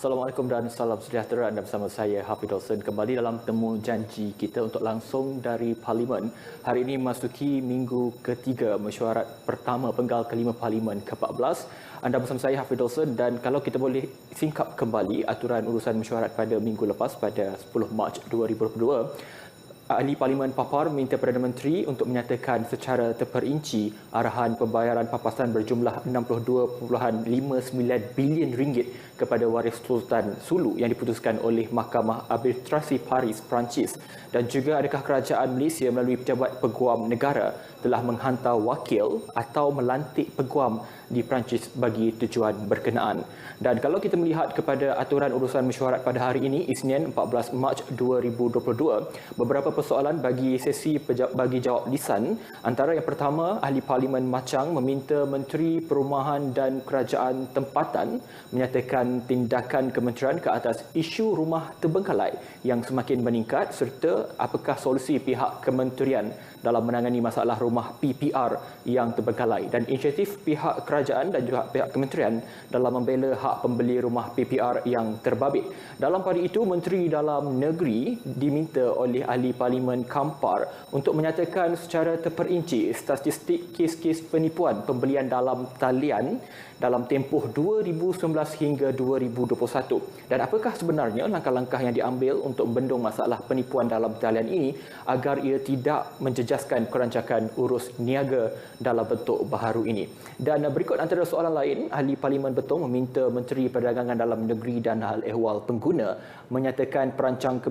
Assalamualaikum dan salam sejahtera. Anda bersama saya Hafid Olsen kembali dalam temu janji kita untuk langsung dari Parlimen. Hari ini masuki minggu ketiga mesyuarat pertama penggal kelima Parlimen ke-14. Anda bersama saya Hafid Olsen dan kalau kita boleh singkap kembali aturan urusan mesyuarat pada minggu lepas pada 10 Mac 2022. Ahli Parlimen Papar minta Perdana Menteri untuk menyatakan secara terperinci arahan pembayaran papasan berjumlah 62.59 bilion ringgit kepada waris Sultan Sulu yang diputuskan oleh Mahkamah Arbitrasi Paris, Perancis. Dan juga adakah kerajaan Malaysia melalui Pejabat Peguam Negara telah menghantar wakil atau melantik peguam di Perancis bagi tujuan berkenaan. Dan kalau kita melihat kepada aturan urusan mesyuarat pada hari ini, Isnin 14 Mac 2022, beberapa persoalan bagi sesi bagi jawab lisan. Antara yang pertama, Ahli Parlimen Machang meminta Menteri Perumahan dan Kerajaan Tempatan menyatakan tindakan kementerian ke atas isu rumah terbengkalai yang semakin meningkat serta apakah solusi pihak kementerian dalam menangani masalah rumah PPR yang terbengkalai dan inisiatif pihak kerajaan dan juga pihak kementerian dalam membela hak pembeli rumah PPR yang terbabit. Dalam pada itu, Menteri Dalam Negeri diminta oleh Ahli Parlimen Kampar untuk menyatakan secara terperinci statistik kes-kes penipuan pembelian dalam talian dalam tempoh 2019 hingga 2021 dan apakah sebenarnya langkah-langkah yang diambil untuk membendung masalah penipuan dalam talian ini agar ia tidak menjejaskan kerancakan urus niaga dalam bentuk baharu ini. Dan berikut antara soalan lain, Ahli Parlimen Betong meminta Menteri Perdagangan Dalam Negeri dan Hal Ehwal Pengguna menyatakan perancangan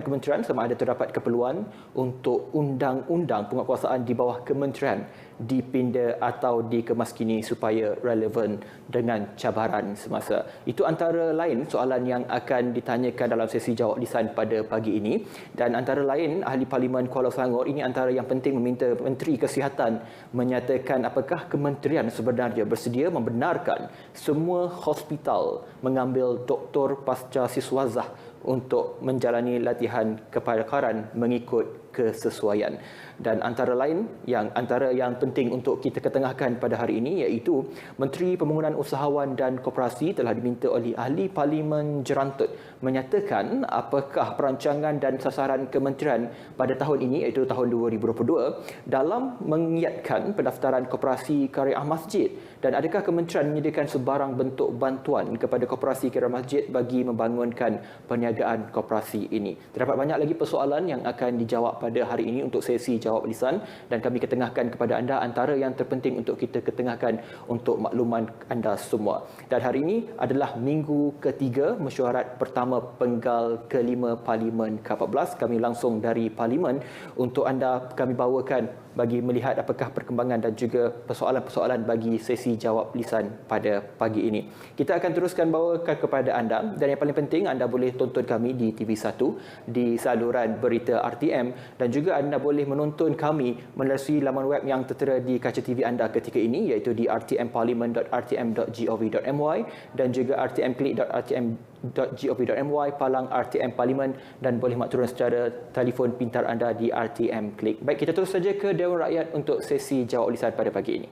kementerian sama ada terdapat keperluan untuk undang-undang penguatkuasaan di bawah kementerian dipinda atau dikemaskini supaya relevan dengan cabaran semasa. Itu antara lain soalan yang akan ditanyakan dalam sesi jawab lisan pada pagi ini. Dan antara lain, Ahli Parlimen Kuala Selangor ini antara yang penting meminta Menteri Kesihatan menyatakan apakah kementerian sebenarnya bersedia membenarkan semua hospital mengambil doktor pasca siswazah untuk menjalani latihan kepakaran mengikut kesesuaian. Dan antara yang penting untuk kita ketengahkan pada hari ini iaitu Menteri Pembangunan Usahawan dan Koperasi telah diminta oleh Ahli Parlimen Jerantut menyatakan apakah perancangan dan sasaran kementerian pada tahun ini iaitu tahun 2022 dalam mengiatkan pendaftaran koperasi karya masjid dan adakah kementerian menyediakan sebarang bentuk bantuan kepada koperasi karya masjid bagi membangunkan perniagaan koperasi ini. Terdapat banyak lagi persoalan yang akan dijawab pada hari ini untuk sesi jawab lisan dan kami ketengahkan kepada anda antara yang terpenting untuk kita ketengahkan untuk makluman anda semua. Dan hari ini adalah minggu ketiga mesyuarat pertama penggal kelima Parlimen ke-14. Kami langsung dari Parlimen untuk anda kami bawakan bagi melihat apakah perkembangan dan juga persoalan-persoalan bagi sesi jawab lisan pada pagi ini. Kita akan teruskan bawakan kepada anda dan yang paling penting anda boleh tonton kami di TV1 di saluran berita RTM dan juga anda boleh menonton kami melalui laman web yang tertera di kaca TV anda ketika ini iaitu di rtmparliament.rtm.gov.my dan juga rtmclick.rtm.gov.my palang RTM Parlimen dan boleh turun secara telefon pintar anda di RTM Click. Baik, kita terus saja ke Dewan Rakyat untuk sesi jawab lisan pada pagi ini.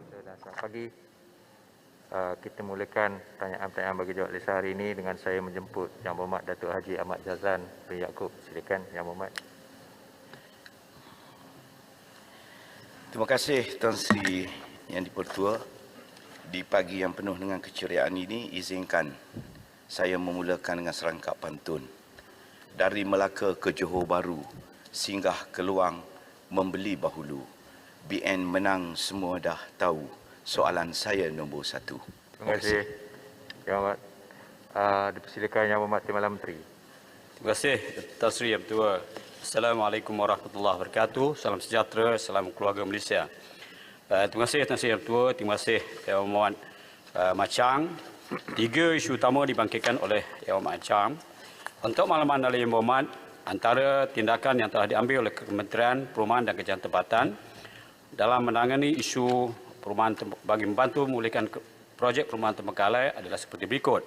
Selamat pagi. Kita mulakan pertanyaan-pertanyaan bagi jawab lisan hari ini dengan saya menjemput Yang Berhormat Datuk Haji Ahmad Jazlan bin Yaakob. Silakan Yang Berhormat. Terima kasih Tuan Sri Yang Dipertua. Di pagi yang penuh dengan keceriaan ini, izinkan saya memulakan dengan serangkap pantun. Dari Melaka ke Johor Bahru, singgah ke Luang, membeli bahulu. BN menang semua dah tahu, soalan saya nombor 1. Terima kasih Yang Berhormat. Dipersilakan Yang Berhormat Timbalan Menteri. Terima kasih Tuan Sri Yang Bertua. Assalamualaikum warahmatullahi wabarakatuh. Salam sejahtera, salam keluarga Malaysia. Terima kasih Tuan Sri Yang Bertua. Terima kasih Yang Berhormat Machang. 3 isu utama dibangkitkan oleh Yang Berhormat Machang. Untuk makluman dari Yang Berhormat, antara tindakan yang telah diambil oleh Kementerian Perumahan dan Kerajaan Tempatan dalam menangani isu perumahan bagi membantu memulihkan projek perumahan terbengkalai adalah seperti berikut.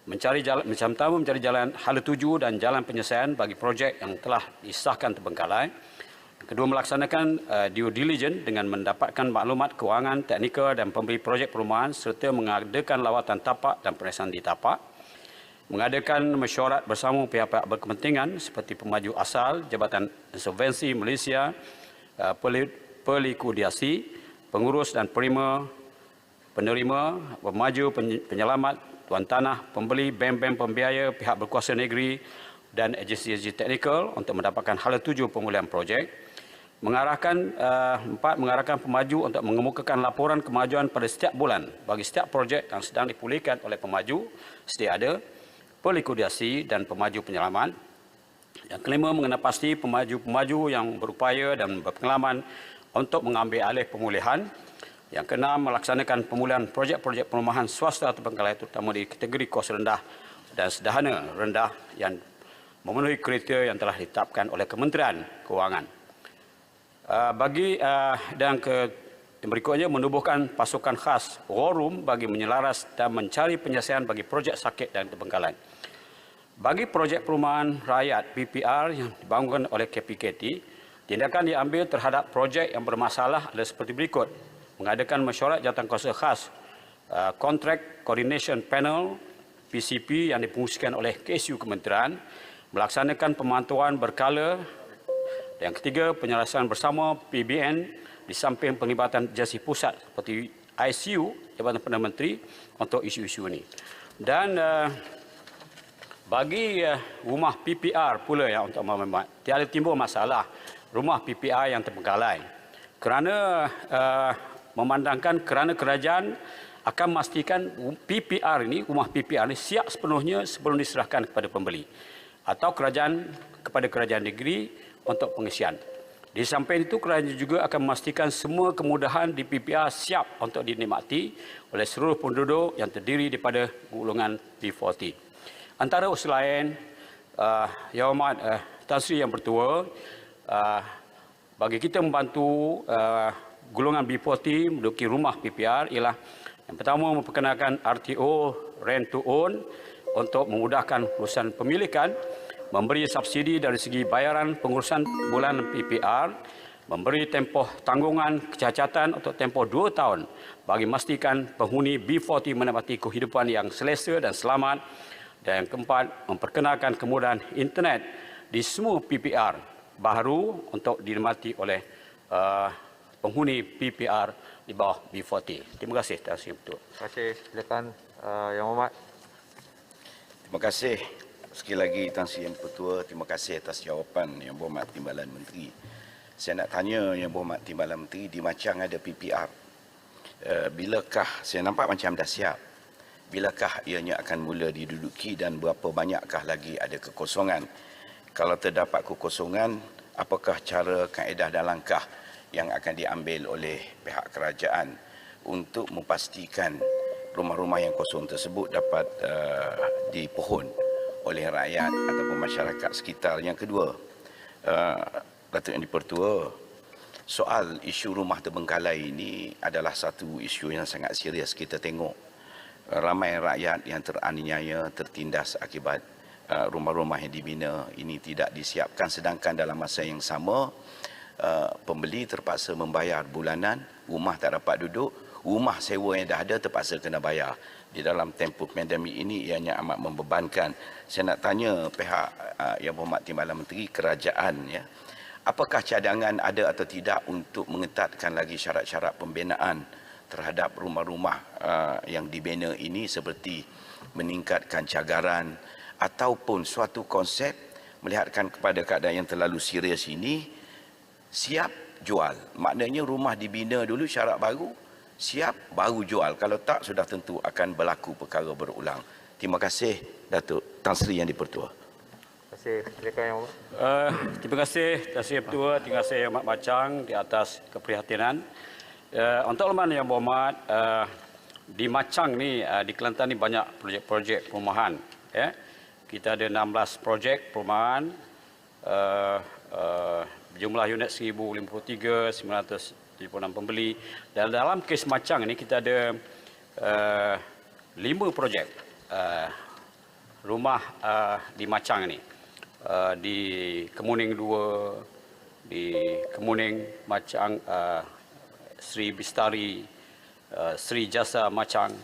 Mencari jalan hala tuju dan jalan penyelesaian bagi projek yang telah disahkan terbengkalai. Kedua, melaksanakan due diligence dengan mendapatkan maklumat kewangan, teknikal dan pembeli projek perumahan serta mengadakan lawatan tapak dan pemeriksaan di tapak. Mengadakan mesyuarat bersama pihak-pihak berkepentingan seperti pemaju asal, Jabatan Insolvensi Malaysia, pelikuidasi, pengurus dan penerima, pemaju, penyelamat, tuan tanah, pembeli, bank-bank pembiaya, pihak berkuasa negeri dan agensi-agensi teknikal untuk mendapatkan hala tuju pemulihan projek. Mengarahkan pemaju untuk mengemukakan laporan kemajuan pada setiap bulan bagi setiap projek yang sedang dipulihkan oleh pemaju sedia ada, pelikuidasi dan pemaju penyelamat. Yang kelima, mengenal pasti pemaju-pemaju yang berupaya dan berpengalaman untuk mengambil alih pemulihan. Yang keenam, melaksanakan pemulihan projek-projek perumahan swasta atau pengkalai terutama di kategori kos rendah dan sederhana rendah yang memenuhi kriteria yang telah ditetapkan oleh Kementerian Kewangan. Yang berikutnya, menubuhkan pasukan khas war room bagi menyelaras dan mencari penyelesaian bagi projek sakit dan terbengkalai. Bagi projek perumahan rakyat PPR yang dibangunkan oleh KPKT, tindakan diambil terhadap projek yang bermasalah adalah seperti berikut. Mengadakan mesyuarat jawatankuasa khas, Contract Coordination Panel PCP yang difungsikan oleh KSU Kementerian, melaksanakan pemantauan berkala. Yang ketiga, penyelesaian bersama PBN di samping penglibatan agensi pusat seperti ICU, Jabatan Perdana Menteri untuk isu-isu ini. Dan bagi rumah PPR pula yang untuk tiada timbul masalah rumah PPR yang terbengkalai. Kerana kerana kerajaan akan memastikan PPR ini, rumah PPR ini siap sepenuhnya sebelum diserahkan kepada pembeli atau kepada kerajaan negeri untuk pengisian. Di samping itu, kerajaan juga akan memastikan semua kemudahan di PPR siap untuk dinikmati oleh seluruh penduduk yang terdiri daripada golongan B40. Antara usul lain, Yang Hormat Tan Sri Yang Bertua, bagi kita membantu golongan B40 menduduki rumah PPR ialah yang pertama, memperkenalkan RTO Rent to Own untuk memudahkan urusan pemilikan, memberi subsidi dari segi bayaran pengurusan bulan PPR, memberi tempoh tanggungan kecacatan untuk tempoh 2 tahun bagi memastikan penghuni B40 menepati kehidupan yang selesa dan selamat. Dan yang keempat, memperkenalkan kemudahan internet di semua PPR baru untuk dinikmati oleh penghuni PPR di bawah B40. Terima kasih. Terima kasih. Silakan Yang Hormat. Terima kasih. Sekali lagi Tan Sri Yang Bertua, terima kasih atas jawapan Yang Berhormat Timbalan Menteri. Saya nak tanya Yang Berhormat Timbalan Menteri, di Machang ada PPR. Bilakah, saya nampak macam dah siap, bilakah ianya akan mula diduduki dan berapa banyakkah lagi ada kekosongan? Kalau terdapat kekosongan, apakah cara, kaedah dan langkah yang akan diambil oleh pihak kerajaan untuk memastikan rumah-rumah yang kosong tersebut dapat dipohon oleh rakyat ataupun masyarakat sekitar? Yang kedua, Datuk Yang Dipertua, soal isu rumah terbengkalai ini adalah satu isu yang sangat serius. Kita tengok ramai rakyat yang teraniaya, tertindas akibat rumah-rumah yang dibina ini tidak disiapkan, sedangkan dalam masa yang sama pembeli terpaksa membayar bulanan, rumah tak dapat duduk, rumah sewa yang dah ada terpaksa kena bayar. Di dalam tempoh pandemik ini ianya amat membebankan. Saya nak tanya pihak Yang Berhormat Timbalan Menteri, kerajaan, ya, apakah cadangan ada atau tidak untuk mengetatkan lagi syarat-syarat pembinaan terhadap rumah-rumah yang dibina ini, seperti meningkatkan cagaran ataupun suatu konsep melihatkan kepada keadaan yang terlalu serius ini, siap jual. Maknanya rumah dibina dulu syarat baru, siap baru jual. Kalau tak, sudah tentu akan berlaku perkara berulang. Terima kasih Datuk Tan Sri Yang Dipertua. Terima kasih. Silakan Yang Hormat. Terima kasih Tan Sri Yang Bertua, terima kasih Yang Hormat Machang di atas keprihatinan. Untuk Laman Yang Berhormat, di Machang ni, di Kelantan ni banyak projek-projek perumahan. Ya. Kita ada 16 projek perumahan, jumlah unit 1053, 976 pembeli. Dan dalam kes Machang ini kita ada 5 projek rumah di Machang ini. Di Kemuning 2, di Kemuning, Machang, Sri Bistari, Sri Jasa Machang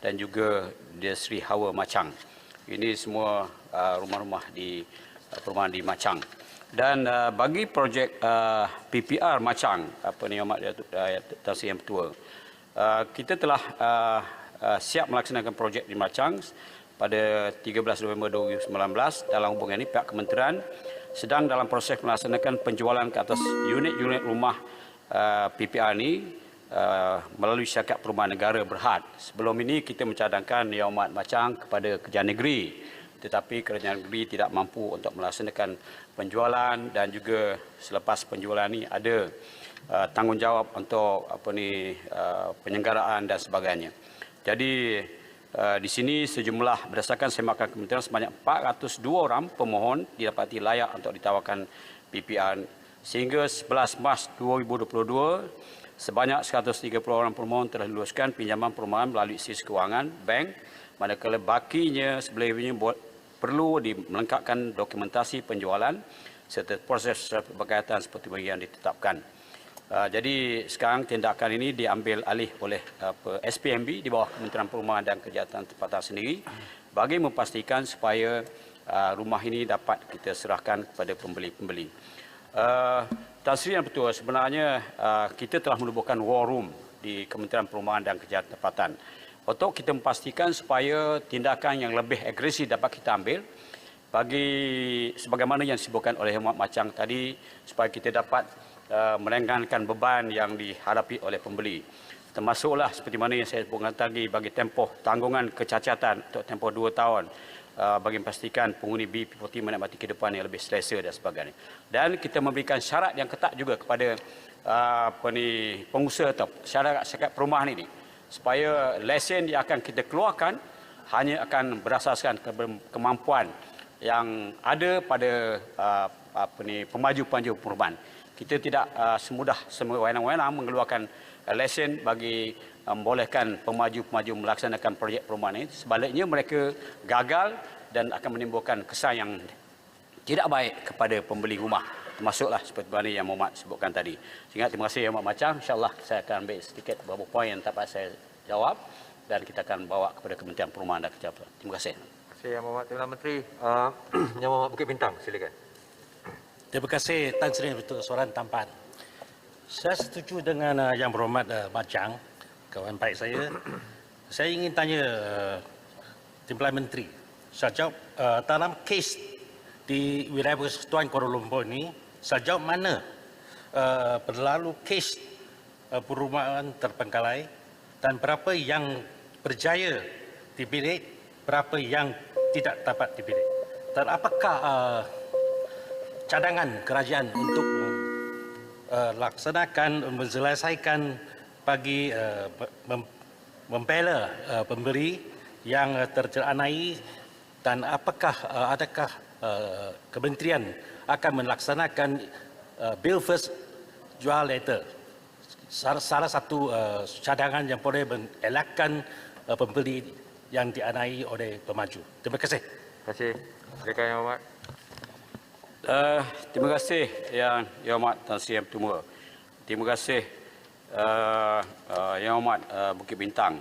dan juga di Sri Hawa Machang. Ini semua rumah-rumah di perumahan di Machang. Dan bagi projek PPR Machang, apa ni Amat Tan Sri Yang Pertua, kita telah siap melaksanakan projek di Machang pada 13 November 2019. Dalam hubungan ini pihak kementerian sedang dalam proses melaksanakan penjualan ke atas unit-unit rumah PPR ini melalui syarikat perumahan negara Berhad. Sebelum ini kita mencadangkan Yang Amat Machang kepada Kerajaan Negeri, tetapi Kerajaan Negeri tidak mampu untuk melaksanakan penjualan dan juga selepas penjualan ini ada tanggungjawab untuk penyelenggaraan dan sebagainya. Jadi di sini sejumlah berdasarkan semakan kementerian sebanyak 402 orang pemohon didapati layak untuk ditawarkan PPR sehingga 11 Mac 2022 sebanyak 130 orang pemohon telah luluskan pinjaman perumahan melalui sis kewangan bank, manakala bakinya selebihnya perlu melengkapkan dokumentasi penjualan serta proses berkaitan seperti yang ditetapkan. Jadi sekarang tindakan ini diambil alih oleh SPMB di bawah Kementerian Perumahan dan Kejahatan Tempatan sendiri bagi memastikan supaya rumah ini dapat kita serahkan kepada pembeli-pembeli. Tan Sri Yang Pertua, sebenarnya kita telah menubuhkan war room di Kementerian Perumahan dan Kejahatan Tempatan untuk kita memastikan supaya tindakan yang lebih agresif dapat kita ambil bagi sebagaimana yang disebutkan oleh Yang Amat Machang tadi, supaya kita dapat meringankan beban yang dihadapi oleh pembeli. Termasuklah seperti mana yang saya sebutkan tadi bagi tempoh tanggungan kecacatan untuk tempoh 2 tahun bagi memastikan penghuni BP40 menikmati kehidupan yang lebih selesa dan sebagainya. Dan kita memberikan syarat yang ketat juga kepada pengusaha atau syarikat perumahan ini supaya lesen yang akan kita keluarkan hanya akan berasaskan kemampuan yang ada pada pemaju-pemaju perumahan. Kita tidak semudah sewenang-wenang mengeluarkan lesen bagi membolehkan pemaju-pemaju melaksanakan projek perumahan ini. Sebaliknya mereka gagal dan akan menimbulkan kesan yang tidak baik kepada pembeli rumah. Termasuklah seperti mana yang Muhammad sebutkan tadi. Sehingga terima kasih Yang Amat Machang. InsyaAllah saya akan ambil sedikit beberapa poin yang dapat saya jawab dan kita akan bawa kepada Kementerian Perumahan dan Kejahatan. Terima kasih. Terima kasih Yang Berhormat Timbalan Menteri. Yang Berhormat Bukit Bintang, silakan. Terima kasih Tan Sri untuk soalan tambahan. Saya setuju dengan Yang Berhormat Machang, kawan baik saya. Saya ingin tanya Timbalan Menteri, sejauh dalam kes di wilayah Persekutuan Kuala Lumpur ini, sejauh mana berlalu kes perumahan terbengkalai dan berapa yang berjaya dibilik, berapa yang tidak dapat dibilik. Dan apakah cadangan kerajaan untuk laksanakan, menyelesaikan bagi membela pembeli yang terjeranai dan apakah adakah kementerian akan melaksanakan bill first jual later, salah satu cadangan yang boleh mengelakkan pembeli yang dianai oleh pemaju. Terima kasih. Terima kasih. Silakan Yang Berhormat. Terima kasih Yang Amat Tan Sri Yang Pertua. Terima kasih Yang Amat Bukit Bintang.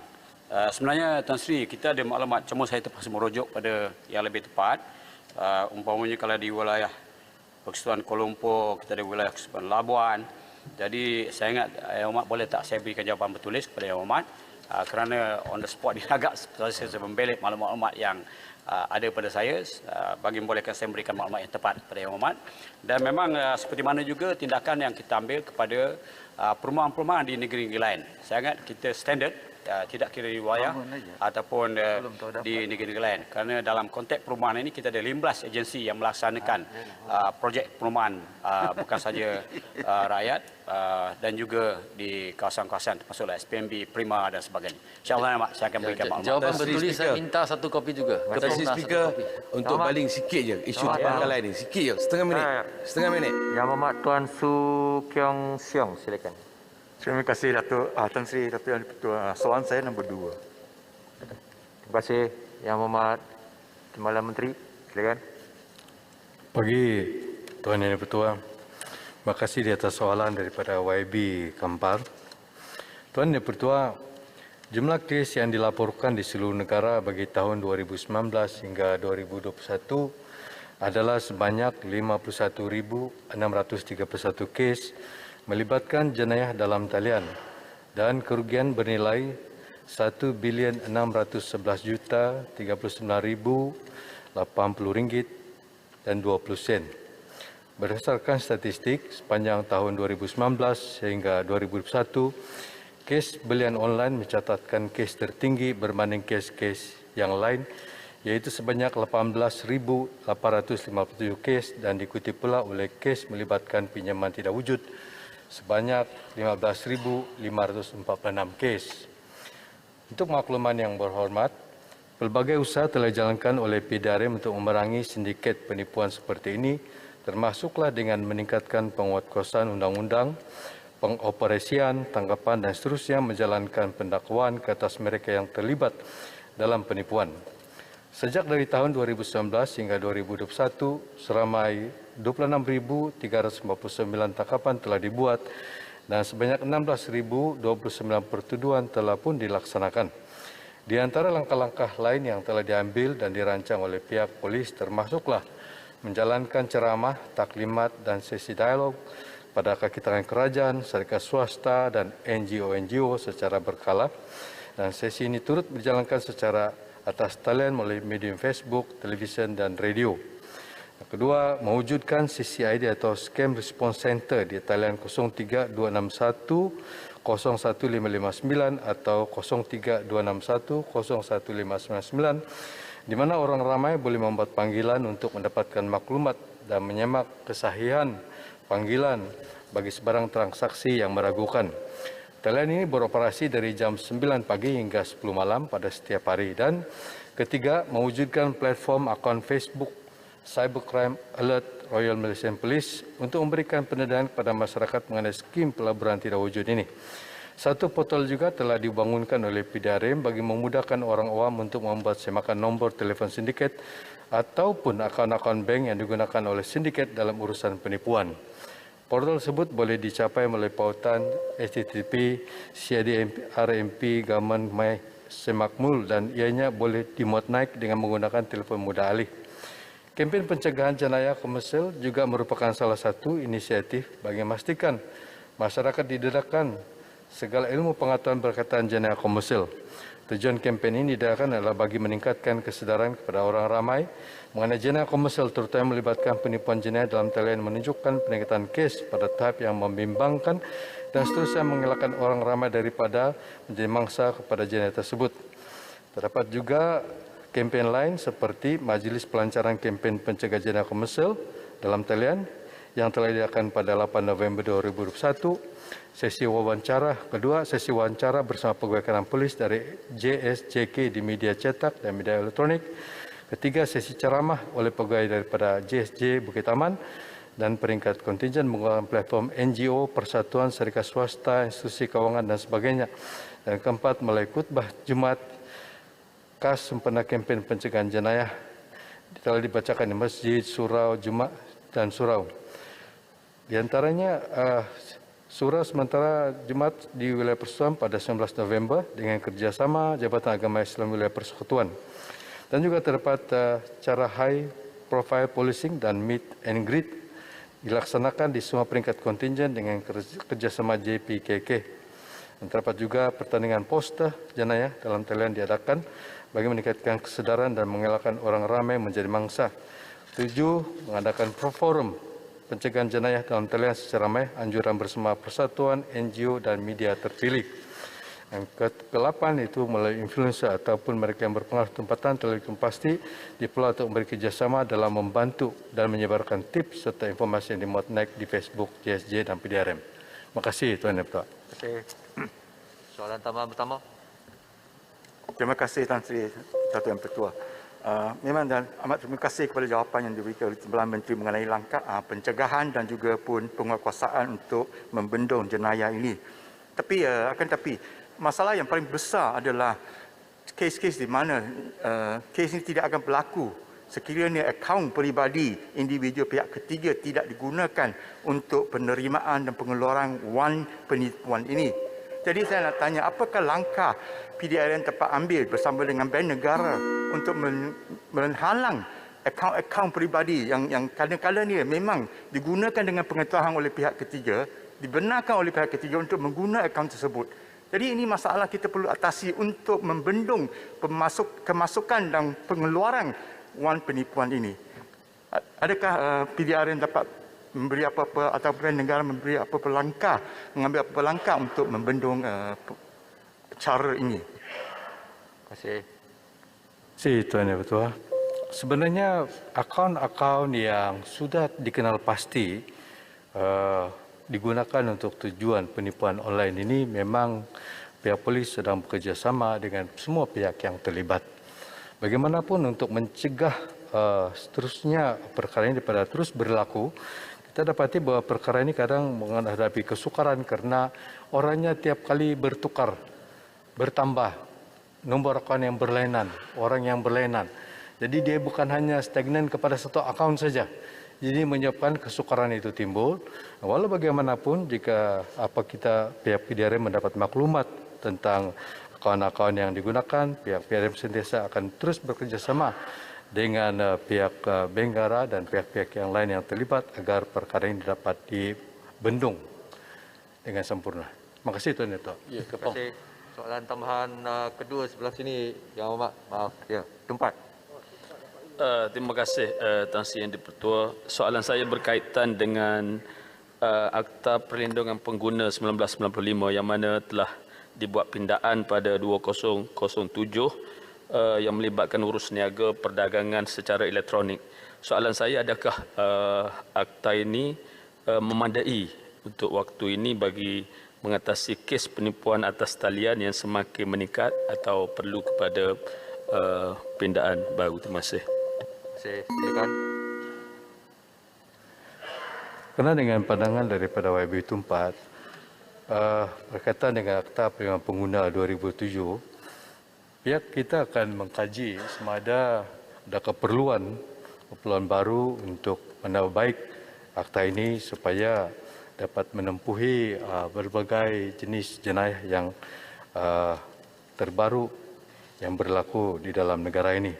Sebenarnya Tan Sri, kita ada maklumat, cuma saya terpaksa merujuk pada yang lebih tepat. Umpamanya kalau di wilayah Persekutuan Kuala Lumpur, kita ada wilayah Persekutuan Labuan. Jadi saya ingat Yang Amat boleh tak saya berikan jawapan bertulis kepada Yang Amat, kerana on the spot dia agak saya membelik maklumat-maklumat yang ada pada saya, bagi membolehkan saya memberikan maklumat yang tepat kepada Yang Amat. Dan memang seperti mana juga tindakan yang kita ambil kepada perumahan-perumahan di negeri-negeri lain. Saya ingat kita standard, tidak kira di wilayah ataupun di negeri-negeri lain. Kerana dalam konteks perumahan ini kita ada 15 agensi yang melaksanakan projek perumahan, bukan saja rakyat dan juga di kawasan-kawasan termasuklah SPMB, Prima dan sebagainya. InsyaAllah Mak, saya akan berikan maklumat. Jawapan bertulis saya minta satu kopi juga. Ketua Speaker, untuk baling sikit je isu terbengkalai ni, sikit je, setengah minit. Yang Berhormat Tuan Su Kiong Siong, silakan. Terima kasih Datuk Tan Sri Datuk Yang Pertua. Soalan saya nombor 2. Terima kasih Yang Berhormat Timbalan Menteri, silakan. Pagi Tuan Yang Pertua. Terima kasih di atas soalan daripada YB Kampar. Tuan Yang Pertua, jumlah kes yang dilaporkan di seluruh negara bagi tahun 2019 hingga 2021 adalah sebanyak 51,631 kes melibatkan jenayah dalam talian dan kerugian bernilai RM1,611,039,80 Berdasarkan statistik, sepanjang tahun 2019 hingga 2021, kes belian online mencatatkan kes tertinggi berbanding kes-kes yang lain, iaitu sebanyak 18,857 kes dan diikuti pula oleh kes melibatkan pinjaman tidak wujud sebanyak 15,546 kes. Untuk makluman yang berhormat, pelbagai usaha telah dijalankan oleh PDRM untuk memerangi sindiket penipuan seperti ini, termasuklah dengan meningkatkan penguatkuasaan undang-undang, pengoperasian, tangkapan dan seterusnya menjalankan pendakwaan ke atas mereka yang terlibat dalam penipuan. Sejak dari tahun 2019 hingga 2021, seramai 26,359 tangkapan telah dibuat dan sebanyak 16,029 pertuduhan telah pun dilaksanakan. Di antara langkah-langkah lain yang telah diambil dan dirancang oleh pihak polis termasuklah menjalankan ceramah, taklimat dan sesi dialog pada kaki tangan kerajaan, syarikat swasta dan NGO secara berkala. Dan sesi ini turut dijalankan secara atas talian melalui medium Facebook, televisyen dan radio. Yang kedua, mewujudkan CCID atau Scam Response Center di talian 03261 01559 atau 03261 01599 di mana orang ramai boleh membuat panggilan untuk mendapatkan maklumat dan menyemak kesahihan panggilan bagi sebarang transaksi yang meragukan. Talian ini beroperasi dari jam 9 pagi hingga 10 malam pada setiap hari. Dan ketiga, mewujudkan platform akaun Facebook Cybercrime Alert Royal Malaysian Police untuk memberikan pendedahan kepada masyarakat mengenai skim pelaburan tidak wujud ini. Satu portal juga telah dibangunkan oleh PDRM bagi memudahkan orang awam untuk membuat semakan nombor telefon sindiket ataupun akaun-akaun bank yang digunakan oleh sindiket dalam urusan penipuan. Portal tersebut boleh dicapai melalui pautan http://cid.rmp Government My Semakmul dan ianya boleh dimuat naik dengan menggunakan telefon mudah alih. Kempen pencegahan jenayah komersial juga merupakan salah satu inisiatif bagi memastikan masyarakat didedahkan segala ilmu pengetahuan berkaitan jenayah komersial. Tujuan kempen ini didedahkan adalah bagi meningkatkan kesedaran kepada orang ramai mengenai jenayah komersial terutama melibatkan penipuan jenayah dalam talian menunjukkan peningkatan kes pada tahap yang membimbangkan dan seterusnya mengelakkan orang ramai daripada menjadi mangsa kepada jenayah tersebut. Terdapat juga kempen lain seperti Majlis Pelancaran Kempen Pencegahan Jenayah Komersial dalam talian yang telah diadakan pada 8 November 2021. Sesi wawancara kedua, sesi wawancara bersama pegawai kanan polis dari JSJK di media cetak dan media elektronik. Ketiga, sesi ceramah oleh pegawai daripada JSJ Bukit Aman dan peringkat kontingen menggunakan platform NGO, persatuan, syarikat swasta, institusi kewangan dan sebagainya. Dan keempat, melalui khutbah Jumaat khas sempena kempen pencegahan jenayah telah dibacakan di masjid, surau, Jumaat dan surau. Di antaranya surau sementara Jumaat di wilayah Persekutuan pada 19 November dengan kerjasama Jabatan Agama Islam Wilayah Persekutuan. Dan juga terdapat cara high profile policing dan meet and greet dilaksanakan di semua peringkat kontingen dengan kerjasama JPKK. Dan terdapat juga pertandingan poster jenayah dalam talian diadakan bagi meningkatkan kesedaran dan mengelakkan orang ramai menjadi mangsa. 7. Mengadakan forum pencegahan jenayah dalam talian secara ramai, anjuran bersama persatuan, NGO dan media terpilih. Yang ke-8 itu melalui influencer ataupun mereka yang berpengaruh tempatan telah pasti diperlukan untuk memberi kerjasama dalam membantu dan menyebarkan tips serta informasi yang dimuat naik di Facebook, JSJ dan PDRM. Terima kasih Tuan Yang Pertua. Terima kasih. Soalan tambahan pertama. Terima kasih Tan Sri Dato' Yang Pertua. Memang dan amat terima kasih kepada jawapan yang diberikan oleh Timbalan Menteri mengenai langkah pencegahan dan juga pun penguatkuasaan untuk membendung jenayah ini. Tapi masalah yang paling besar adalah kes-kes di mana kes ini tidak akan berlaku sekiranya akaun peribadi individu pihak ketiga tidak digunakan untuk penerimaan dan pengeluaran wang penipuan ini. Jadi saya nak tanya, apakah langkah PDRM dapat ambil bersama dengan bank negara untuk menghalang akaun-akaun peribadi yang kadang-kadang ni memang digunakan dengan pengetahuan oleh pihak ketiga, dibenarkan oleh pihak ketiga untuk menggunakan akaun tersebut. Jadi ini masalah kita perlu atasi untuk membendung kemasukan dan pengeluaran wang penipuan ini. Adakah PDRM dapat memberi apa-apa atau bank negara memberi apa-apa langkah, mengambil apa-apa langkah untuk membendung cara ini? Terima kasih. Terima kasih Tuan Yang Bertuah. Sebenarnya akaun-akaun yang sudah dikenal pasti digunakan untuk tujuan penipuan online ini memang pihak polis sedang bekerjasama dengan semua pihak yang terlibat. Bagaimanapun untuk mencegah seterusnya perkara ini daripada terus berlaku, kita dapati bahawa perkara ini kadang menghadapi kesukaran kerana orangnya tiap kali bertukar, bertambah, nombor akaun yang berlainan, orang yang berlainan. Jadi dia bukan hanya stagnan kepada satu akaun saja. Jadi menyebabkan kesukaran itu timbul. Walau bagaimanapun jika kita pihak PDRM mendapat maklumat tentang akaun-akaun yang digunakan, pihak PDRM sentiasa akan terus bekerjasama dengan pihak bank negara dan pihak-pihak yang lain yang terlibat agar perkara ini dapat dibendung dengan sempurna. Terima kasih Tuan Dato'. Ya, terima kasih. Soalan tambahan kedua sebelah sini, Yang Hormat. Maaf, ya, tempat. Terima kasih Tan Sri Yang Dipertua. Soalan saya berkaitan dengan Akta Perlindungan Pengguna 1995 yang mana telah dibuat pindaan pada 2007 yang melibatkan urus niaga perdagangan secara elektronik. Soalan saya, adakah akta ini memadai untuk waktu ini bagi mengatasi kes penipuan atas talian yang semakin meningkat atau perlu kepada pindaan baru? Terima kasih. Silakan. Kerana dengan pandangan daripada YB Tumpat berkaitan dengan Akta Perlindungan Pengguna 2007, pihak kita akan mengkaji sama ada keperluan baru untuk menambah baik akta ini supaya dapat menempuhi berbagai jenis jenayah yang terbaru yang berlaku di dalam negara ini.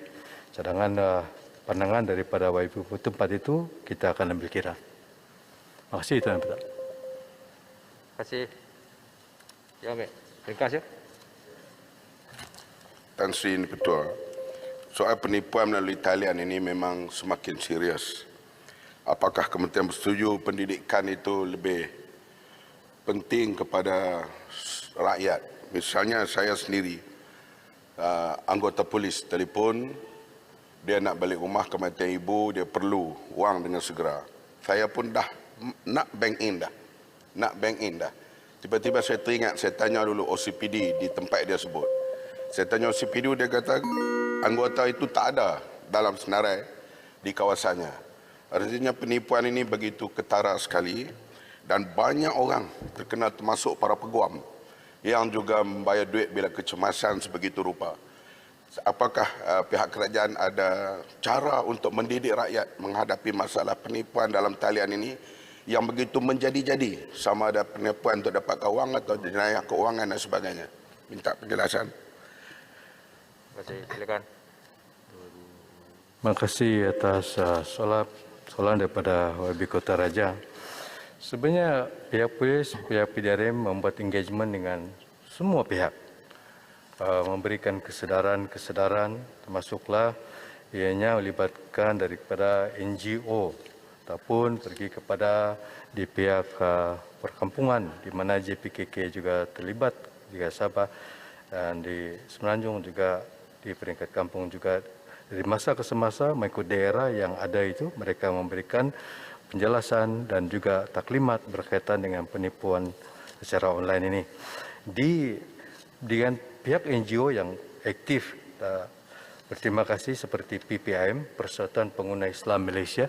Cadangan pandangan daripada YB Tempat itu kita akan ambil kira. Terima kasih Tuan Petak. Terima kasih. Ya, Mek. Ringkas ya. Tan Sri Yang Dipertua, soal penipuan melalui talian ini memang semakin serius. Apakah Kementerian bersetuju pendidikan itu lebih penting kepada rakyat? Misalnya saya sendiri, anggota polis telefon, dia nak balik rumah ke kematian ibu, dia perlu wang dengan segera. Saya pun dah nak bank in dah. Tiba-tiba saya teringat, saya tanya dulu OCPD di tempat dia sebut. Saya tanya OCPD, dia kata anggota itu tak ada dalam senarai di kawasannya. Artinya penipuan ini begitu ketara sekali dan banyak orang terkena termasuk para peguam yang juga membayar duit bila kecemasan sebegitu rupa. Apakah pihak kerajaan ada cara untuk mendidik rakyat menghadapi masalah penipuan dalam talian ini yang begitu menjadi-jadi, sama ada penipuan untuk dapatkan wang atau jenayah keuangan dan sebagainya? Minta penjelasan. Terima kasih. Silakan. Terima kasih atas soalan daripada YB Kota Raja. Sebenarnya pihak polis, pihak PDRM membuat engagement dengan semua pihak, memberikan kesedaran termasuklah ianya melibatkan daripada NGO ataupun pergi kepada di pihak perkampungan di mana JPKK juga terlibat juga Sabah dan di Semenanjung juga di peringkat kampung juga. Dari masa ke semasa mengikut daerah yang ada itu mereka memberikan penjelasan dan juga taklimat berkaitan dengan penipuan secara online ini. Dengan pihak NGO yang aktif, berterima kasih seperti PPIM, Persatuan Pengguna Islam Malaysia.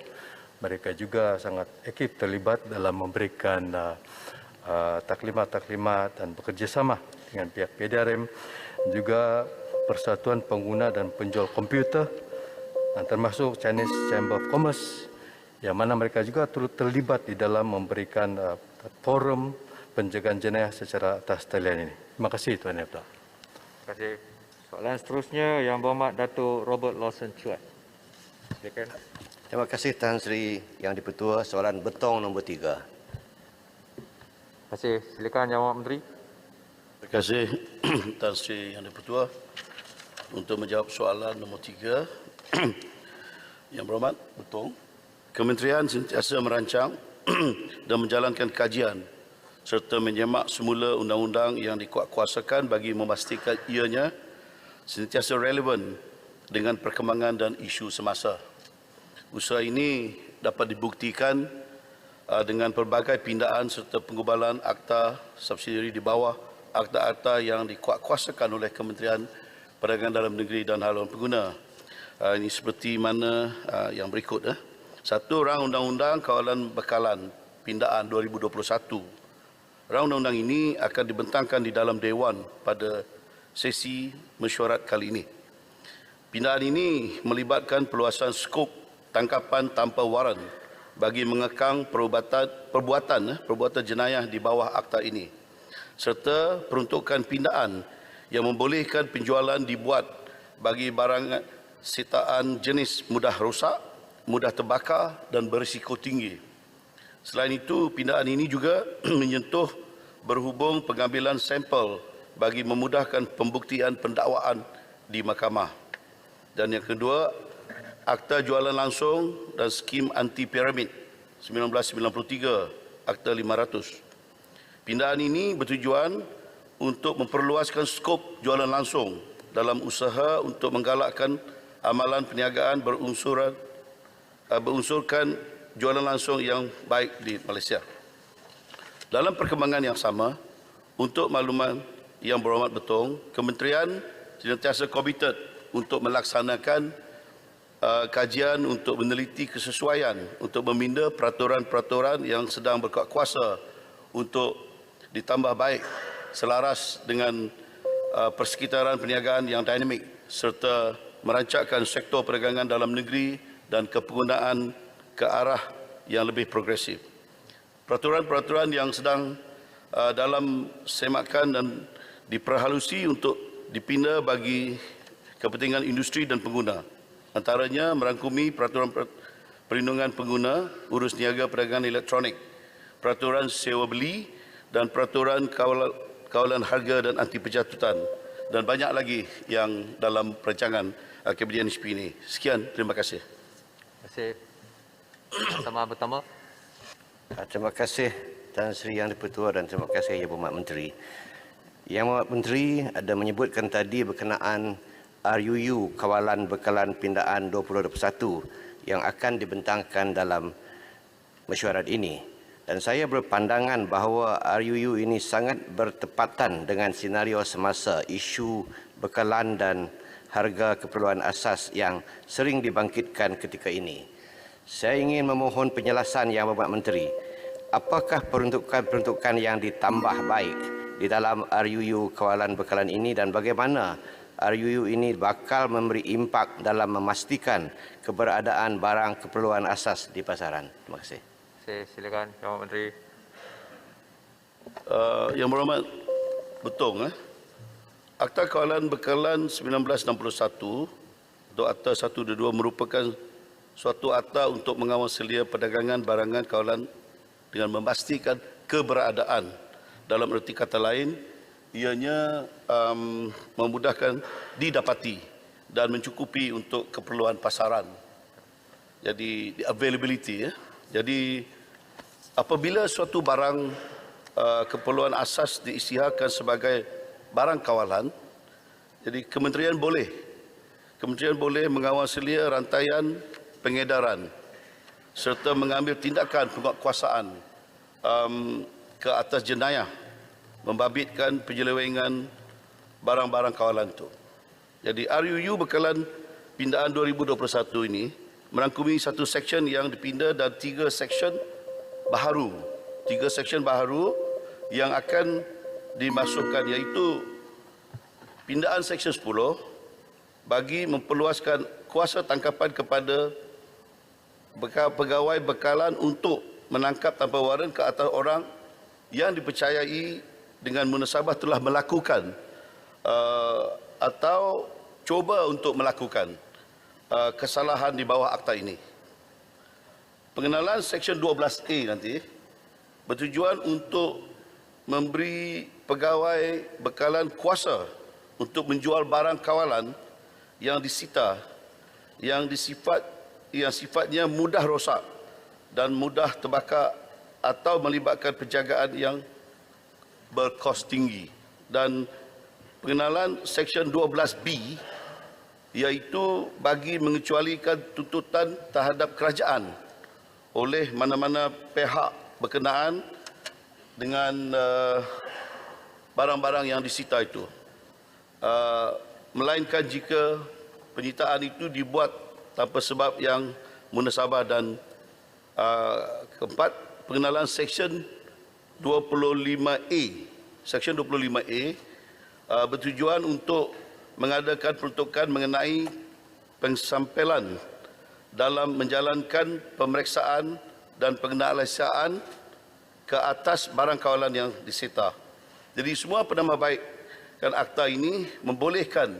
Mereka juga sangat aktif terlibat dalam memberikan taklimat-taklimat dan bekerjasama dengan pihak PDRM, juga Persatuan Pengguna dan Penjual Komputer termasuk Chinese Chamber of Commerce yang mana mereka juga turut terlibat di dalam memberikan forum pencegahan jenayah secara atas talian ini. Terima kasih Tuan Yang Bertuah. Terima kasih. Soalan seterusnya Yang Berhormat Datuk Robert Lawson Chuat. Silakan. Terima kasih Tan Sri Yang di-Pertua. Soalan betong nombor 3. Terima kasih. Silakan Yang Berhormat Menteri. Terima kasih Tan Sri Yang di-Pertua untuk menjawab soalan nombor 3. Yang Berhormat, betul. Kementerian sentiasa merancang dan menjalankan kajian serta menyemak semula undang-undang yang dikuatkuasakan bagi memastikan ianya sentiasa relevan dengan perkembangan dan isu semasa. Usaha ini dapat dibuktikan dengan pelbagai pindaan serta penggubalan akta subsidiari di bawah akta-akta yang dikuatkuasakan oleh Kementerian Perdagangan Dalam Negeri dan Haluan Pengguna. Ini seperti mana yang berikut. Satu, Rang Undang-Undang Kawalan Bekalan Pindaan 2021. Rang undang-undang ini akan dibentangkan di dalam Dewan pada sesi mesyuarat kali ini. Pindaan ini melibatkan perluasan skop tangkapan tanpa waran bagi mengekang perbuatan jenayah di bawah akta ini, serta peruntukan pindaan yang membolehkan penjualan dibuat bagi barang sitaan jenis mudah rosak, mudah terbakar dan berisiko tinggi. Selain itu, pindaan ini juga menyentuh berhubung pengambilan sampel bagi memudahkan pembuktian pendakwaan di mahkamah. Dan yang kedua, Akta Jualan Langsung dan Skim Anti-Piramid 1993, Akta 500. Pindaan ini bertujuan untuk memperluaskan skop jualan langsung dalam usaha untuk menggalakkan amalan perniagaan berunsurkan jualan langsung yang baik di Malaysia. Dalam perkembangan yang sama, untuk makluman Yang Berhormat Betul, Kementerian sentiasa komited untuk melaksanakan kajian untuk meneliti kesesuaian untuk meminda peraturan-peraturan yang sedang berkuasa untuk ditambah baik selaras dengan persekitaran perniagaan yang dinamik serta merancangkan sektor perdagangan dalam negeri dan kepenggunaan ke arah yang lebih progresif. Peraturan-peraturan yang sedang dalam semakan dan diperhalusi untuk dipinda bagi kepentingan industri dan pengguna. Antaranya merangkumi peraturan perlindungan pengguna, urus niaga perdagangan elektronik, peraturan sewa beli dan peraturan kawalan harga dan anti penjatutan dan banyak lagi yang dalam perancangan Kabinet NHP ini. Sekian, terima kasih. Terima kasih. Pertama. Terima kasih Tan Sri Yang di-Pertua dan terima kasih Yang Berhormat Menteri. Yang Berhormat Menteri ada menyebutkan tadi berkenaan RUU Kawalan Bekalan Pindaan 2021 yang akan dibentangkan dalam mesyuarat ini. Dan saya berpandangan bahawa RUU ini sangat bertepatan dengan senario semasa isu bekalan dan harga keperluan asas yang sering dibangkitkan ketika ini. Saya ingin memohon penjelasan Yang Berhormat Menteri. Apakah peruntukan-peruntukan yang ditambah baik di dalam RUU Kawalan Bekalan ini dan bagaimana RUU ini bakal memberi impak dalam memastikan keberadaan barang keperluan asas di pasaran? Terima kasih. Silakan Yang Berhormat Menteri. Yang Berhormat Betul. Akta Kawalan Bekalan 1961 atau Akta 122 merupakan suatu akta untuk mengawal selia perdagangan barangan kawalan dengan memastikan keberadaan. Dalam erti kata lain, ianya memudahkan didapati dan mencukupi untuk keperluan pasaran. Jadi availability. Jadi apabila suatu barang keperluan asas diisytiharkan sebagai barang kawalan, jadi kementerian boleh mengawal selia rantaian pengedaran serta mengambil tindakan penguatkuasaan ke atas jenayah membabitkan penyelewengan barang-barang kawalan itu. Jadi RUU Bekalan Pindaan 2021 ini merangkumi satu seksyen yang dipinda dan tiga seksyen baharu yang akan dimasukkan, iaitu pindaan seksyen 10 bagi memperluaskan kuasa tangkapan kepada pegawai bekalan untuk menangkap tanpa waran ke atas orang yang dipercayai dengan munasabah telah melakukan atau cuba untuk melakukan kesalahan di bawah akta ini. Pengenalan Seksyen 12A nanti bertujuan untuk memberi pegawai bekalan kuasa untuk menjual barang kawalan yang disita yang sifatnya mudah rosak dan mudah terbakar atau melibatkan penjagaan yang berkos tinggi. Dan pengenalan Seksyen 12B iaitu bagi mengecualikan tuntutan terhadap kerajaan oleh mana-mana pihak berkenaan dengan barang-barang yang disita itu. Melainkan jika penyitaan itu dibuat tanpa sebab yang munasabah. Dan keempat, pengenalan Seksyen 25A. Seksyen 25A bertujuan untuk mengadakan peruntukan mengenai pensampelan dalam menjalankan pemeriksaan dan penganalisaan ke atas barang kawalan yang disita. Jadi semua penambahbaikan akta ini membolehkan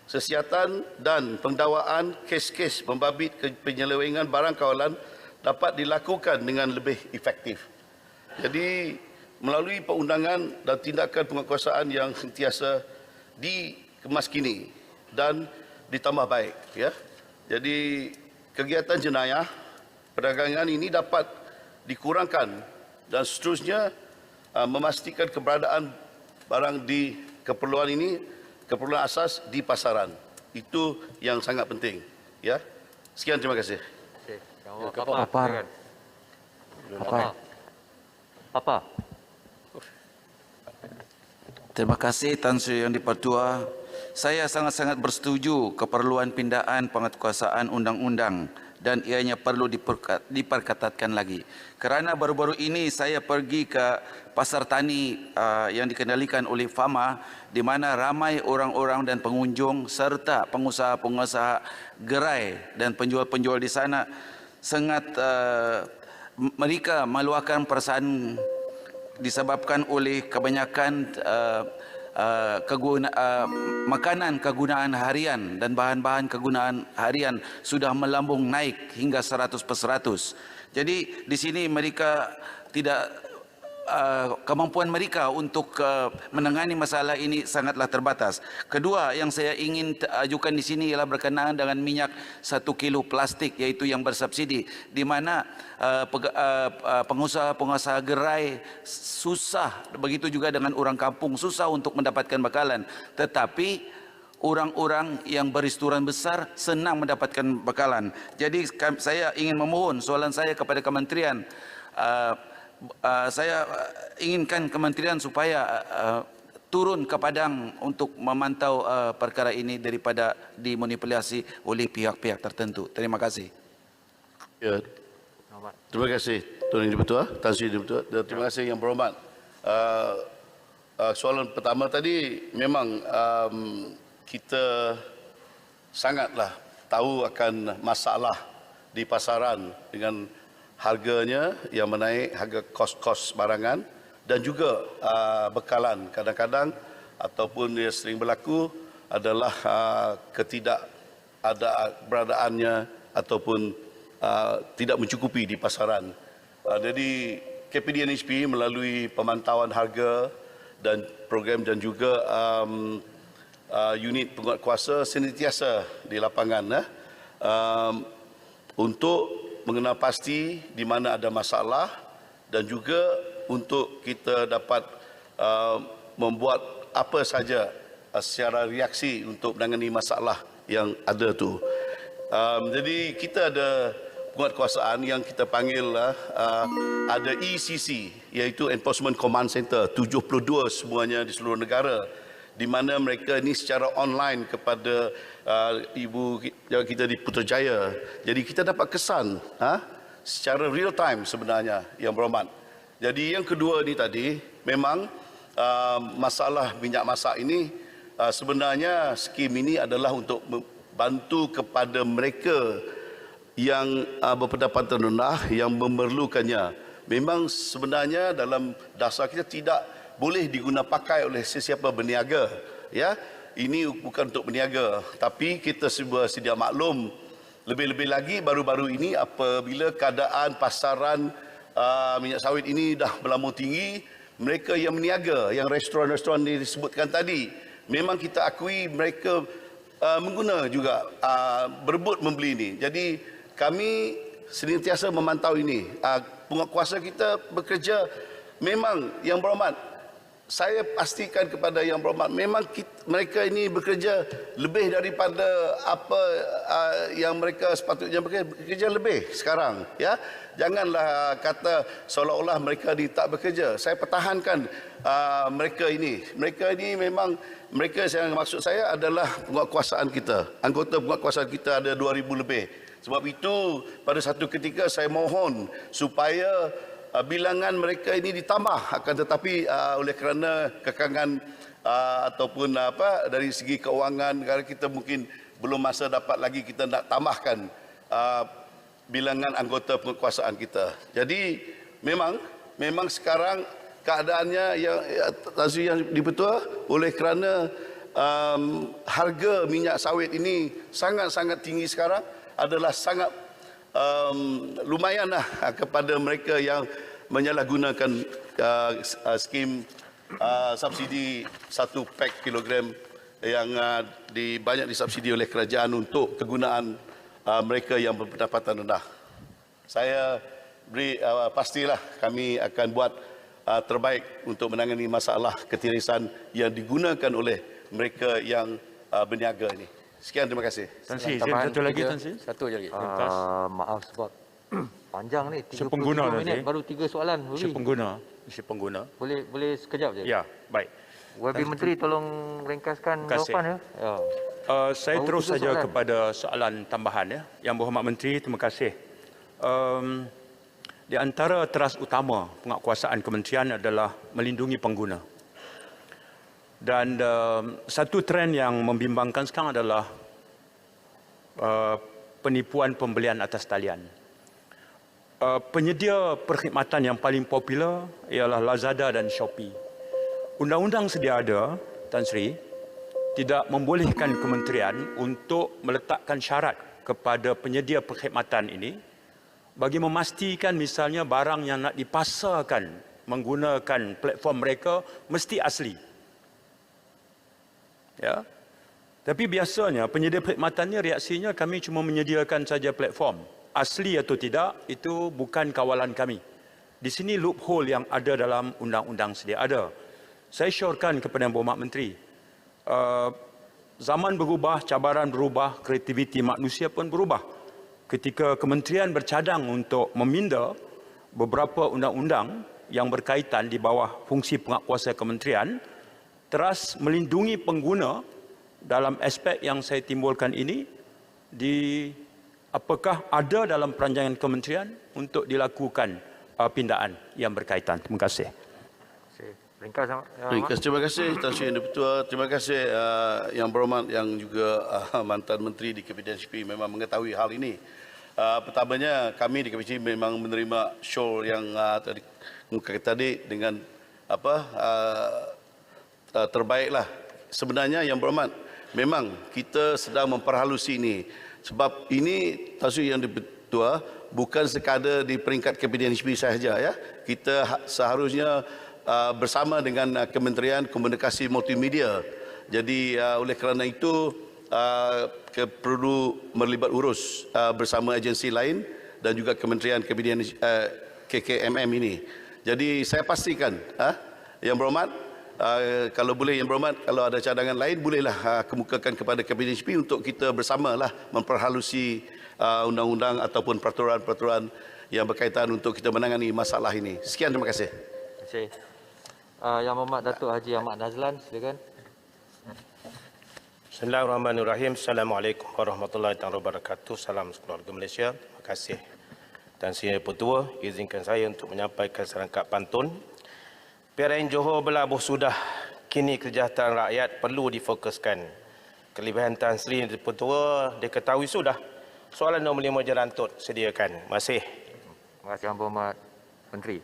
sesiatan dan pendakwaan kes-kes membabit penyelewengan barang kawalan dapat dilakukan dengan lebih efektif. Jadi melalui perundangan dan tindakan penguatkuasaan yang sentiasa dikemaskini dan ditambah baik, ya. Jadi kegiatan jenayah perdagangan ini dapat dikurangkan dan seterusnya memastikan keberadaan barang di keperluan ini, keperluan asas di pasaran. Itu yang sangat penting, ya. Sekian, terima kasih. Apa? Terima kasih Tan Sri Yang di-Pertua. Saya sangat-sangat bersetuju keperluan pindaan penguatkuasaan undang-undang dan ianya perlu diperketatkan lagi. Kerana baru-baru ini saya pergi ke pasar tani yang dikendalikan oleh FAMA, di mana ramai orang-orang dan pengunjung serta pengusaha-pengusaha gerai dan penjual-penjual di sana sangat mereka meluahkan perasaan disebabkan oleh kebanyakan makanan kegunaan harian dan bahan-bahan kegunaan harian sudah melambung naik hingga 100%. Jadi di sini mereka tidak kemampuan mereka untuk menangani masalah ini sangatlah terbatas. Kedua yang saya ingin ajukan di sini ialah berkenaan dengan minyak 1 kilo plastik, yaitu yang bersubsidi, di mana pengusaha-pengusaha gerai susah, begitu juga dengan orang kampung susah untuk mendapatkan bekalan. Tetapi orang-orang yang beristuran besar senang mendapatkan bekalan. Jadi saya ingin memohon, soalan saya kepada kementerian, saya inginkan kementerian supaya turun ke padang untuk memantau perkara ini daripada dimanipulasi oleh pihak-pihak tertentu. Terima kasih. Ya. Terima kasih Tuan Yang di-Pertua, Tan Sri Yang di-Pertua. Dan terima kasih Yang Berhormat. Soalan pertama tadi memang kita sangatlah tahu akan masalah di pasaran dengan harganya yang menaik, harga kos-kos barangan dan juga bekalan. Kadang-kadang ataupun yang sering berlaku adalah ketidakberadaannya ataupun tidak mencukupi di pasaran. Jadi KPDNHP melalui pemantauan harga dan program dan juga unit penguatkuasa sentiasa di lapangan untuk mengenal pasti di mana ada masalah dan juga untuk kita dapat membuat apa saja secara reaksi untuk menangani masalah yang ada tu. Jadi kita ada penguatkuasaan yang kita panggil ada ECC, iaitu Enforcement Command Center, 72 semuanya di seluruh negara, di mana mereka ini secara online kepada ibu kita di Putrajaya. Jadi kita dapat kesan secara real time sebenarnya, Yang Berhormat. Jadi yang kedua ni tadi, memang masalah minyak masak ini sebenarnya skim ini adalah untuk bantu kepada mereka yang berpendapatan rendah yang memerlukannya. Memang sebenarnya dalam dasar kita tidak boleh diguna pakai oleh sesiapa berniaga, ya. Ini bukan untuk berniaga, tapi kita sedia maklum, lebih-lebih lagi baru-baru ini apabila keadaan pasaran minyak sawit ini dah melambung tinggi, mereka yang berniaga, yang restoran-restoran disebutkan tadi, memang kita akui mereka mengguna juga berebut membeli ini. Jadi kami senantiasa memantau ini. Penguatkuasa kita bekerja, memang Yang Berhormat, saya pastikan kepada Yang Berhormat, memang mereka ini bekerja lebih daripada apa yang mereka sepatutnya bekerja lebih sekarang, ya. Janganlah kata seolah-olah mereka ini tak bekerja. Saya pertahankan mereka ini. Mereka ini memang, mereka yang maksud saya adalah penguatkuasaan kita. Anggota penguatkuasaan kita ada 2,000 lebih. Sebab itu pada satu ketika saya mohon supaya bilangan mereka ini ditambah, akan tetapi oleh kerana kekangan ataupun dari segi keuangan negara kita mungkin belum masa dapat lagi kita nak tambahkan bilangan anggota penguatkuasaan kita. Jadi memang sekarang keadaannya yang dipertua oleh kerana harga minyak sawit ini sangat-sangat tinggi sekarang, adalah sangat lumayanlah kepada mereka yang menyalahgunakan skim subsidi 1 pak kilogram yang banyak disubsidi oleh kerajaan untuk kegunaan mereka yang berpendapatan rendah. Saya beri pastilah kami akan buat terbaik untuk menangani masalah ketirisan yang digunakan oleh mereka yang berniaga ini. Sekian, terima kasih. Tan Sri, satu lagi Tan Sri. Satu je lagi. Maaf sebab panjang ni, 30 minit baru 3 soalan. Si pengguna. Boleh sekejap je. Ya, baik. YB Menteri tolong ringkaskan jawapan ya. Saya terus saja kepada soalan tambahan ya. Yang Berhormat Menteri, terima kasih. Di antara teras utama penguatkuasaan kementerian adalah melindungi pengguna. Dan satu trend yang membimbangkan sekarang adalah penipuan pembelian atas talian. Penyedia perkhidmatan yang paling popular ialah Lazada dan Shopee. Undang-undang sedia ada, Tan Sri, tidak membolehkan kementerian untuk meletakkan syarat kepada penyedia perkhidmatan ini bagi memastikan misalnya barang yang nak dipasarkan menggunakan platform mereka mesti asli. Ya. Tapi biasanya penyedia perkhidmatannya reaksinya kami cuma menyediakan saja platform. Asli atau tidak itu bukan kawalan kami. Di sini loophole yang ada dalam undang-undang sedia ada. Saya syorkan kepada Yang Berhormat Menteri, zaman berubah, cabaran berubah, kreativiti manusia pun berubah. Ketika kementerian bercadang untuk meminda beberapa undang-undang yang berkaitan di bawah fungsi penguatkuasa kementerian, teras melindungi pengguna dalam aspek yang saya timbulkan ini, apakah ada dalam perancangan kementerian untuk dilakukan pindaan yang berkaitan. Terima kasih. Ringkas, terima kasih Tan Sri Yang Dipertua. Terima kasih Yang Berhormat yang juga mantan Menteri di Kabinet HP memang mengetahui hal ini. Pertamanya kami di KPC memang menerima show yang tadi dengan terbaiklah. Sebenarnya Yang Berhormat, memang kita sedang memperhalusi ini. Sebab ini Tan Sri Yang Dipertua bukan sekadar di peringkat Kabinet HP sahaja ya. Kita seharusnya bersama dengan Kementerian Komunikasi Multimedia. Jadi oleh kerana itu perlu melibat urus bersama agensi lain dan juga Kementerian Kabinet KKMM ini. Jadi saya pastikan Yang Berhormat, kalau boleh Yang Berhormat, kalau ada cadangan lain bolehlah kemukakan kepada Kabinet HP untuk kita bersamalah memperhalusi undang-undang ataupun peraturan-peraturan yang berkaitan untuk kita menangani masalah ini. Sekian, terima kasih. Terima kasih. Yang Berhormat Datuk Haji Ahmad Nazlan, silakan. Bismillahirrahmanirrahim. Assalamualaikum warahmatullahi wabarakatuh. Salam sekeluarga Malaysia. Terima kasih Tan Sri Yang Dipertua, izinkan saya untuk menyampaikan serangkap pantun. PRN Johor berlabuh sudah, kini kesejahteraan rakyat perlu difokuskan. kelebihan Tan Sri Yang Dipertua diketahui sudah. Soalan nombor 5 Jalan Tut sediakan. Terima kasih. Terima kasih Yang Berhormat Menteri.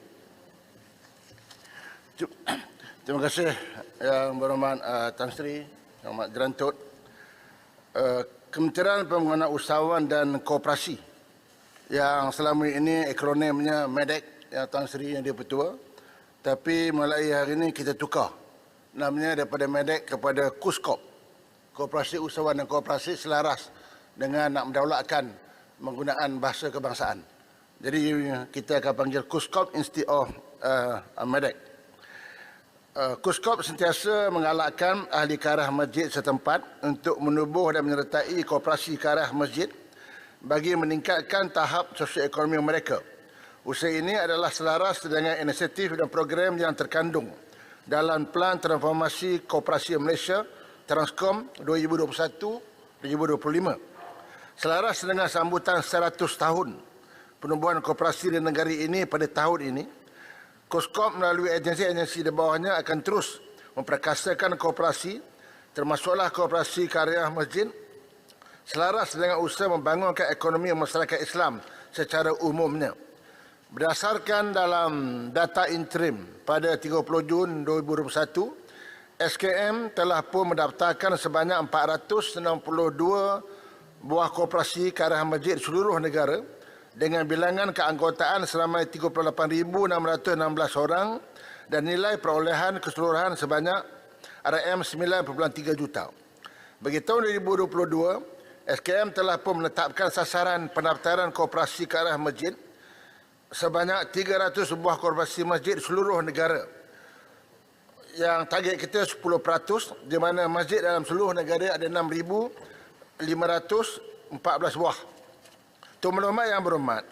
Terima kasih Yang Berhormat Tan Sri, Yang Berhormat Jalan Tut. Kementerian Pembangunan Usahawan dan Koperasi yang selama ini akronimnya MEDEC, yang Tan Sri Yang Dipertua, tapi mulai hari ini kita tukar namanya daripada MEDEC kepada KUSKOP, Koperasi Usahawan dan Koperasi, selaras dengan nak mendaulatkan penggunaan bahasa kebangsaan. Jadi kita akan panggil KUSKOP instead of MEDEC. KUSKOP sentiasa menggalakkan ahli karah masjid setempat untuk menubuh dan menyertai koperasi karah masjid bagi meningkatkan tahap sosioekonomi mereka. Usaha ini adalah selaras dengan inisiatif dan program yang terkandung dalam Pelan Transformasi Koperasi Malaysia Transkom 2021-2025. Selaras dengan sambutan 100 tahun penubuhan koperasi di negara ini pada tahun ini, KUSKOP melalui agensi-agensi di bawahnya akan terus memperkasakan koperasi, termasuklah koperasi karya masjid, selaras dengan usaha membangunkan ekonomi masyarakat Islam secara umumnya. Berdasarkan dalam data interim pada 30 Jun 2021, SKM telah pun mendaftarkan sebanyak 462 buah koperasi karya masjid seluruh negara dengan bilangan keanggotaan selama 38,616 orang dan nilai perolehan keseluruhan sebanyak RM9.3 juta. Bagi tahun 2022, SKM telah pun menetapkan sasaran pendaftaran koperasi karya masjid sebanyak 300 buah koperasi masjid seluruh negara. Yang target kita 10%, di mana masjid dalam seluruh negara ada 6,514 buah. Tuan Maklumat yang berhormat,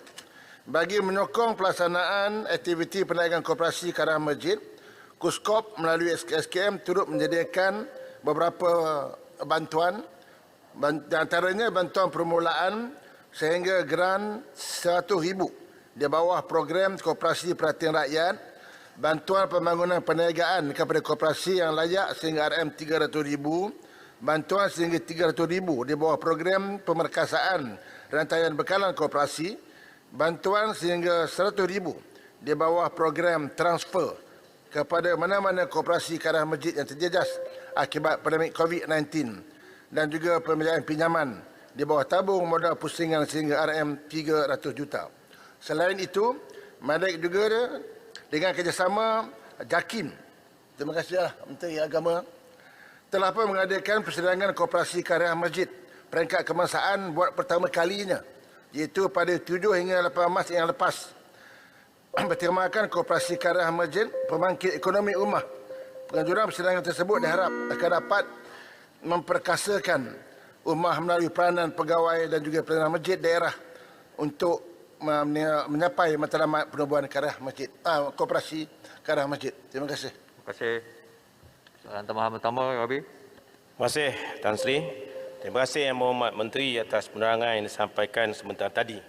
bagi menyokong pelaksanaan aktiviti perniagaan koperasi karya masjid, KUSKOP melalui SKM turut menyediakan beberapa bantuan, di antaranya bantuan permulaan sehingga geran RM100,000 di bawah program koperasi perhatian rakyat, bantuan pembangunan perniagaan kepada koperasi yang layak sehingga RM300,000, bantuan sehingga RM300,000 di bawah program pemerkasaan rantaian bekalan koperasi, bantuan sehingga RM100,000 di bawah program transfer kepada mana-mana koperasi karya masjid yang terjejas akibat pandemik COVID-19 dan juga pembiayaan pinjaman di bawah tabung modal pusingan sehingga RM300 juta. Selain itu, MEDEC juga dengan kerjasama JAKIM, terima kasih Menteri Agama, telah pun mengadakan persidangan koperasi karya masjid peringkat kebangsaan buat pertama kalinya, iaitu pada 7 hingga 18 Mac yang lepas. Bertemakan koperasi karya masjid pembangkit ekonomi ummah. Penganjuran persidangan tersebut diharap akan dapat memperkasakan ummah melalui peranan pegawai dan juga peranan masjid daerah untuk menyapai matlamat penubuhan karya masjid, koperasi karya masjid. Terima kasih. Terima kasih. Soalan tambahan pertama, Rabi. Terima kasih Tan Sri. Terima kasih Yang Berhormat Menteri atas penerangan yang disampaikan sebentar tadi.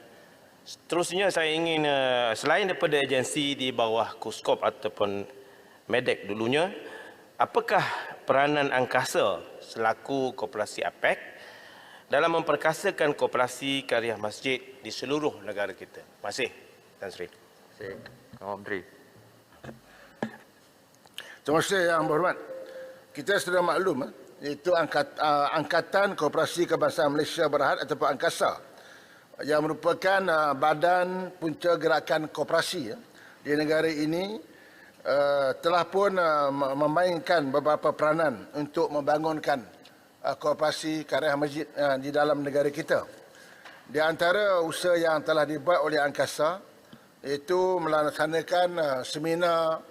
Seterusnya saya ingin, selain daripada agensi di bawah KUSKOP ataupun MEDEC dulunya, apakah peranan angkasa selaku koperasi APEC dalam memperkasakan koperasi karya masjid di seluruh negara kita? Terima kasih Tan Sri. Terima kasih Yang Menteri. Terima kasih Yang Berhormat. Kita sudah maklum, iaitu Angkatan Koperasi Kebangsaan Malaysia Berhad ataupun Angkasa, yang merupakan badan punca gerakan koperasi di negara ini, telah pun memainkan beberapa peranan untuk membangunkan koperasi karya masjid di dalam negara kita. Di antara usaha yang telah dibuat oleh Angkasa iaitu melaksanakan seminar,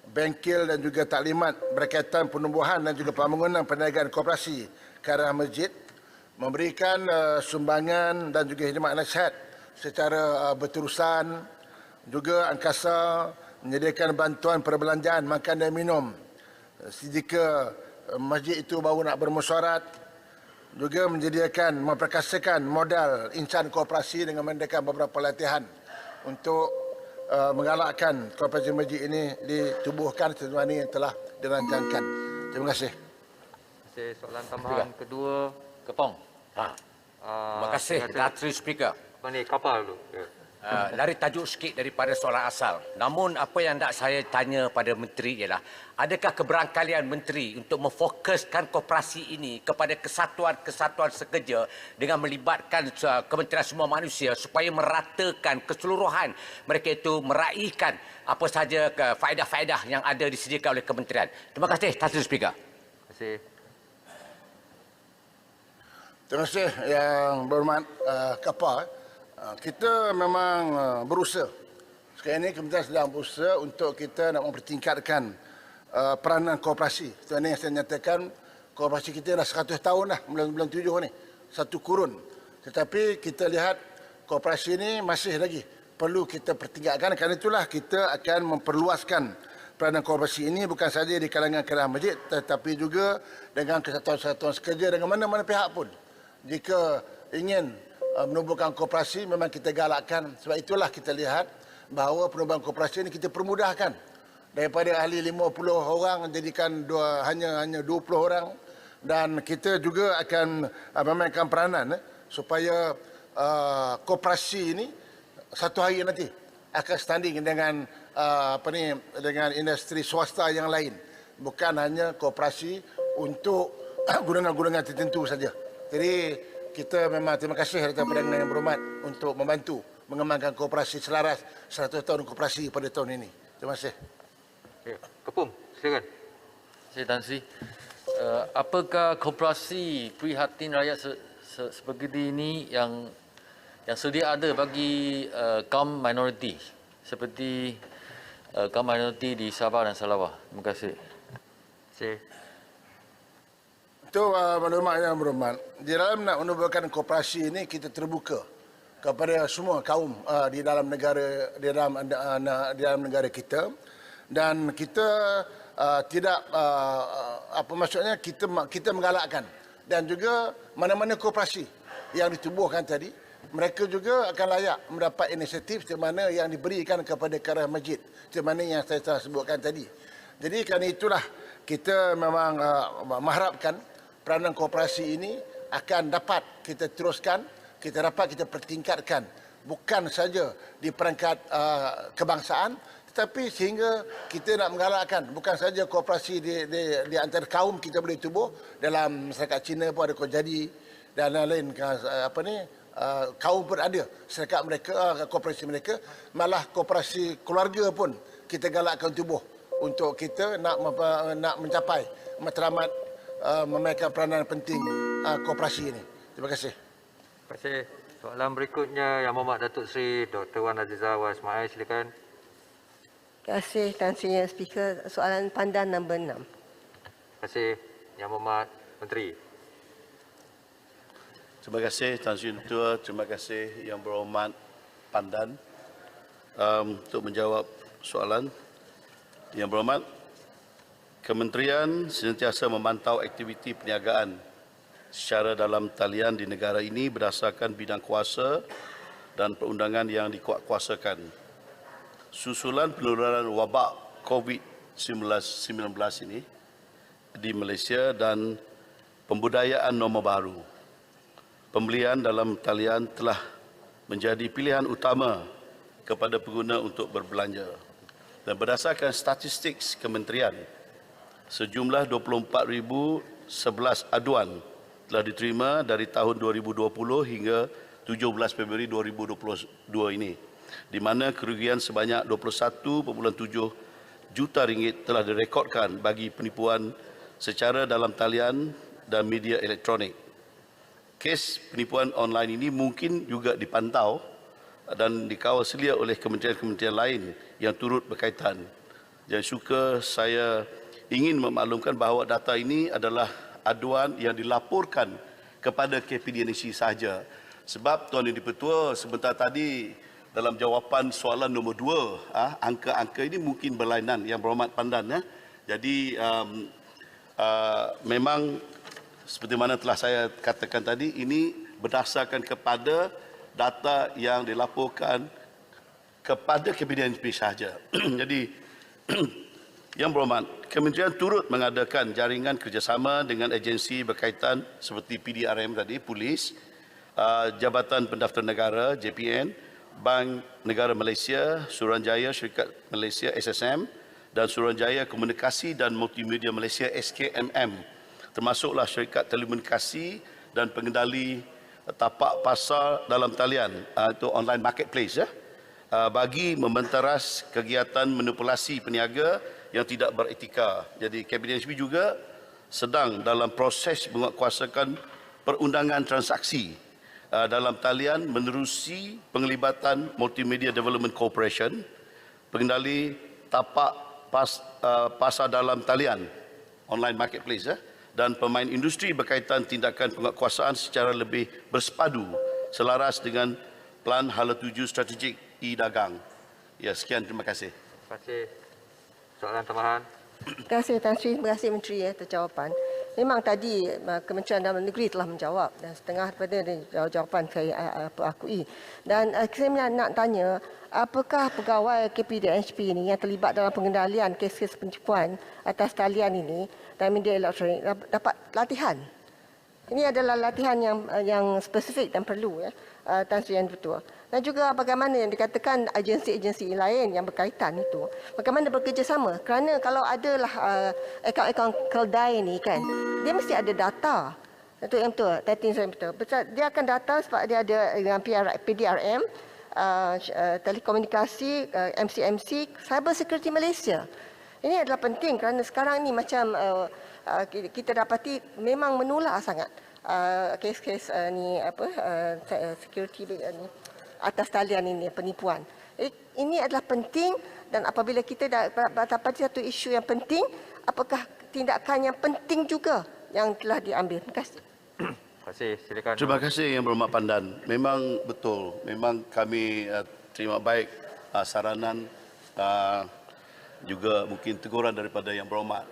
bengkel dan juga taklimat berkaitan penubuhan dan juga pembangunan perniagaan koperasi karya masjid, memberikan sumbangan dan juga khidmat nasihat secara berterusan. Juga Angkasa menyediakan bantuan perbelanjaan makan dan minum jika masjid itu baru nak bermesyuarat. Juga menyediakan, memperkasakan modal insan koperasi dengan mengadakan beberapa latihan untuk menggalakkan koperasi masjid ini ditubuhkan sebagaimana yang telah dirancangkan. Terima kasih. Terima kasih. Soalan tambahan kedua. Kepong. Terima kasih, Datuk Speaker. Apa ni, kapal tu? Ya. Lari tajuk sikit daripada soalan asal. Namun apa yang nak saya tanya pada Menteri ialah, adakah keberangkalian Menteri untuk memfokuskan koperasi ini kepada kesatuan-kesatuan sekerja dengan melibatkan Kementerian Semua Manusia supaya meratakan keseluruhan mereka itu meraihkan apa sahaja faedah-faedah yang ada disediakan oleh Kementerian. Terima kasih, Datuk Speaker. Terima kasih. Terima kasih Yang Berhormat Kapal. Kita memang berusaha. Sekarang ini Kementerian sedang berusaha untuk kita nak mempertingkatkan peranan koperasi. Sebenarnya yang saya nyatakan, koperasi kita dah 100 tahun dah, bulan 7 ni. Satu kurun. Tetapi kita lihat koperasi ini masih lagi perlu kita pertingkatkan. Kerana itulah kita akan memperluaskan peranan koperasi ini bukan saja di kalangan masjid, tetapi juga dengan kesatuan-kesatuan sekerja dengan mana-mana pihak pun. Jika ingin menubuhkan koperasi memang kita galakkan. Sebab itulah kita lihat bahawa penubuhan koperasi ini kita permudahkan. Daripada ahli 50 orang jadikan hanya 20 orang. Dan kita juga akan memainkan peranan supaya koperasi ini satu hari nanti akan standing dengan dengan industri swasta yang lain. Bukan hanya koperasi untuk golongan-golongan tertentu saja. Jadi kita memang terima kasih kepada Perdana Yang Berhormat untuk membantu mengembangkan koperasi selaras 100 tahun koperasi pada tahun ini. Terima kasih. Kepung, silakan. Saya Tan Sri. Apakah koperasi prihatin rakyat seperti ini yang sedia ada bagi kaum minoriti seperti kaum minoriti di Sabah dan Sarawak? Terima kasih. Terima kasih. Itu Yang Berhormat. Di dalam nak menubuhkan koperasi ini kita terbuka kepada semua kaum di dalam negara di dalam negara kita, dan kita tidak apa maksudnya kita menggalakkan, dan juga mana-mana koperasi yang ditubuhkan tadi mereka juga akan layak mendapat inisiatif seperti mana yang diberikan kepada Karah Masjid seperti mana yang saya telah sebutkan tadi. Jadi kerana itulah kita memang mengharapkan peranan koperasi ini akan dapat kita teruskan, kita pertingkatkan bukan saja di perangkat kebangsaan, tetapi sehingga kita nak menggalakkan bukan saja koperasi di antara kaum kita boleh tubuh. Dalam masyarakat Cina pun ada Kojadi dan lain-lain kaum pun ada syarikat mereka, koperasi mereka, malah koperasi keluarga pun kita galakkan tubuh untuk kita nak mencapai matlamat memainkan peranan penting koperasi ini. Terima kasih. Terima kasih. Soalan berikutnya Yang Berhormat Datuk Seri Dr. Wan Azizah Wan Ismail, silakan. Terima kasih Tan Sri Yang Speaker. Soalan pandan nombor 6. Terima kasih Yang Berhormat Menteri. Terima kasih Tan Sri Ketua, terima kasih Yang Berhormat Pandan untuk menjawab soalan. Yang Berhormat, Kementerian sentiasa memantau aktiviti perniagaan secara dalam talian di negara ini berdasarkan bidang kuasa dan perundangan yang dikuatkuasakan. Susulan penularan wabak COVID-19 ini di Malaysia dan pembudayaan norma baru, pembelian dalam talian telah menjadi pilihan utama kepada pengguna untuk berbelanja. Dan berdasarkan statistik Kementerian, sejumlah 24,011 aduan telah diterima dari tahun 2020 hingga 17 Februari 2022 ini, di mana kerugian sebanyak 21.7 juta ringgit telah direkodkan bagi penipuan secara dalam talian dan media elektronik. Kes penipuan online ini mungkin juga dipantau dan dikawal selia oleh kementerian-kementerian lain yang turut berkaitan. Yang suka saya ingin memaklumkan bahawa data ini adalah aduan yang dilaporkan kepada KPDNC sahaja. Sebab Tuan Yang Di-Pertua sebentar tadi dalam jawapan soalan nombor 2, angka-angka ini mungkin berlainan, Yang Berhormat Pandan. Jadi memang seperti mana telah saya katakan tadi, ini berdasarkan kepada data yang dilaporkan kepada KPDNP sahaja. Jadi Yang berhormat, Kementerian turut mengadakan jaringan kerjasama dengan agensi berkaitan seperti PDRM tadi, Polis, Jabatan Pendaftar Negara, JPN, Bank Negara Malaysia, Suruhanjaya Syarikat Malaysia, SSM, dan Suruhanjaya Komunikasi dan Multimedia Malaysia, SKMM, termasuklah Syarikat Telekomunikasi dan Pengendali Tapak Pasar dalam Talian, itu online marketplace, bagi membenteras kegiatan manipulasi peniaga yang tidak beretika. Jadi Kabinet NSP juga sedang dalam proses menguatkuasakan perundangan transaksi dalam talian menerusi penglibatan Multimedia Development Corporation, pengendali tapak pasar dalam talian, online marketplace, dan pemain industri berkaitan tindakan penguatkuasaan secara lebih bersepadu selaras dengan Plan Hala Tuju Strategik E-Dagang. Ya, sekian, terima kasih. Terima kasih. Soalan tambahan. Terima kasih Tan Sri, terima kasih Menteri atas jawapan. Memang tadi Kementerian Dalam Negeri telah menjawab dan setengah daripada jawapan saya akui. Dan saya nak tanya, apakah pegawai KPDNHP ini yang terlibat dalam pengendalian kes-kes penipuan atas talian ini dan media elektronik dapat latihan? Ini adalah latihan yang spesifik dan perlu, ya, Tan Sri Yang Dipertua. Dan juga bagaimana yang dikatakan agensi-agensi lain yang berkaitan itu, bagaimana bekerjasama? Kerana kalau adalah akaun-akaun keldai ini kan, dia mesti ada data. Itu yang betul, betul. Dia akan data sebab dia ada dengan PDRM, telekomunikasi, MCMC, Cyber Security Malaysia. Ini adalah penting kerana sekarang ini macam kita dapati memang menular sangat kes-kes ni security ni atas talian ini, penipuan. Ini adalah penting dan apabila kita dapat satu isu yang penting, apakah tindakan yang penting juga yang telah diambil? Terima kasih. Terima kasih. Silakan. Terima kasih Yang Berhormat Pandan. Memang betul, memang kami terima baik saranan juga mungkin teguran daripada Yang Berhormat.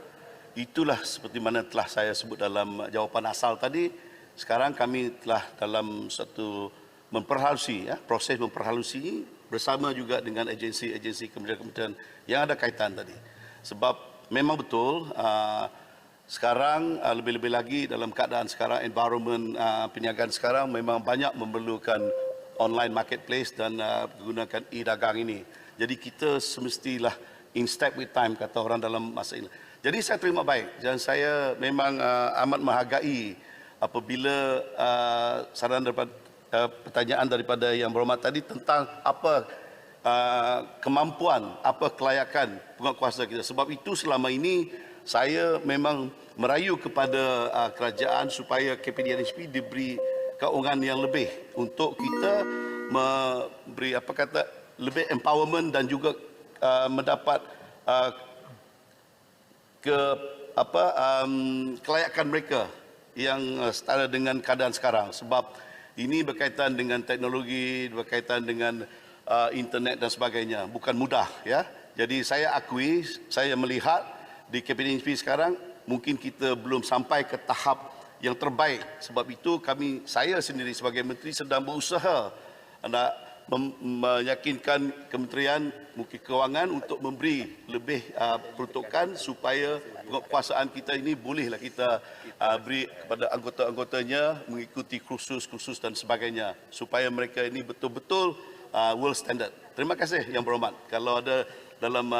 Itulah seperti mana telah saya sebut dalam jawapan asal tadi. Sekarang kami telah dalam satu memperhalusi, proses memperhalusi bersama juga dengan agensi-agensi kementerian-kementerian yang ada kaitan tadi. Sebab memang betul sekarang lebih-lebih lagi dalam keadaan sekarang, environment perniagaan sekarang memang banyak memerlukan online marketplace dan menggunakan e-dagang ini. Jadi kita semestilah in step with time, kata orang dalam masa ini. Jadi saya terima baik dan saya memang amat menghargai apabila saran daripada pertanyaan daripada Yang Berhormat tadi tentang apa kemampuan, apa kelayakan penguatkuasa kita. Sebab itu selama ini saya memang merayu kepada kerajaan supaya KPDNHP diberi keundangan yang lebih untuk kita memberi lebih empowerment dan juga mendapat kelayakan mereka yang setara dengan keadaan sekarang. Sebab ini berkaitan dengan teknologi, berkaitan dengan internet dan sebagainya. Bukan mudah, ya. Jadi saya akui, saya melihat di KPDNHP sekarang mungkin kita belum sampai ke tahap yang terbaik. Sebab itu saya sendiri sebagai menteri sedang berusaha nak meyakinkan Kementerian mungkin Kewangan untuk memberi lebih peruntukan supaya penguatkuasaan kita ini bolehlah kita beri kepada anggota-anggotanya mengikuti kursus-kursus dan sebagainya supaya mereka ini betul-betul world standard. Terima kasih Yang Berhormat. Kalau ada dalam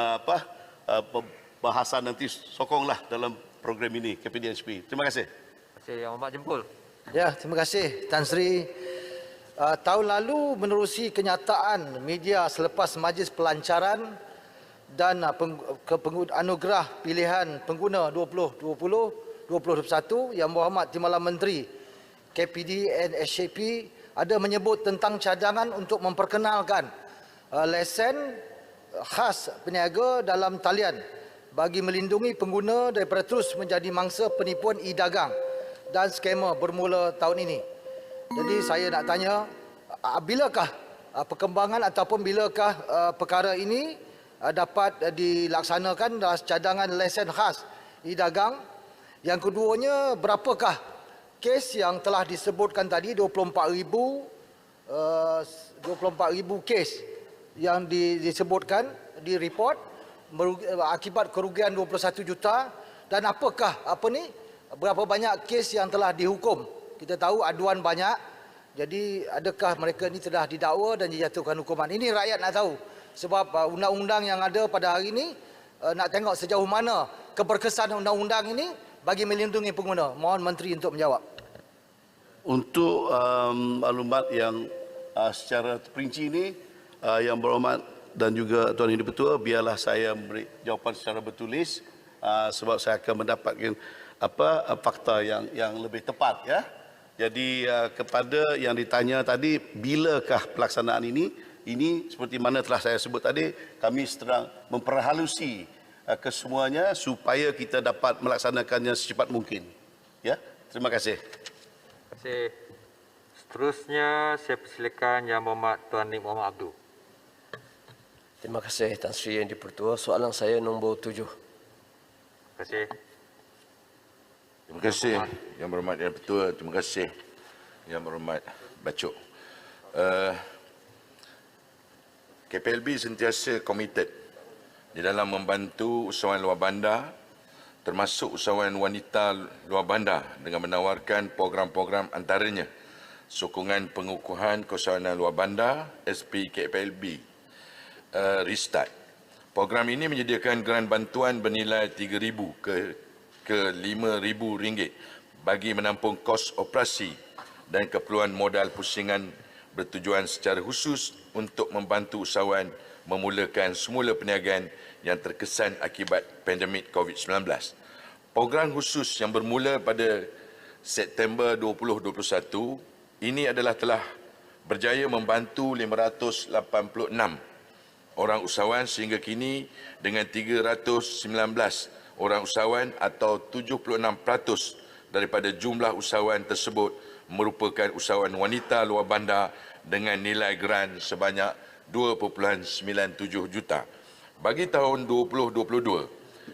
bahasan nanti sokonglah dalam program ini KPDNHP. Terima kasih. Terima kasih Yang Berhormat Jempol. Ya, terima kasih Tan Sri. Tahun lalu menerusi kenyataan media selepas majlis pelancaran dan anugerah pilihan pengguna 2020-2021 Yang Berhormat Timbalan Menteri KPDNHP ada menyebut tentang cadangan untuk memperkenalkan lesen khas peniaga dalam talian bagi melindungi pengguna daripada terus menjadi mangsa penipuan e-dagang dan skamer bermula tahun ini. Jadi saya nak tanya, bilakah perkembangan ataupun bilakah perkara ini dapat dilaksanakan dalam cadangan lesen khas e-dagang? Yang keduanya, berapakah kes yang telah disebutkan tadi, 24,000 kes yang disebutkan di report, akibat kerugian 21 juta dan apakah berapa banyak kes yang telah dihukum. Kita tahu aduan banyak. Jadi adakah mereka ini telah didakwa dan dijatuhkan hukuman? Ini rakyat nak tahu. Sebab undang-undang yang ada pada hari ini nak tengok sejauh mana keberkesan undang-undang ini bagi melindungi pengguna. Mohon Menteri untuk menjawab. Untuk maklumat yang secara terperinci ini, Yang Berhormat dan juga Tuan Yang Di-Pertua, biarlah saya memberi jawapan secara bertulis sebab saya akan mendapatkan fakta yang lebih tepat, ya. Jadi kepada yang ditanya tadi, bilakah pelaksanaan ini seperti mana telah saya sebut tadi, kami sedang memperhalusi kesemuanya supaya kita dapat melaksanakannya secepat mungkin. Ya, terima kasih. Terima kasih. Seterusnya saya persilakan Yang Berhormat Tuan Nik Muhammad Abdul. Terima kasih Tan Sri Yang Di-Pertua. Soalan saya nombor 7. Terima kasih. Terima kasih Yang Berhormat Yang Di-Pertua. Terima kasih Yang Berhormat Bacok. KPLB sentiasa komited di dalam membantu usahawan luar bandar, termasuk usahawan wanita luar bandar dengan menawarkan program-program antaranya sokongan pengukuhan keusahawanan luar bandar SP KPLB Restart. Program ini menyediakan geran bantuan bernilai RM3,000 ke RM5,000 bagi menampung kos operasi dan keperluan modal pusingan bertujuan secara khusus untuk membantu usahawan memulakan semula perniagaan yang terkesan akibat pandemik COVID-19. Program khusus yang bermula pada September 2021 ini adalah telah berjaya membantu 586 orang usahawan sehingga kini dengan 319 orang usahawan atau 76% daripada jumlah usahawan tersebut merupakan usahawan wanita luar bandar dengan nilai geran sebanyak 2.97 juta. Bagi tahun 2022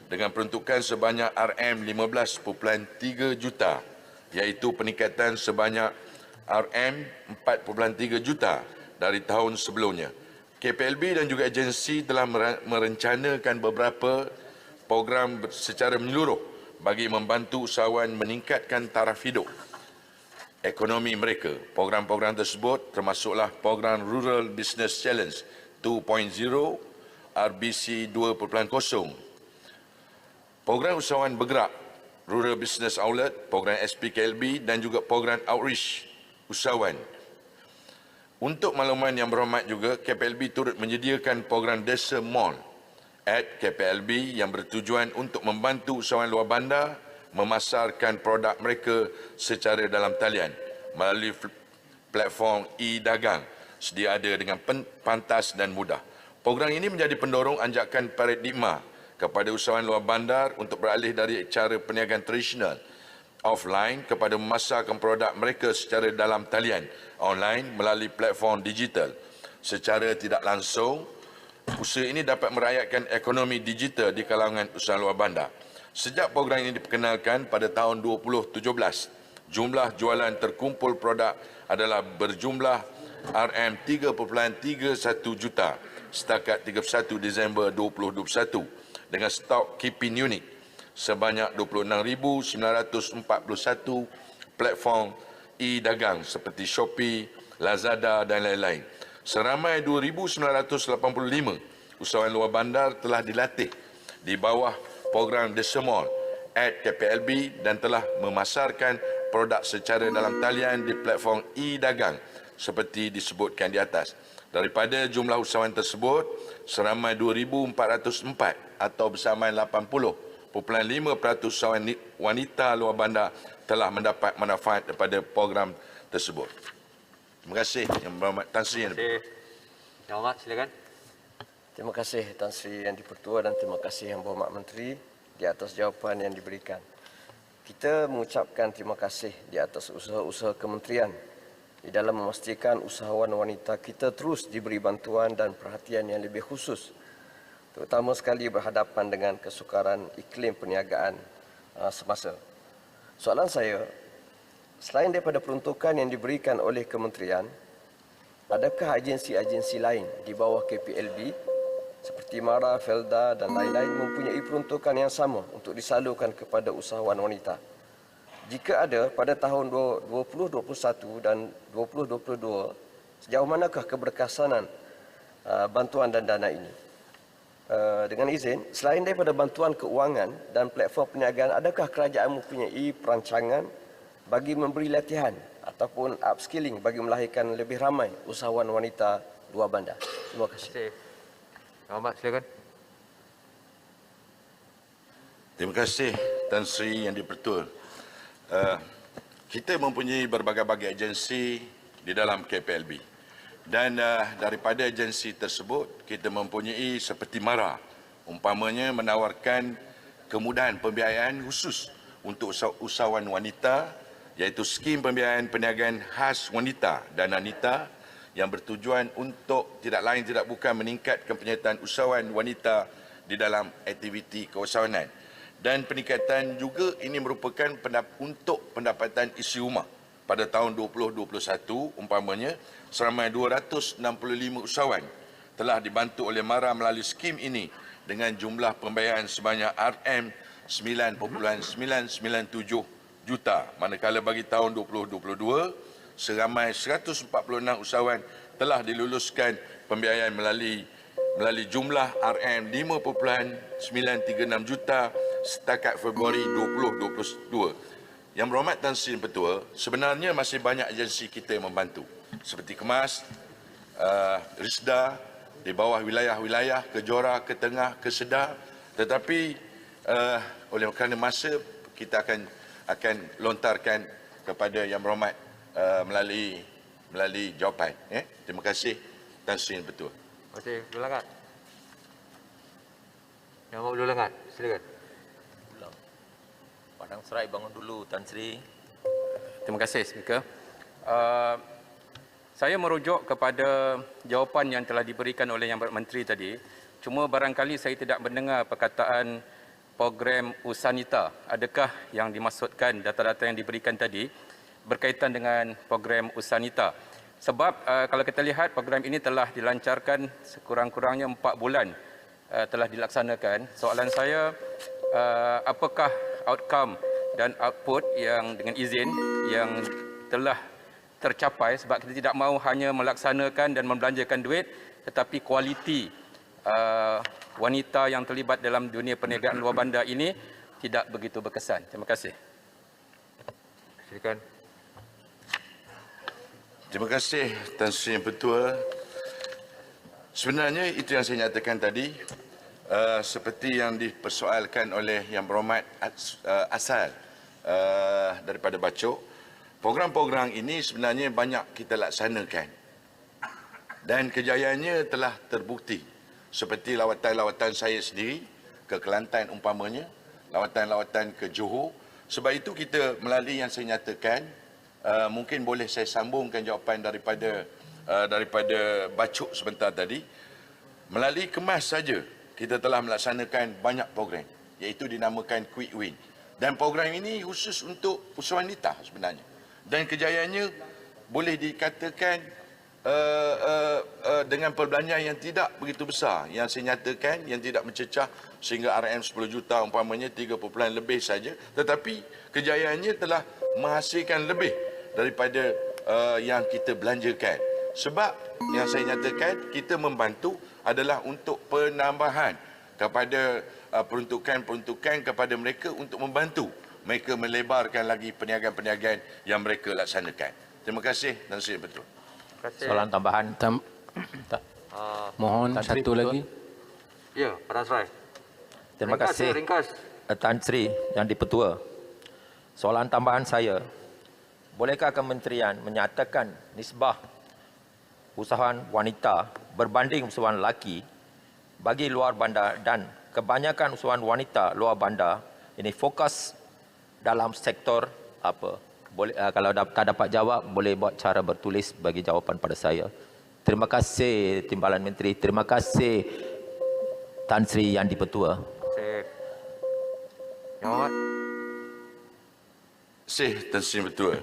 dengan peruntukan sebanyak RM15.3 juta iaitu peningkatan sebanyak RM4.3 juta dari tahun sebelumnya. KPLB dan juga agensi telah merencanakan beberapa program secara menyeluruh bagi membantu usahawan meningkatkan taraf hidup ekonomi mereka. Program-program tersebut termasuklah program Rural Business Challenge 2.0, RBC 2.0, program usahawan bergerak, Rural Business Outlet, program SPKLB dan juga program Outreach usahawan. Untuk makluman Yang Berhormat juga, KPLB turut menyediakan program Desa Mall at KPLB yang bertujuan untuk membantu usahawan luar bandar memasarkan produk mereka secara dalam talian melalui platform e-dagang sedia ada dengan pantas dan mudah. Program ini menjadi pendorong anjakan paradigma kepada usahawan luar bandar untuk beralih dari cara perniagaan tradisional offline kepada memasarkan produk mereka secara dalam talian online melalui platform digital. Secara tidak langsung, usaha ini dapat merakyatkan ekonomi digital di kalangan usaha luar bandar. Sejak program ini diperkenalkan pada tahun 2017, jumlah jualan terkumpul produk adalah berjumlah RM3.31 juta setakat 31 Disember 2021 dengan stok keeping unit sebanyak 26,941 platform e-dagang seperti Shopee, Lazada dan lain-lain. Seramai 2,985 usahawan luar bandar telah dilatih di bawah program Desa Mall at KPLB dan telah memasarkan produk secara dalam talian di platform e-dagang seperti disebutkan di atas. Daripada jumlah usahawan tersebut, seramai 2,404 atau bersamaan 80.5% usahawan wanita luar bandar telah mendapat manfaat daripada program tersebut. Terima kasih Yang Berhormat Tan Sri Yang Di-Pertua. Yang Berhormat, silakan. Terima kasih Tan Sri Yang Di-Pertua dan terima kasih Yang Berhormat Menteri di atas jawapan yang diberikan. Kita mengucapkan terima kasih di atas usaha-usaha kementerian di dalam memastikan usahawan wanita kita terus diberi bantuan dan perhatian yang lebih khusus, terutama sekali berhadapan dengan kesukaran iklim perniagaan semasa. Soalan saya, selain daripada peruntukan yang diberikan oleh kementerian, adakah agensi-agensi lain di bawah KPLB seperti MARA, Felda dan lain-lain mempunyai peruntukan yang sama untuk disalurkan kepada usahawan wanita. Jika ada pada tahun 2021 dan 2022, sejauh manakah keberkesanan bantuan dan dana ini? Dengan izin, selain daripada bantuan keuangan dan platform perniagaan, adakah kerajaan mempunyai perancangan bagi memberi latihan ataupun upskilling bagi melahirkan lebih ramai usahawan wanita luar bandar? Terima kasih. Ahmad, silakan. Terima kasih Tan Sri Yang di-Pertua. Kita mempunyai berbagai-bagai agensi di dalam KPLB. Dan daripada agensi tersebut, kita mempunyai seperti MARA. Umpamanya menawarkan kemudahan pembiayaan khusus untuk usahawan wanita, iaitu skim pembiayaan perniagaan khas wanita dan Anita yang bertujuan untuk tidak lain tidak bukan meningkatkan penyertaan usahawan wanita di dalam aktiviti keusahawanan. Dan peningkatan juga ini merupakan untuk pendapatan isi rumah. Pada tahun 2021, umpamanya, seramai 265 usahawan telah dibantu oleh MARA melalui skim ini dengan jumlah pembayaran sebanyak RM9.997 juta. Manakala bagi tahun 2022, seramai 146 usahawan telah diluluskan pembiayaan melalui jumlah RM5.936 juta setakat Februari 2022. Yang berhormat Tan Sri Yang-di-Pertua, sebenarnya masih banyak agensi kita yang membantu. Seperti Kemas, Risda, di bawah wilayah-wilayah, ke Johor, ke Tengah, ke Sedar. Tetapi oleh kerana masa, kita akan lontarkan kepada Yang berhormat melalui jawapan. Terima kasih Tan Sri Yang-di-Pertua. Terima kasih. Dulu Langat. Yang mau Dulu Langat, silakan. Padang Serai bangun dulu, Tan Sri. Terima kasih, Speaker. Saya merujuk kepada jawapan yang telah diberikan oleh Yang Berhormat Menteri tadi. Cuma barangkali saya tidak mendengar perkataan program Usanita. Adakah yang dimaksudkan data-data yang diberikan tadi berkaitan dengan program Usanita? Sebab kalau kita lihat program ini telah dilancarkan sekurang-kurangnya 4 bulan telah dilaksanakan. Soalan saya, apakah outcome dan output yang dengan izin yang telah tercapai, sebab kita tidak mahu hanya melaksanakan dan membelanjakan duit, tetapi kualiti wanita yang terlibat dalam dunia perniagaan luar bandar ini tidak begitu berkesan. Terima kasih. Silakan. Terima kasih Tan Sri Yang-di-Pertua. Sebenarnya itu yang saya nyatakan tadi, seperti yang dipersoalkan oleh Yang Berhormat Asal daripada Bacok, program-program ini sebenarnya banyak kita laksanakan dan kejayaannya telah terbukti, seperti lawatan-lawatan saya sendiri ke Kelantan umpamanya, lawatan-lawatan ke Johor. Sebab itu kita melalui yang saya nyatakan, mungkin boleh saya sambungkan jawapan daripada Bacok sebentar tadi. Melalui Kemas saja kita telah melaksanakan banyak program, iaitu dinamakan Quick Win. Dan program ini khusus untuk usahawan wanita sebenarnya. Dan kejayaannya boleh dikatakan dengan perbelanjaan yang tidak begitu besar. Yang saya nyatakan, yang tidak mencecah sehingga RM 10 juta umpamanya 3 lebih saja. Tetapi kejayaannya telah menghasilkan lebih daripada yang kita belanjakan. Sebab yang saya nyatakan, kita membantu adalah untuk penambahan kepada peruntukan-peruntukan kepada mereka untuk membantu mereka melebarkan lagi perniagaan-perniagaan yang mereka laksanakan. Terima kasih Tan Sri Yang-di-Pertua. Soalan tambahan. Mohon Tan Sri satu lagi. Ya, Padang Serai. Terima kasih Tan Sri Yang-di-Pertua. Soalan tambahan saya, bolehkah kementerian menyatakan nisbah usahawan wanita berbanding usahawan lelaki bagi luar bandar, dan kebanyakan usahawan wanita luar bandar ini fokus dalam sektor apa? Boleh, kalau tak dapat jawab, boleh buat cara bertulis bagi jawapan pada saya. Terima kasih Timbalan Menteri. Terima kasih Tan Sri Yang-di-Pertua. Terima kasih Tan Sri Yang-di-Pertua.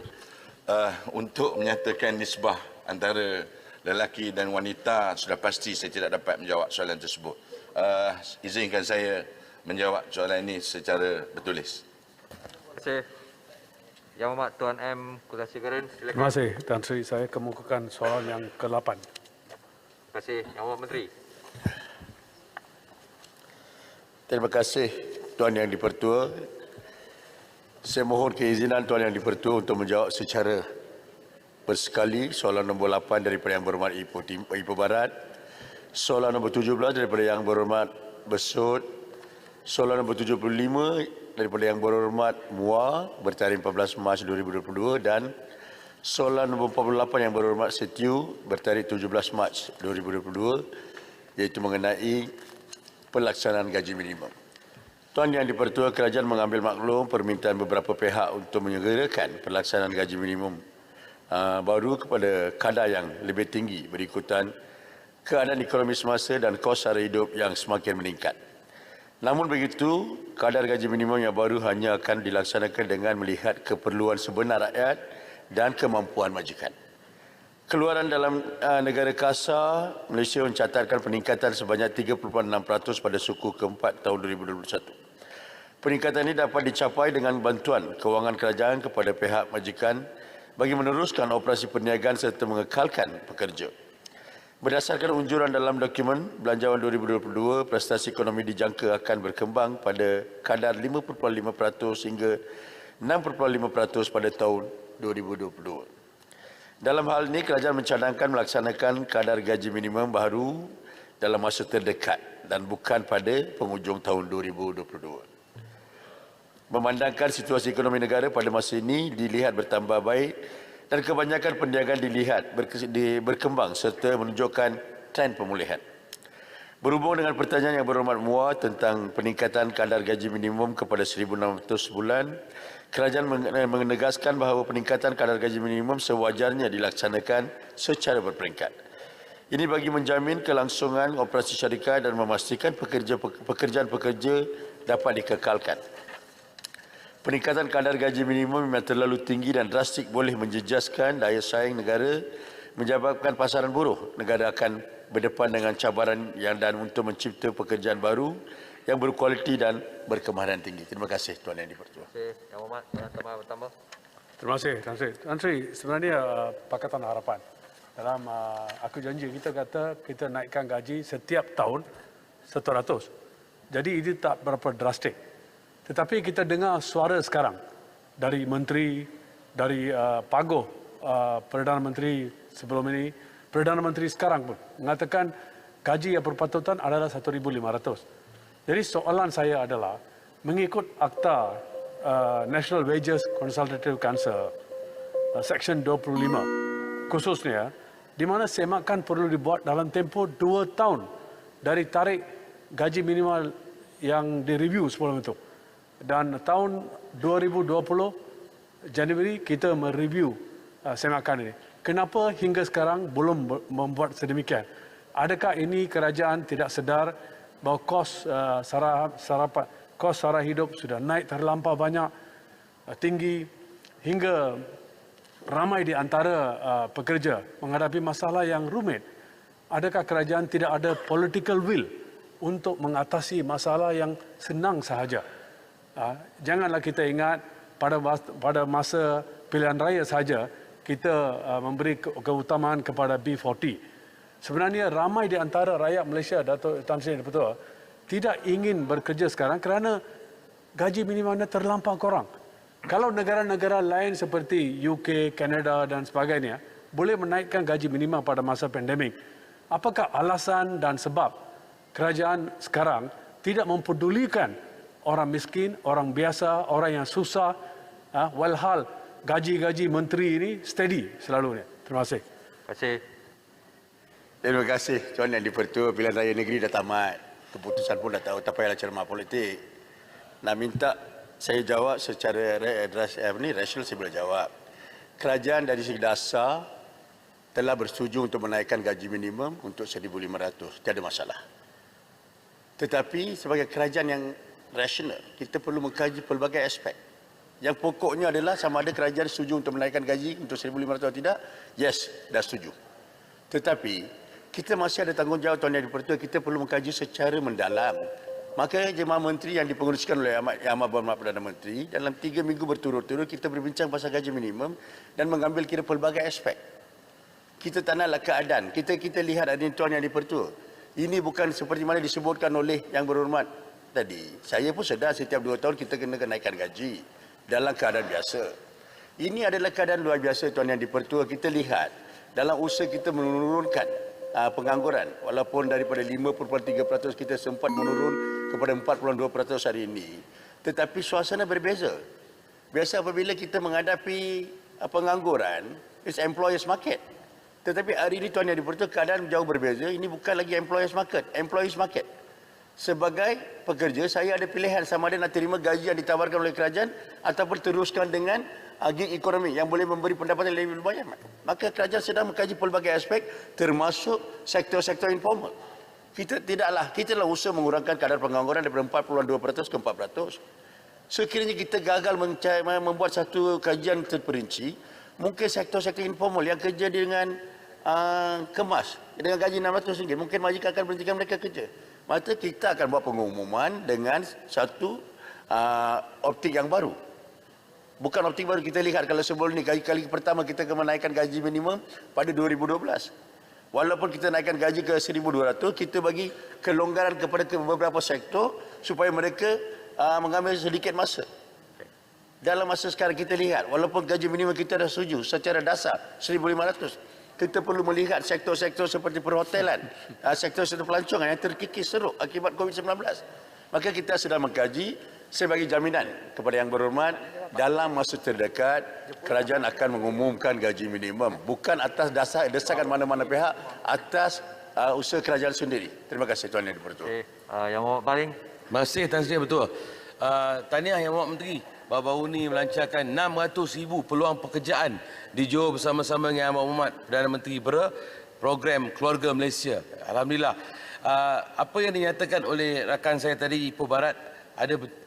Untuk menyatakan nisbah antara lelaki dan wanita, sudah pasti saya tidak dapat menjawab soalan tersebut. izinkan saya menjawab soalan ini secara bertulis. Terima kasih. Yang Berhormat Tuan M. Kulasigaran, silakan. Terima kasih Tan Sri. Saya kemukakan soalan yang ke-8. Terima kasih. Yang Berhormat Menteri. Terima kasih Tuan Yang di-Pertua. Saya mohon keizinan Tuan Yang di-Pertua untuk menjawab secara bersekali soalan nombor 8 daripada Yang Berhormat Ipoh Barat, soalan nombor 17 daripada Yang Berhormat Besut, soalan nombor 75 daripada Yang Berhormat Muar bertarikh 14 Mac 2022 dan soalan nombor 48 Yang Berhormat Setiu bertarikh 17 Mac 2022 iaitu mengenai pelaksanaan gaji minimum. Tuan Yang di-Pertua, kerajaan mengambil maklum permintaan beberapa pihak untuk menyegerakan pelaksanaan gaji minimum baru kepada kadar yang lebih tinggi berikutan keadaan ekonomi semasa dan kos sara hidup yang semakin meningkat. Namun begitu, kadar gaji minimum yang baru hanya akan dilaksanakan dengan melihat keperluan sebenar rakyat dan kemampuan majikan. Keluaran dalam negara kasa, Malaysia mencatatkan peningkatan sebanyak 3.6% pada suku keempat tahun 2021. Peningkatan ini dapat dicapai dengan bantuan kewangan kerajaan kepada pihak majikan bagi meneruskan operasi perniagaan serta mengekalkan pekerja. Berdasarkan unjuran dalam dokumen Belanjawan 2022, prestasi ekonomi dijangka akan berkembang pada kadar 5.5% hingga 6.5% pada tahun 2022. Dalam hal ini, kerajaan mencadangkan melaksanakan kadar gaji minimum baru dalam masa terdekat dan bukan pada penghujung tahun 2022. Memandangkan situasi ekonomi negara pada masa ini dilihat bertambah baik dan kebanyakan perniagaan dilihat berkembang serta menunjukkan tren pemulihan. Berhubung dengan pertanyaan Yang Berhormat Muar tentang peningkatan kadar gaji minimum kepada 1,600 sebulan, kerajaan menegaskan bahawa peningkatan kadar gaji minimum sewajarnya dilaksanakan secara berperingkat. Ini bagi menjamin kelangsungan operasi syarikat dan memastikan pekerjaan-pekerja dapat dikekalkan. Peningkatan kadar gaji minimum memang terlalu tinggi dan drastik boleh menjejaskan daya saing negara, menyebabkan pasaran buruh. Negara akan berdepan dengan cabaran dan untuk mencipta pekerjaan baru yang berkualiti dan berkemahiran tinggi. Terima kasih Tuan Yang di-Pertua. Terima kasih. Yang Berhormat Tuan bertambah. Terima kasih Tan Sri. Tan Sri, sebenarnya Pakatan Harapan dalam aku janji kita kata kita naikkan gaji setiap tahun 100. Jadi ini tak berapa drastik. Tetapi kita dengar suara sekarang dari Menteri, dari Pagoh, Perdana Menteri sebelum ini, Perdana Menteri sekarang pun mengatakan gaji yang berpatutan adalah 1,500. Jadi soalan saya adalah mengikut Akta National Wages Consultative Council Section 25 khususnya, di mana semakan perlu dibuat dalam tempoh 2 tahun dari tarikh gaji minimal yang direview sebelum itu. Dan tahun 2020 Januari kita mereview semakan ini. Kenapa hingga sekarang belum membuat sedemikian? Adakah ini kerajaan tidak sedar bahawa kos sara hidup sudah naik terlampau banyak, tinggi, hingga ramai di antara pekerja menghadapi masalah yang rumit? Adakah kerajaan tidak ada political will untuk mengatasi masalah yang senang sahaja? Janganlah kita ingat pada masa pilihan raya saja kita memberi keutamaan kepada B40. Sebenarnya ramai di antara rakyat Malaysia, Dato' Tan Sri Yang tidak ingin bekerja sekarang kerana gaji minimumnya terlampau kurang. Kalau negara-negara lain seperti UK, Kanada dan sebagainya boleh menaikkan gaji minimum pada masa pandemik, apakah alasan dan sebab kerajaan sekarang tidak mempedulikan orang miskin, orang biasa, orang yang susah, walhal gaji-gaji menteri ini steady selalunya? Terima kasih. Terima kasih. Terima kasih Tuan Yang di-Pertua. Pilihan raya negeri dah tamat. Keputusan pun dah tahu. Tak payahlah cermat politik. Nak minta saya jawab secara rasional, saya boleh jawab. Kerajaan dari segi dasar telah bersetuju untuk menaikkan gaji minimum untuk 1,500. Tiada masalah. Tetapi sebagai kerajaan yang rasional, kita perlu mengkaji pelbagai aspek. Yang pokoknya adalah sama ada kerajaan setuju untuk menaikkan gaji untuk 1,500 atau tidak. Yes, dah setuju. Tetapi kita masih ada tanggungjawab Tuan Yang di-Pertua, kita perlu mengkaji secara mendalam. Maka Jemaah Menteri yang dipengerusikan oleh Yang Amat Berhormat Perdana Menteri, dalam 3 minggu berturut-turut kita berbincang pasal gaji minimum dan mengambil kira pelbagai aspek. Kita tak naklah keadaan. Kita lihat ada Tuan Yang di-Pertua. Ini bukan seperti mana disebutkan oleh Yang Berhormat tadi. Saya pun sedar setiap 2 tahun kita kena naikkan gaji dalam keadaan biasa. Ini adalah keadaan luar biasa Tuan Yang di-Pertua. Kita lihat dalam usaha kita menurunkan pengangguran. Walaupun daripada 5.3% kita sempat menurun kepada 4.2% hari ini. Tetapi suasana berbeza. Biasa apabila kita menghadapi pengangguran, it's employers market. Tetapi hari ini Tuan Yang di-Pertua keadaan jauh berbeza. Ini bukan lagi employers market, employees market. Sebagai pekerja, saya ada pilihan sama ada nak terima gaji yang ditawarkan oleh kerajaan ataupun teruskan dengan gig ekonomi yang boleh memberi pendapatan lebih banyak. Maka kerajaan sedang mengkaji pelbagai aspek termasuk sektor-sektor informal. Kita tidaklah usaha mengurangkan kadar pengangguran daripada 4.2% ke 4%. Sekiranya kita gagal membuat satu kajian terperinci, mungkin sektor-sektor informal yang kerja dengan kemas dengan gaji RM600, mungkin majikan akan berhentikan mereka kerja. Maka kita akan buat pengumuman dengan satu optik yang baru. Bukan optik baru, kita lihat kalau sebelum ni kali pertama kita akan menaikkan gaji minimum pada 2012. Walaupun kita naikkan gaji ke 1,200, kita bagi kelonggaran kepada beberapa sektor supaya mereka mengambil sedikit masa. Dalam masa sekarang kita lihat, walaupun gaji minimum kita dah setuju secara dasar 1,500, kita perlu melihat sektor-sektor seperti perhotelan, sektor-sektor pelancongan yang terkikis teruk akibat COVID-19. Maka kita sedang mengkaji sebagai jaminan kepada Yang Berhormat, dalam masa terdekat kerajaan akan mengumumkan gaji minimum, bukan atas dasar desakan mana-mana pihak, atas usaha kerajaan sendiri. Terima kasih Tuan Yang di-Pertua. Yang Berhormat Baling. Terima kasih Tan Sri Betul. Tahniah Yang Berhormat Menteri, baru-baru ini melancarkan 600,000 peluang pekerjaan di Johor bersama-sama dengan Yang Berhormat Perdana Menteri program Keluarga Malaysia. Alhamdulillah. Apa yang dinyatakan oleh rakan saya tadi, Ipoh Barat,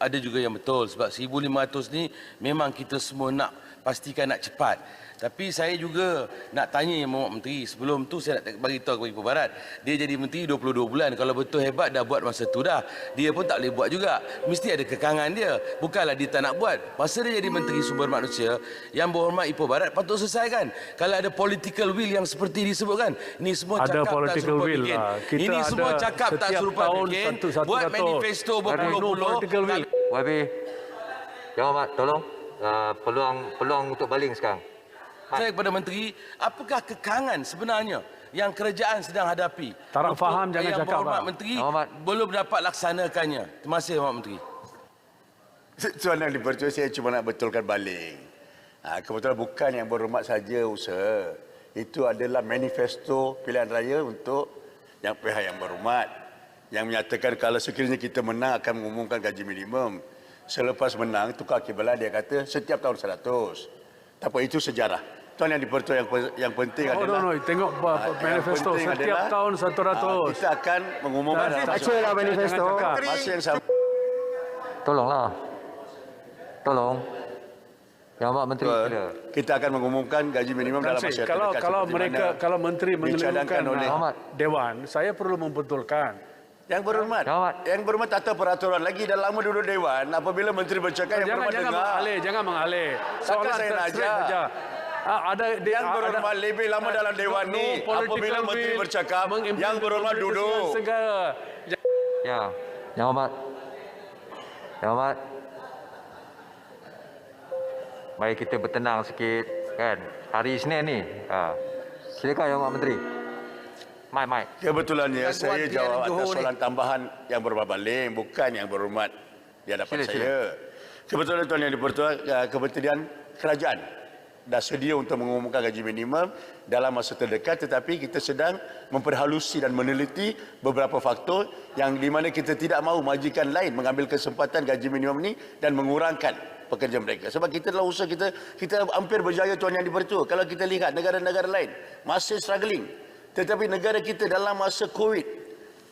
ada juga yang betul, sebab 1,500 ni memang kita semua nak pastikan nak cepat. Tapi saya juga nak tanya Yang Berhormat Menteri, sebelum tu saya nak bagi tahu kepada Ipoh Barat, dia jadi menteri 22 bulan, kalau betul hebat dah buat masa tu dah. Dia pun tak boleh buat juga, mesti ada kekangan dia. Bukanlah dia tak nak buat. Masa dia jadi menteri sumber manusia, Yang Berhormat Ipoh Barat patut selesaikan. Kalau ada political will yang seperti disebutkan, ini semua ada cakap tak serupa bikin. Ini semua cakap tak serupa bikin. Buat manifesto berpuluh-puluh. YB, Yang Berhormat, tolong peluang untuk baling sekarang. Saya kepada Menteri, apakah kekangan sebenarnya yang kerajaan sedang hadapi? Tak faham, jangan Yang cakap. Berhormat Menteri belum dapat laksanakannya. Terima kasih, Yang Menteri. Tuan Yang di-Pertua, saya cuma nak betulkan baling. Kebetulan bukan Yang Berhormat saja usaha. Itu adalah manifesto pilihan raya untuk yang pihak Yang Berhormat, yang menyatakan kalau sekiranya kita menang akan mengumumkan gaji minimum. Selepas menang, tukar kiblat, dia kata setiap tahun 100. Tak apa, itu sejarah. Tuan Yang di-Pertua, yang penting adalah tengok manifesto setiap tahun 100. Kita akan mengumumkan bacalah manifesto. Masa yang sama. Tolonglah. Tolong. Yang Berhormat Menteri. Kita akan mengumumkan gaji minimum dalam masa yang terdekat. Kalau menteri mengeluarkan oleh Dewan, saya perlu membetulkan. Yang Berhormat tak tahu peraturan lagi, dah lama duduk Dewan. Apabila menteri bercakap, Yang Berhormat dengar. Jangan mengalih. Soalan saya nak saja. Yang Berhormat lebih lama dalam Dewan ni. Apabila menteri bercakap, Yang Berhormat duduk. Ya, Yang Berhormat. Yang Berhormat. Mari kita bertenang sikit, kan? Hari Isnin ni. Silakan Yang Berhormat Menteri. Mai. Kebetulannya saya jawab atas soalan tambahan Yang Berhormat Baling, bukan Yang Berhormat di hadapan saya. Kebetulan Tuan Yang di-Pertua, Kementerian Kerajaan dah sedia untuk mengumumkan gaji minimum dalam masa terdekat, tetapi kita sedang memperhalusi dan meneliti beberapa faktor yang di mana kita tidak mahu majikan lain mengambil kesempatan gaji minimum ni dan mengurangkan pekerja mereka. Sebab kita dalam usaha kita hampir berjaya Tuan Yang di-Pertua. Kalau kita lihat negara-negara lain masih struggling. Tetapi negara kita dalam masa COVID,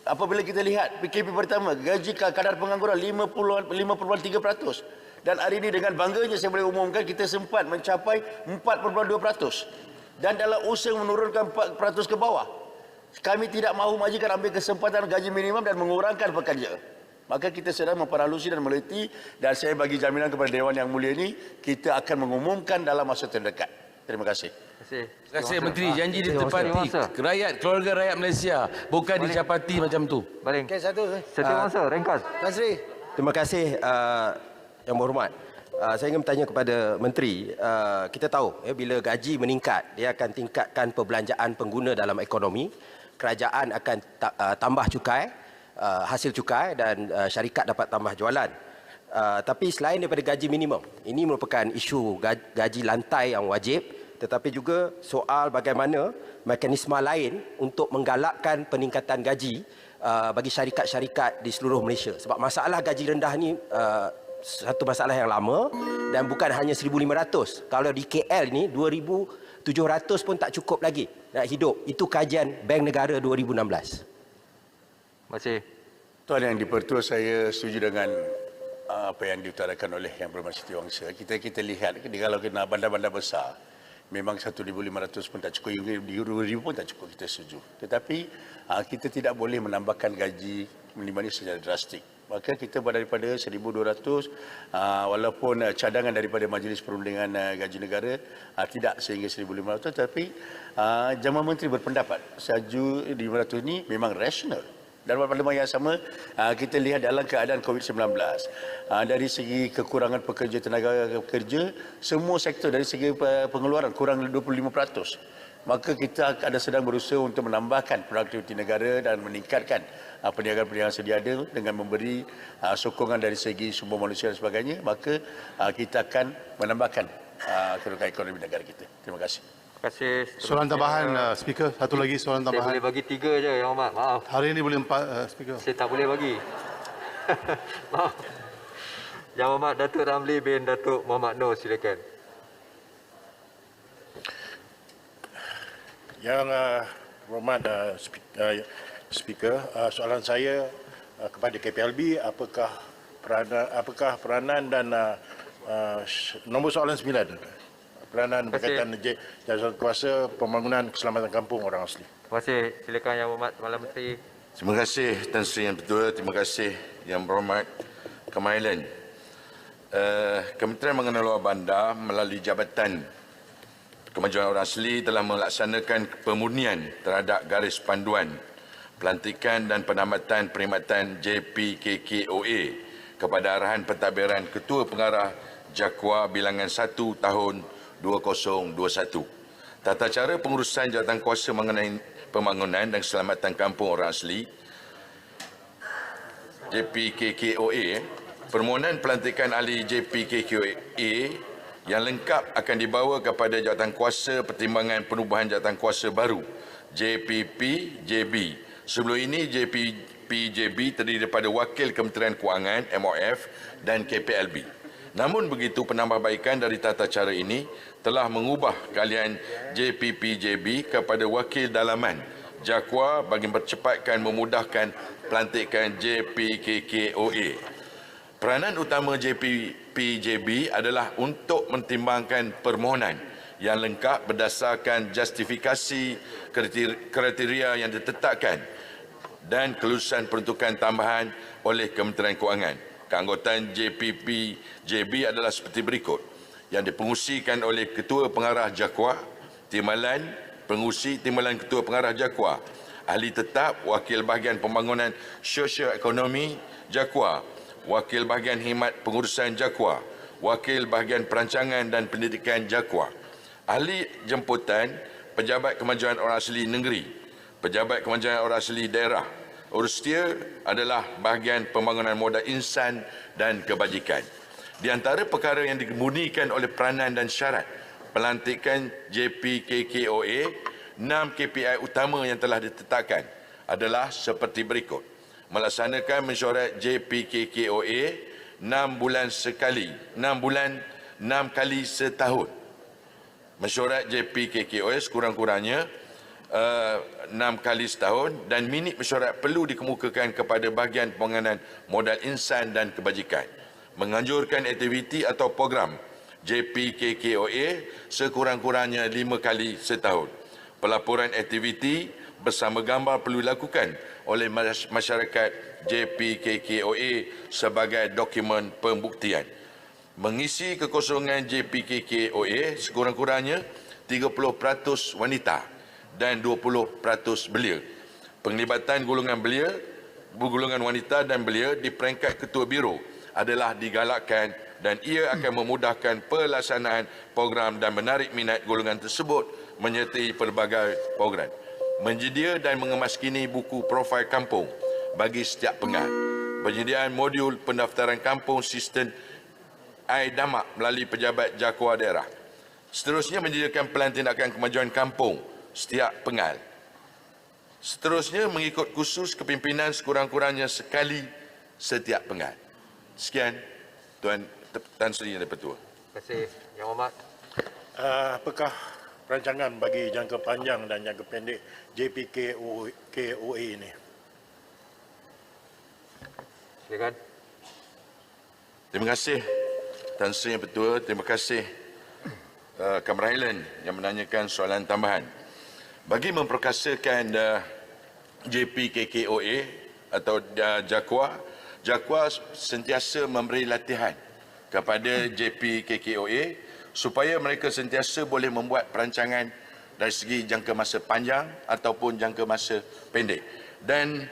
apabila kita lihat PKP pertama, gaji kadar pengangguran 5.3%. Dan hari ini dengan bangganya saya boleh umumkan kita sempat mencapai 4.2%. Dan dalam usaha menurunkan 4% ke bawah. Kami tidak mahu majikan ambil kesempatan gaji minimum dan mengurangkan pekerja. Maka kita sedang memperhalusi dan meliti, dan saya bagi jaminan kepada Dewan Yang Mulia ini, kita akan mengumumkan dalam masa terdekat. Terima kasih. Terima kasih Menteri, janji ditepati. Rakyat, keluarga rakyat Malaysia bukan dicapati macam tu. Baling. Okey, satu. Setiausaha, ringkas. Tan Sri. Terima kasih Yang Berhormat. Saya ingin bertanya kepada Menteri, kita tahu bila gaji meningkat, dia akan tingkatkan perbelanjaan pengguna dalam ekonomi, kerajaan akan tambah cukai, hasil cukai dan syarikat dapat tambah jualan. Tapi selain daripada gaji minimum, ini merupakan isu gaji lantai yang wajib, tetapi juga soal bagaimana mekanisme lain untuk menggalakkan peningkatan gaji bagi syarikat-syarikat di seluruh Malaysia. Sebab masalah gaji rendah ni satu masalah yang lama dan bukan hanya 1,500. Kalau di KL ni 2,700 pun tak cukup lagi nak hidup. Itu kajian Bank Negara 2016. Terima kasih. Tuan Yang di-Pertua, saya setuju dengan apa yang diutarakan oleh Yang Berhormat Setiausaha. Kita lihat kalau kena bandar-bandar besar, memang 1,500 pun tak cukup, 2,000 pun tak cukup, kita setuju. Tetapi kita tidak boleh menambahkan gaji minimum ini secara drastik. Maka kita daripada 1,200, walaupun cadangan daripada Majlis Perundingan Gaji Negara tidak sehingga 1,500, tapi Jabatan Menteri berpendapat 1,500 ini memang rasional. Dan pada masa yang sama, kita lihat dalam keadaan COVID-19, dari segi kekurangan pekerja, tenaga pekerja, semua sektor dari segi pengeluaran kurang 25%. Maka kita ada sedang berusaha untuk menambahkan produktiviti negara dan meningkatkan perniagaan-perniagaan sedia ada dengan memberi sokongan dari segi sumber manusia dan sebagainya. Maka kita akan menambahkan kedudukan ekonomi negara kita. Terima kasih. Terima kasih. Soalan tambahan, Speaker. Satu lagi soalan tambahan. Saya boleh bagi 3 je, Yang Hormat. Maaf. Hari ini boleh 4, Speaker. Saya tak boleh bagi. Maaf. Yang Hormat Datuk Ramli bin Datuk Muhammad Noor, silakan. Yang Berhormat Speaker, soalan saya kepada KPLB, apakah peranan dan nombor soalan 9, peranan berkaitan jawatan kuasa pembangunan keselamatan kampung orang asli. Terima kasih. Silakan Yang Berhormat Kepala Menteri. Terima kasih Tan Sri Yang Bertua, terima kasih Yang Berhormat Kemailan. Kementerian Pengenalan Bandar melalui Jabatan Kemajuan Orang Asli telah melaksanakan pemurnian terhadap garis panduan pelantikan dan penamatan perkhidmatan JPKKOA kepada arahan pentadbiran Ketua Pengarah Jakwa Bilangan 1 tahun 2021. Tata cara pengurusan jawatankuasa mengenai pembangunan dan keselamatan kampung orang asli JPKKOA, permohonan pelantikan ahli JPKKOA yang lengkap akan dibawa kepada jawatankuasa pertimbangan penubuhan jawatankuasa baru JPPJB. Sebelum ini JPPJB terdiri daripada Wakil Kementerian Kewangan MOF dan KPLB. Namun begitu, penambahbaikan dari tata cara ini telah mengubah kalian JPPJB kepada Wakil Dalaman Jakwa bagi mempercepatkan memudahkan pelantikan JPKKOA. Peranan utama JPPJB adalah untuk mentimbangkan permohonan yang lengkap berdasarkan justifikasi kriteria yang ditetapkan dan kelulusan peruntukan tambahan oleh Kementerian Kewangan. Keanggotaan JPPJB adalah seperti berikut, yang dipengusikan oleh Ketua Pengarah Jakwa, Timbalan Pengusi Timbalan Ketua Pengarah Jakwa, Ahli Tetap Wakil Bahagian Pembangunan Sosio-Ekonomi Jakwa, Wakil Bahagian Khidmat Pengurusan Jakwa, Wakil Bahagian Perancangan dan Pendidikan Jakwa, Ahli Jemputan Pejabat Kemajuan Orang Asli Negeri, Pejabat Kemajuan Orang Asli Daerah. Urus setia adalah bahagian pembangunan modal insan dan kebajikan. Di antara perkara yang dimurnikan oleh peranan dan syarat pelantikan JPKKOA, 6 KPI utama yang telah ditetapkan adalah seperti berikut. Melaksanakan mesyuarat JPKKOA 6 bulan sekali, 6 kali setahun. Mesyuarat JPKKOA sekurang-kurangnya 6 kali setahun, dan minit mesyuarat perlu dikemukakan kepada bahagian pembangunan modal insan dan kebajikan. Menganjurkan aktiviti atau program JPKKOA sekurang-kurangnya 5 kali setahun. Pelaporan aktiviti bersama gambar perlu dilakukan oleh masyarakat JPKKOA sebagai dokumen pembuktian. Mengisi kekosongan JPKKOA sekurang-kurangnya 30% wanita dan 20% belia. Penglibatan golongan wanita dan belia di peringkat ketua biro adalah digalakkan dan ia akan memudahkan pelaksanaan program dan menarik minat golongan tersebut menyertai pelbagai program. Menyedia dan mengemaskini buku profil kampung bagi setiap pengat. Penyediaan modul pendaftaran kampung sistem iDamak melalui pejabat JAKWA daerah. Seterusnya menyediakan pelan tindakan kemajuan kampung setiap pengat. Seterusnya mengikut kursus kepimpinan sekurang-kurangnya sekali setiap pengat. Sekian, Tuan Tan Sri Yang di-Pertua. Terima kasih, Yang Hormat. Apakah perancangan bagi jangka panjang dan jangka pendek JPKOA ini? Silakan. Terima kasih, Tan Sri Yang Pertua. Terima kasih Kamar Highland yang menanyakan soalan tambahan. Bagi memperkasakan JPKKOA atau JAKWA sentiasa memberi latihan kepada JPKKOA supaya mereka sentiasa boleh membuat perancangan dari segi jangka masa panjang ataupun jangka masa pendek. Dan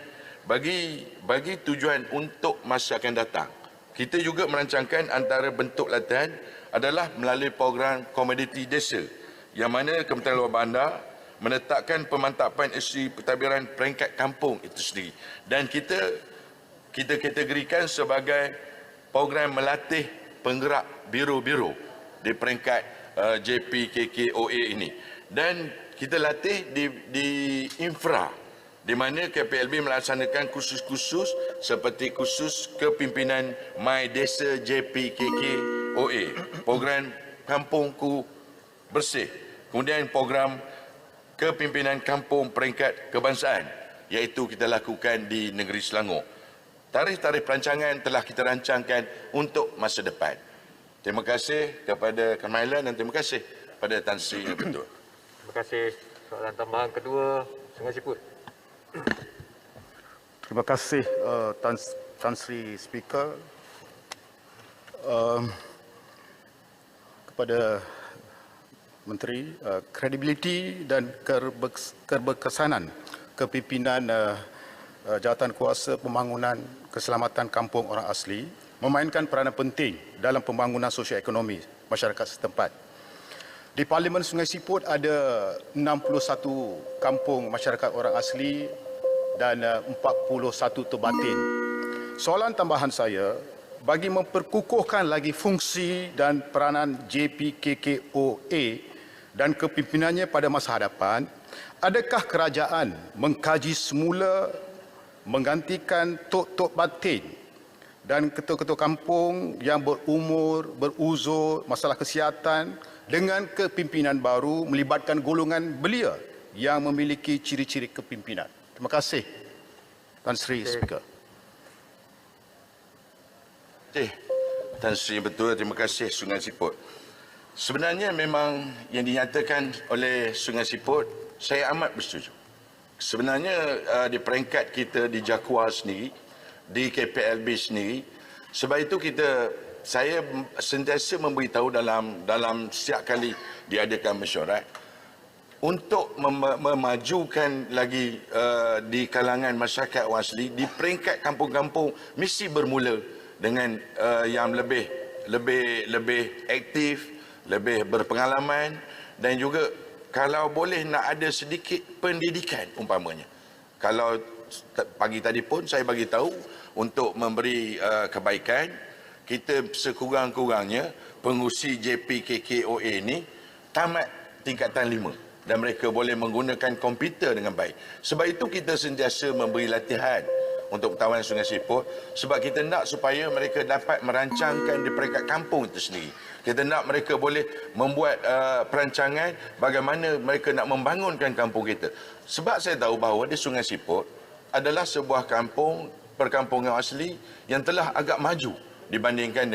bagi tujuan untuk masa akan datang, kita juga merancangkan antara bentuk latihan adalah melalui program komoditi desa yang mana Kementerian Luar Bandar menetapkan pemantapan isteri pentadbiran peringkat kampung itu sendiri. Dan kita kategorikan sebagai program melatih penggerak biro-biro di peringkat JPKKOA ini. Dan kita latih di infra, di mana KPLB melaksanakan kursus-kursus seperti kursus kepimpinan My Desa JPKKOA, program Kampungku Bersih, kemudian program kepimpinan kampung peringkat kebangsaan, iaitu kita lakukan di negeri Selangor. Tarikh-tarikh perancangan telah kita rancangkan untuk masa depan. Terima kasih kepada Kamar Highland dan terima kasih kepada Tan Sri Yang Pertua. Terima kasih. Soalan tambahan kedua, Sungai Siput. Terima kasih Tan Sri Speaker. Kepada Menteri, kredibiliti dan keberkesanan kepimpinan Jawatan Kuasa Pembangunan Keselamatan Kampung Orang Asli memainkan peranan penting dalam pembangunan sosioekonomi masyarakat setempat. Di Parlimen Sungai Siput ada 61 kampung masyarakat orang asli dan 41 terbatin. Soalan tambahan saya, bagi memperkukuhkan lagi fungsi dan peranan JPKKOA dan kepimpinannya pada masa hadapan, adakah kerajaan mengkaji semula menggantikan tok-tok batin dan ketua-ketua kampung yang beruzur masalah kesihatan dengan kepimpinan baru melibatkan golongan belia yang memiliki ciri-ciri kepimpinan? Terima kasih, Tan Sri Speaker. Tan Sri Betul, terima kasih Sungai Siput. Sebenarnya memang yang dinyatakan oleh Sungai Siput, saya amat bersetuju. Sebenarnya di peringkat kita di JAKWA sendiri, di KPLB sendiri, sebab itu saya sentiasa memberitahu dalam setiap kali diadakan mesyuarat untuk memajukan lagi di kalangan masyarakat orang asli di peringkat kampung-kampung mesti bermula dengan yang lebih aktif, lebih berpengalaman dan juga kalau boleh nak ada sedikit pendidikan umpamanya. Kalau pagi tadi pun saya bagi tahu untuk memberi kebaikan, kita sekurang-kurangnya pengurusi JPKKOA ini tamat tingkatan 5 dan mereka boleh menggunakan komputer dengan baik. Sebab itu kita sentiasa memberi latihan untuk tawanan Sungai Siput sebab kita nak supaya mereka dapat merancangkan di peringkat kampung itu sendiri. Kita nak mereka boleh membuat perancangan bagaimana mereka nak membangunkan kampung kita. Sebab saya tahu bahawa di Sungai Siput adalah sebuah kampung perkampungan asli yang telah agak maju dibandingkan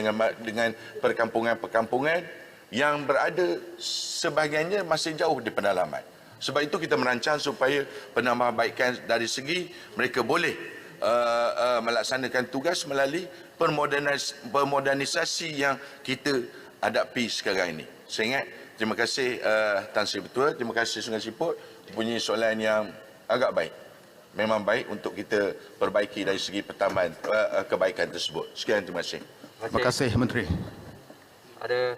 dengan perkampungan-perkampungan yang berada sebahagiannya masih jauh di pedalaman. Sebab itu kita merancang supaya penambahbaikan dari segi mereka boleh melaksanakan tugas melalui permodernisasi yang kita hadapi sekarang ini. Saya ingat, terima kasih Tan Sri Ketua, terima kasih Sungai Siput, punya soalan yang agak baik. Memang baik untuk kita perbaiki dari segi pertambahan kebaikan tersebut. Sekian, terima kasih. Terima kasih Menteri. Ada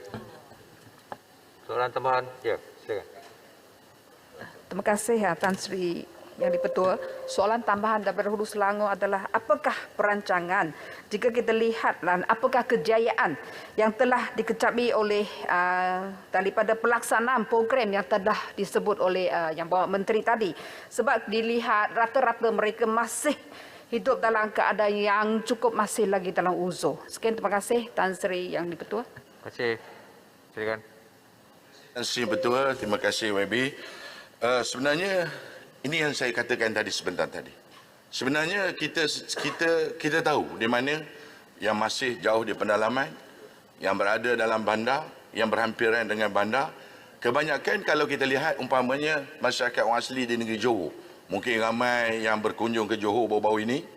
soalan tambahan? Ya, silakan. Terima kasih Tan Sri Yang di-Pertua. Soalan tambahan daripada Hulu Selangor adalah apakah perancangan jika kita lihat dan apakah kejayaan yang telah dikecapi oleh daripada pelaksanaan program yang telah disebut oleh Yang Berhormat Menteri tadi. Sebab dilihat rata-rata mereka masih hidup dalam keadaan yang cukup masih lagi dalam uzur. Sekian, terima kasih Tan Sri Yang di-Pertua. Terima kasih. Silakan. Tan Sri Ketua, terima kasih YB. Sebenarnya ini yang saya katakan tadi sebentar tadi. Sebenarnya kita tahu di mana yang masih jauh di pendalaman, yang berada dalam bandar, yang berhampiran dengan bandar. Kebanyakan kalau kita lihat umpamanya masyarakat orang asli di negeri Johor, mungkin ramai yang berkunjung ke Johor baru-baru ini,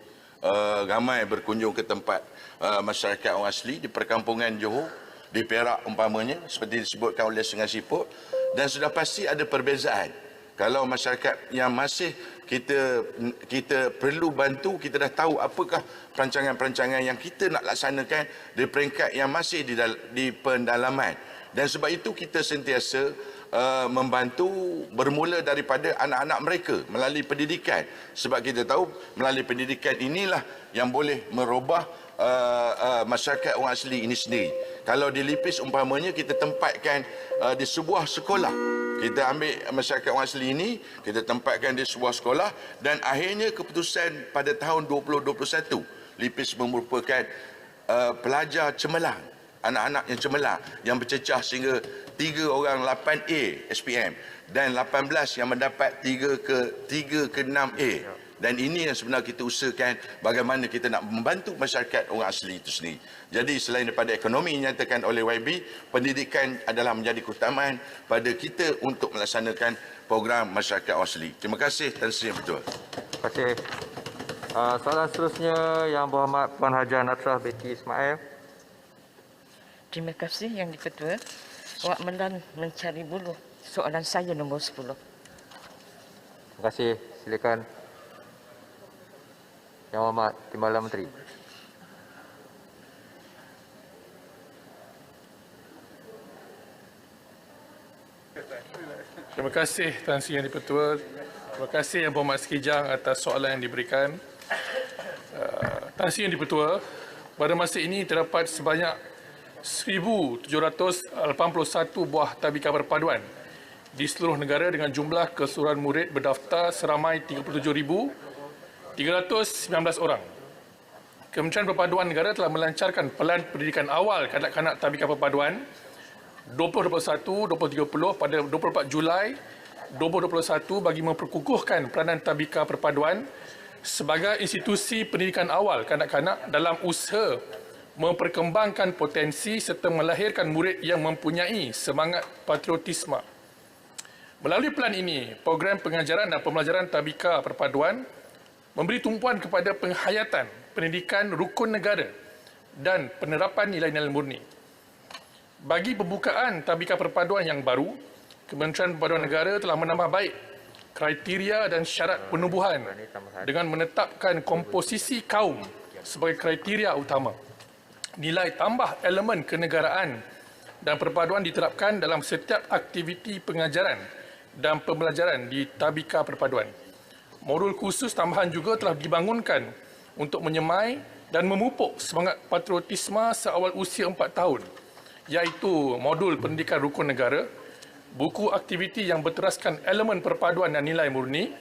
ramai berkunjung ke tempat masyarakat orang asli di perkampungan Johor, di Perak umpamanya, seperti disebutkan oleh Sungai Siput, dan sudah pasti ada perbezaan. Kalau masyarakat yang masih kita perlu bantu, kita dah tahu apakah perancangan-perancangan yang kita nak laksanakan di peringkat yang masih di pendalaman. Dan sebab itu kita sentiasa membantu bermula daripada anak-anak mereka melalui pendidikan. Sebab kita tahu melalui pendidikan inilah yang boleh merubah masyarakat orang asli ini sendiri. Kalau di Lipis umpamanya kita tempatkan di sebuah sekolah, kita ambil masyarakat orang asli ini, kita tempatkan di sebuah sekolah, dan akhirnya keputusan pada tahun 2021 Lipis merupakan pelajar cemerlang, anak-anak yang cemerlang yang bercecah sehingga 3 orang 8A SPM dan 18 yang mendapat 3 ke 6A. Dan ini yang sebenarnya kita usahakan bagaimana kita nak membantu masyarakat orang asli itu sendiri. Jadi selain daripada ekonomi yang dinyatakan oleh YB, pendidikan adalah menjadi keutamaan pada kita untuk melaksanakan program masyarakat orang asli. Terima kasih Tan Sri Yang Ketua. Terima kasih. Soalan seterusnya Yang Berhormat Puan Haja Natrah Binti Ismail. Terima kasih Yang di-Pertua. Wak Melan Mencari Bulu. Soalan saya nombor 10. Terima kasih. Silakan. Yang Berhormat Timbalan Menteri. Terima kasih Tan Sri Yang di-Pertua. Terima kasih Yang Berhormat Sekijang atas soalan yang diberikan. Tan Sri Yang di-Pertua, pada masa ini terdapat sebanyak 1,781 buah tabika perpaduan di seluruh negara dengan jumlah keseluruhan murid berdaftar seramai 37,319 orang. Kementerian Perpaduan Negara telah melancarkan pelan pendidikan awal kanak-kanak tabika perpaduan 2021-2030 pada 24 Julai 2021 bagi memperkukuhkan peranan tabika perpaduan sebagai institusi pendidikan awal kanak-kanak dalam usaha memperkembangkan potensi serta melahirkan murid yang mempunyai semangat patriotisme. Melalui pelan ini, program pengajaran dan pembelajaran tabika perpaduan memberi tumpuan kepada penghayatan pendidikan rukun negara dan penerapan nilai-nilai murni. Bagi pembukaan tabika perpaduan yang baru, Kementerian Perpaduan Negara telah menambah baik kriteria dan syarat penubuhan dengan menetapkan komposisi kaum sebagai kriteria utama. Nilai tambah elemen kenegaraan dan perpaduan diterapkan dalam setiap aktiviti pengajaran dan pembelajaran di tabika perpaduan. Modul khusus tambahan juga telah dibangunkan untuk menyemai dan memupuk semangat patriotisme seawal usia 4 tahun, iaitu modul pendidikan rukun negara, buku aktiviti yang berteraskan elemen perpaduan dan nilai murni,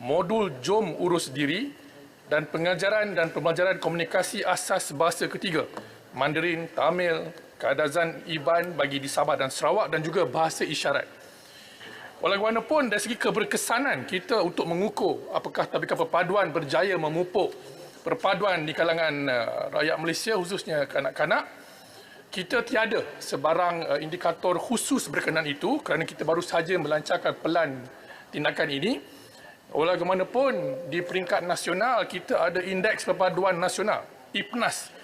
modul jom urus diri, dan pengajaran dan pembelajaran komunikasi asas bahasa ketiga, Mandarin, Tamil, Kadazan, Iban bagi di Sabah dan Sarawak dan juga bahasa isyarat. Walaupun dari segi keberkesanan kita untuk mengukur apakah tabika perpaduan berjaya memupuk perpaduan di kalangan rakyat Malaysia khususnya kanak-kanak, kita tiada sebarang indikator khusus berkenaan itu kerana kita baru saja melancarkan pelan tindakan ini. Walaupun di peringkat nasional kita ada Indeks Perpaduan Nasional, IPNAS,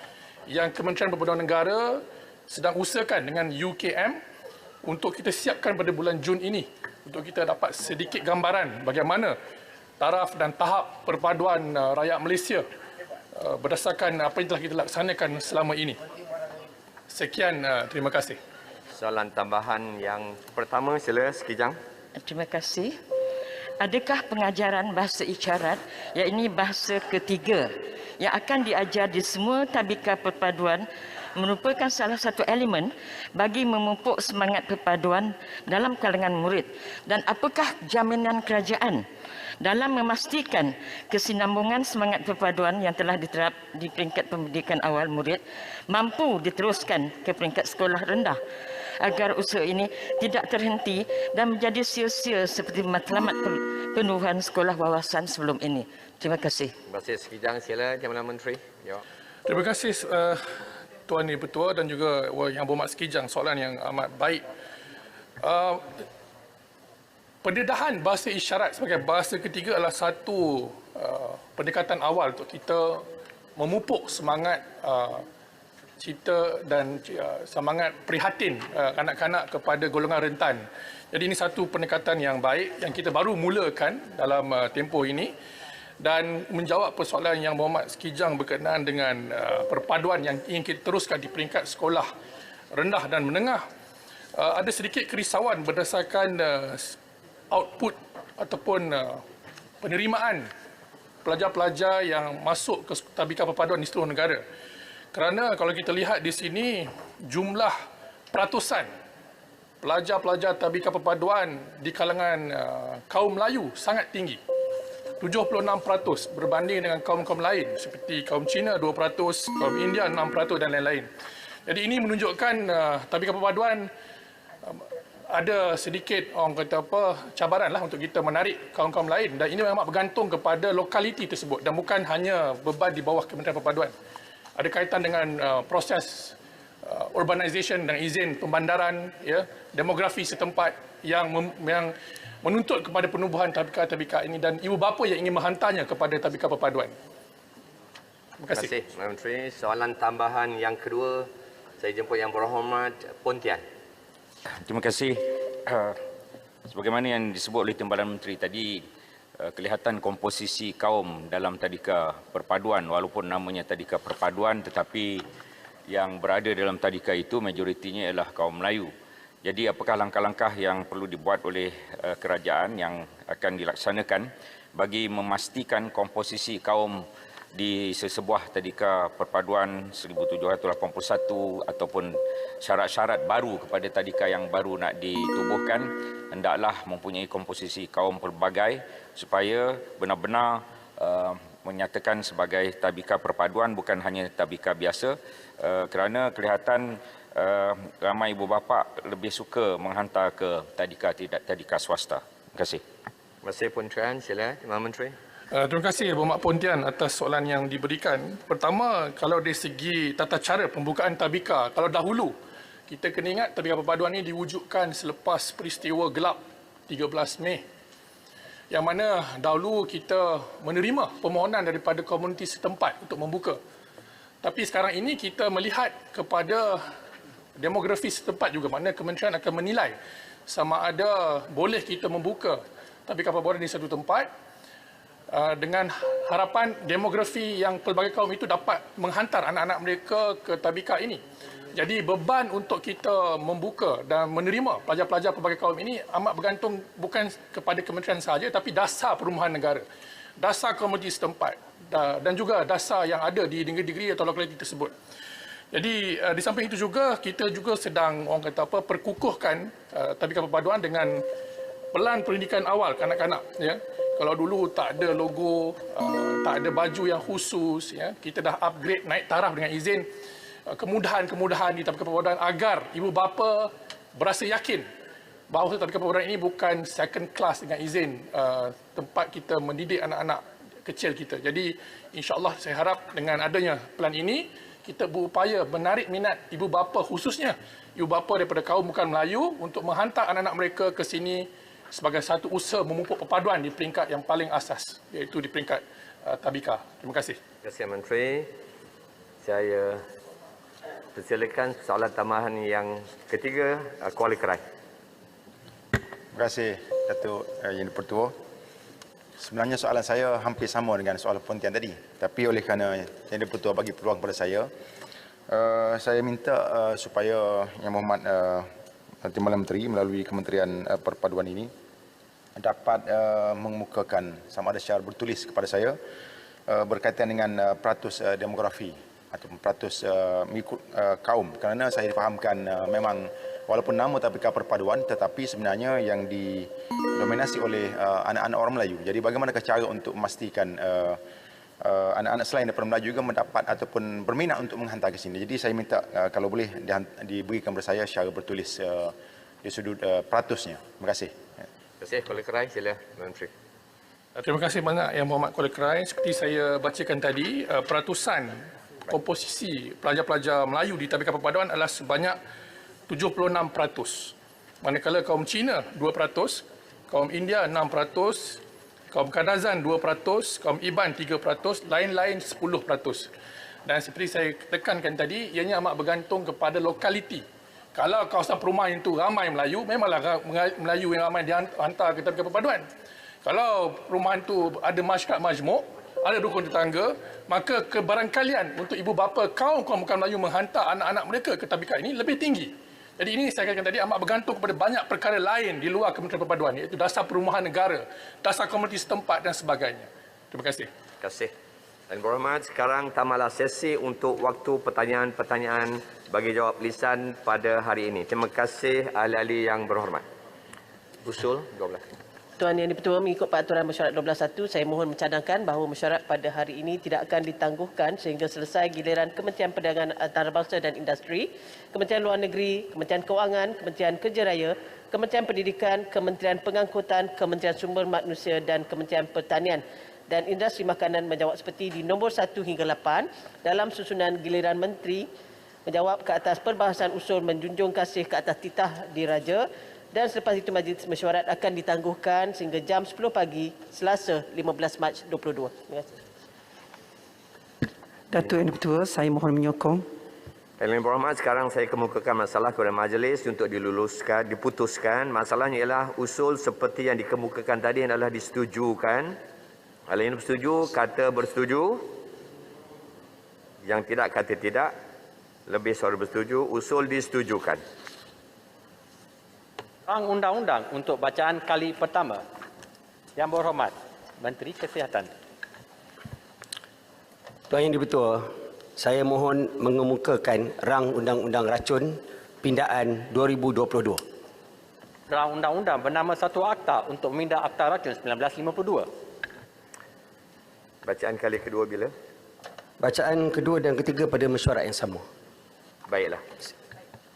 yang Kementerian Perpaduan Negara sedang usahakan dengan UKM untuk kita siapkan pada bulan Jun ini untuk kita dapat sedikit gambaran bagaimana taraf dan tahap perpaduan rakyat Malaysia berdasarkan apa yang telah kita laksanakan selama ini. Sekian, terima kasih. Soalan tambahan yang pertama, sila Sekijang. Terima kasih. Adakah pengajaran bahasa isyarat, iaitu bahasa ketiga, yang akan diajar di semua tabika perpaduan merupakan salah satu elemen bagi memupuk semangat perpaduan dalam kalangan murid? Dan apakah jaminan kerajaan dalam memastikan kesinambungan semangat perpaduan yang telah diterap di peringkat pendidikan awal murid mampu diteruskan ke peringkat sekolah rendah, agar usaha ini tidak terhenti dan menjadi sia-sia seperti matlamat penubuhan sekolah wawasan sebelum ini? Terima kasih. Terima kasih Sekijang. Sila Jabatan Menteri jawab. Terima kasih Tuan Yang Bertuah dan juga Yang Berhormat Sekijang, soalan yang amat baik. Pendedahan bahasa isyarat sebagai bahasa ketiga adalah satu pendekatan awal untuk kita memupuk semangat cita dan semangat prihatin kanak-kanak kepada golongan rentan. Jadi ini satu pendekatan yang baik yang kita baru mulakan dalam tempoh ini, dan menjawab persoalan Yang Berhormat Sekijang berkenaan dengan perpaduan yang ingin kita teruskan di peringkat sekolah rendah dan menengah. Ada sedikit kerisauan berdasarkan output ataupun penerimaan pelajar-pelajar yang masuk ke tabika perpaduan di seluruh negara. Kerana kalau kita lihat di sini, jumlah peratusan pelajar-pelajar tabika perpaduan di kalangan kaum Melayu sangat tinggi. 76% berbanding dengan kaum-kaum lain seperti kaum Cina 2%, kaum India 6% dan lain-lain. Jadi ini menunjukkan tabika perpaduan ada sedikit orang kata cabaranlah untuk kita menarik kaum-kaum lain, dan ini memang bergantung kepada lokaliti tersebut dan bukan hanya beban di bawah Kementerian Perpaduan. Ada kaitan dengan proses urbanisation dan izin pembandaran, ya, demografi setempat yang menuntut kepada penubuhan tabika-tabika ini, dan ibu bapa yang ingin menghantarnya kepada tabika perpaduan. Terima kasih. Terima kasih, Menteri. Soalan tambahan yang kedua, saya jemput Yang Berhormat Pontian. Terima kasih. Sebagaimana yang disebut oleh Timbalan Menteri tadi, kelihatan komposisi kaum dalam tadika perpaduan, walaupun namanya tadika perpaduan, tetapi yang berada dalam tadika itu majoritinya ialah kaum Melayu. Jadi apakah langkah-langkah yang perlu dibuat oleh kerajaan yang akan dilaksanakan bagi memastikan komposisi kaum di sesebuah tadika perpaduan 1781 ataupun syarat-syarat baru kepada tadika yang baru nak ditubuhkan hendaklah mempunyai komposisi kaum pelbagai supaya benar-benar menyatakan sebagai tabika perpaduan, bukan hanya tabika biasa, kerana kelihatan ramai ibu bapa lebih suka menghantar ke tadika tidak tadika swasta. Terima kasih. Terima kasih Pontian. Sila Timbalan Menteri. Terima kasih Berhormat Pontian atas soalan yang diberikan. Pertama, kalau dari segi tata cara pembukaan tabika, kalau dahulu kita kena ingat tabika perpaduan ini diwujudkan selepas peristiwa gelap 13 Mei. Yang mana dahulu kita menerima permohonan daripada komuniti setempat untuk membuka. Tapi sekarang ini kita melihat kepada demografi setempat juga, mana kementerian akan menilai sama ada boleh kita membuka tabika perpaduan di satu tempat dengan harapan demografi yang pelbagai kaum itu dapat menghantar anak-anak mereka ke tabika ini. Jadi beban untuk kita membuka dan menerima pelajar-pelajar pelbagai kaum ini amat bergantung bukan kepada kementerian sahaja, tapi dasar perumahan negara, dasar komuniti setempat dan juga dasar yang ada di negeri-negeri atau lokaliti tersebut. Jadi di samping itu juga kita juga sedang perkukuhkan tabika perpaduan dengan pelan pendidikan awal kanak-kanak, ya. Kalau dulu tak ada logo, tak ada baju yang khusus, ya, kita dah upgrade naik taraf dengan izin kemudahan-kemudahan di tabika perpaduan agar ibu bapa berasa yakin bahawa tabika perpaduan ini bukan second class dengan izin tempat kita mendidik anak-anak kecil kita. Jadi insya-Allah saya harap dengan adanya plan ini kita berupaya menarik minat ibu bapa, khususnya ibu bapa daripada kaum bukan Melayu, untuk menghantar anak-anak mereka ke sini sebagai satu usaha memupuk perpaduan di peringkat yang paling asas, iaitu di peringkat Tabika. Terima kasih. Terima kasih Menteri. Saya persilakan soalan tambahan yang ketiga, Kuala Kerai. Terima kasih Datuk Yang di-Pertua. Sebenarnya soalan saya hampir sama dengan soalan Pontian tadi. Tapi oleh kerana Yang di-Pertua bagi peluang kepada saya minta supaya Yang Berhormat Timbalan Menteri melalui Kementerian Perpaduan ini dapat mengemukakan sama ada secara bertulis kepada saya berkaitan dengan peratus demografi ataupun peratus mengikut kaum. Kerana saya difahamkan memang walaupun nama Tabika Perpaduan tetapi sebenarnya yang didominasi oleh anak-anak orang Melayu. Jadi bagaimanakah cara untuk memastikan anak-anak selain daripada Melayu juga mendapat ataupun berminat untuk menghantar ke sini. Jadi saya minta kalau boleh diberikan kepada saya secara bertulis di sudut peratusnya. Terima kasih. Terima kasih Kuala Kerai. Sila Menteri. Terima kasih banyak Yang Berhormat Kuala Kerai. Seperti saya bacakan tadi, peratusan komposisi pelajar-pelajar Melayu di Tabika Perpaduan adalah sebanyak 76%. Manakala kaum Cina 2%, kaum India 6%, kaum Kadazan 2%, kaum Iban 3%, lain-lain 10%. Dan seperti saya tekankan tadi, ianya amat bergantung kepada lokaliti. Kalau kawasan perumahan itu ramai Melayu, memanglah Melayu yang ramai dihantar ke Tabika Perpaduan. Kalau perumahan itu ada masyarakat majmuk, ada rukun tetangga, maka kebarangkalian untuk ibu bapa kaum bukan Melayu menghantar anak-anak mereka ke Tabika ini lebih tinggi. Jadi ini saya katakan tadi amat bergantung kepada banyak perkara lain di luar Kementerian Perpaduan, iaitu dasar perumahan negara, dasar komuniti setempat dan sebagainya. Terima kasih. Terima kasih. Yang Berhormat, sekarang tamatlah sesi untuk waktu pertanyaan-pertanyaan bagi jawab lisan pada hari ini. Terima kasih ahli-ahli yang berhormat. Usul 12. Tuan Yang di-Pertua, mengikut peraturan mesyuarat 12.1, saya mohon mencadangkan bahawa mesyuarat pada hari ini tidak akan ditangguhkan sehingga selesai giliran Kementerian Perdagangan Antarabangsa dan Industri, Kementerian Luar Negeri, Kementerian Kewangan, Kementerian Kerja Raya, Kementerian Pendidikan, Kementerian Pengangkutan, Kementerian Sumber Manusia dan Kementerian Pertanian dan Industri Makanan menjawab seperti di nombor 1 hingga 8 dalam susunan giliran Menteri menjawab ke atas perbahasan usul menjunjung kasih ke atas titah diraja. Dan selepas itu majlis mesyuarat akan ditangguhkan sehingga jam 10 pagi Selasa 15 Mac 2022. Terima kasih. Datuk Yang di-Pertua, saya mohon menyokong. Yang Berhormat, sekarang saya kemukakan masalah kepada majlis untuk diputuskan. Masalahnya ialah usul seperti yang dikemukakan tadi adalah disetujukan. Kalau yang bersetuju, kata bersetuju. Yang tidak, kata tidak. Lebih suara bersetuju, usul disetujukan. Rang undang-undang untuk bacaan kali pertama. Yang Berhormat Menteri Kesihatan. Tuan Yang di-Pertua, saya mohon mengemukakan rang undang-undang racun pindaan 2022. Rang undang-undang bernama satu akta untuk memindah Akta Racun 1952. Bacaan kali kedua bila? Bacaan kedua dan ketiga pada mesyuarat yang sama. Baiklah.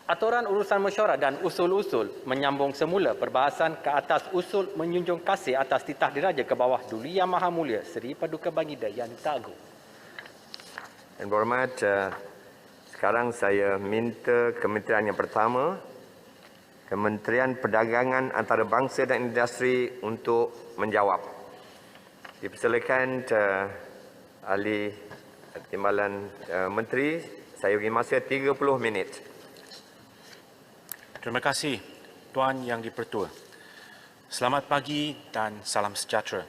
Aturan urusan mesyuarat dan usul-usul menyambung semula perbahasan ke atas usul menjunjung kasih atas titah diraja ke bawah Duli Yang Maha Mulia Seri Paduka Baginda Yang Agung. Yang Berhormat, sekarang saya minta kementerian yang pertama, Kementerian Perdagangan Antarabangsa dan Industri untuk menjawab. Dipersilakan ahli Timbalan Menteri, saya beri masa 30 minit. Terima kasih Tuan Yang di-Pertua. Selamat pagi dan salam sejahtera.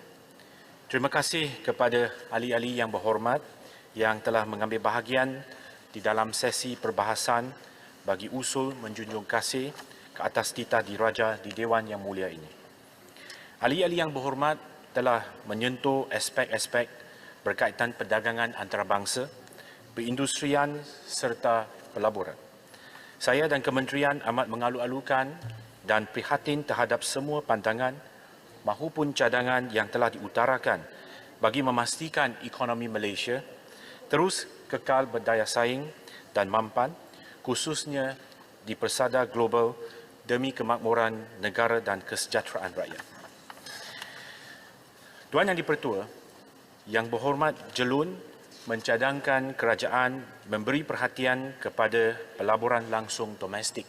Terima kasih kepada ahli-ahli yang berhormat yang telah mengambil bahagian di dalam sesi perbahasan bagi usul menjunjung kasih ke atas titah diraja di Dewan Yang Mulia ini. Ahli-ahli yang berhormat telah menyentuh aspek-aspek berkaitan perdagangan antarabangsa, perindustrian serta pelaburan. Saya dan kementerian amat mengalu-alukan dan prihatin terhadap semua pandangan mahupun cadangan yang telah diutarakan bagi memastikan ekonomi Malaysia terus kekal berdaya saing dan mampan, khususnya di persada global demi kemakmuran negara dan kesejahteraan rakyat. Tuan Yang di-Pertua, Yang Berhormat Jelun mencadangkan kerajaan memberi perhatian kepada pelaburan langsung domestik,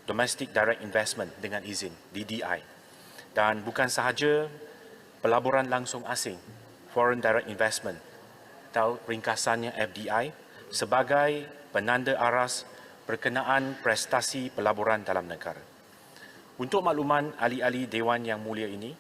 Domestic Direct Investment dengan izin, DDI, dan bukan sahaja pelaburan langsung asing, Foreign Direct Investment atau ringkasannya FDI, sebagai penanda aras berkenaan prestasi pelaburan dalam negara. Untuk makluman ahli-ahli Dewan Yang Mulia ini,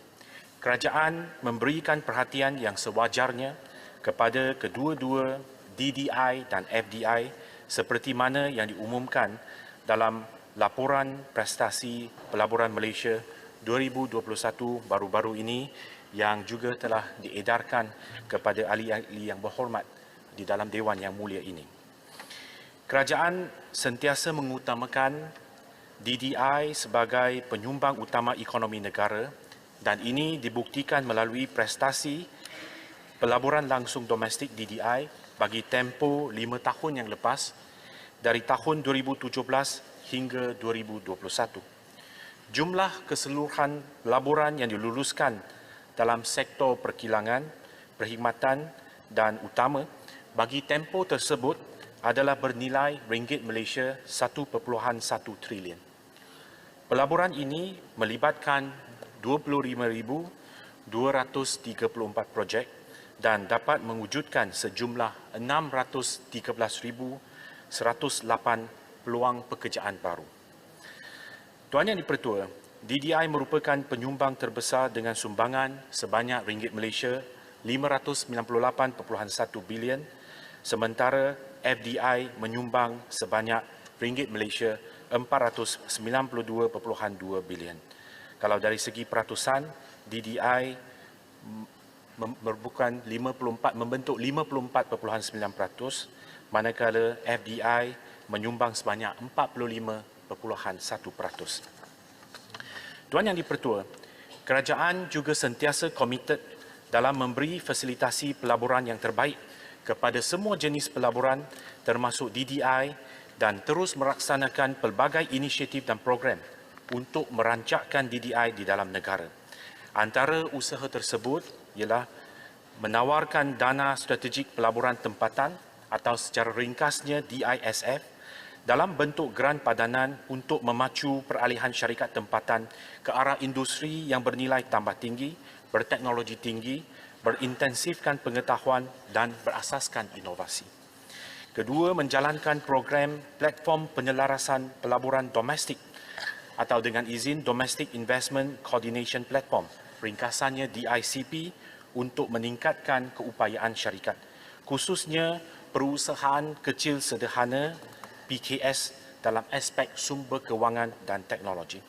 kerajaan memberikan perhatian yang sewajarnya kepada kedua-dua DDI dan FDI seperti mana yang diumumkan dalam laporan prestasi pelaburan Malaysia 2021 baru-baru ini yang juga telah diedarkan kepada ahli-ahli yang berhormat di dalam Dewan Yang Mulia ini. Kerajaan sentiasa mengutamakan DDI sebagai penyumbang utama ekonomi negara dan ini dibuktikan melalui prestasi pelaburan langsung domestik DDI bagi tempoh 5 tahun yang lepas dari tahun 2017 hingga 2021. Jumlah keseluruhan pelaburan yang diluluskan dalam sektor perkilangan, perkhidmatan dan utama bagi tempoh tersebut adalah bernilai ringgit Malaysia 1.1 triliun. Pelaburan ini melibatkan 25,234 projek dan dapat mewujudkan sejumlah 613,108 peluang pekerjaan baru. Tuan Yang Dipertua, DDI merupakan penyumbang terbesar dengan sumbangan sebanyak ringgit Malaysia 598.1 bilion, sementara FDI menyumbang sebanyak ringgit Malaysia 492.2 bilion. Kalau dari segi peratusan, DDI membentuk 54.9%, manakala FDI menyumbang sebanyak 45.1%. Tuan Yang Dipertua, kerajaan juga sentiasa komited dalam memberi fasilitasi pelaburan yang terbaik kepada semua jenis pelaburan termasuk DDI dan terus melaksanakan pelbagai inisiatif dan program untuk merancakkan DDI di dalam negara. Antara usaha tersebut ialah menawarkan dana strategik pelaburan tempatan atau secara ringkasnya DISF dalam bentuk geran padanan untuk memacu peralihan syarikat tempatan ke arah industri yang bernilai tambah tinggi, berteknologi tinggi, berintensifkan pengetahuan dan berasaskan inovasi. Kedua, menjalankan program platform penyelarasan pelaburan domestik atau dengan izin Domestic Investment Coordination Platform, ringkasannya DICP, untuk meningkatkan keupayaan syarikat, khususnya perusahaan kecil sederhana PKS dalam aspek sumber kewangan dan teknologi.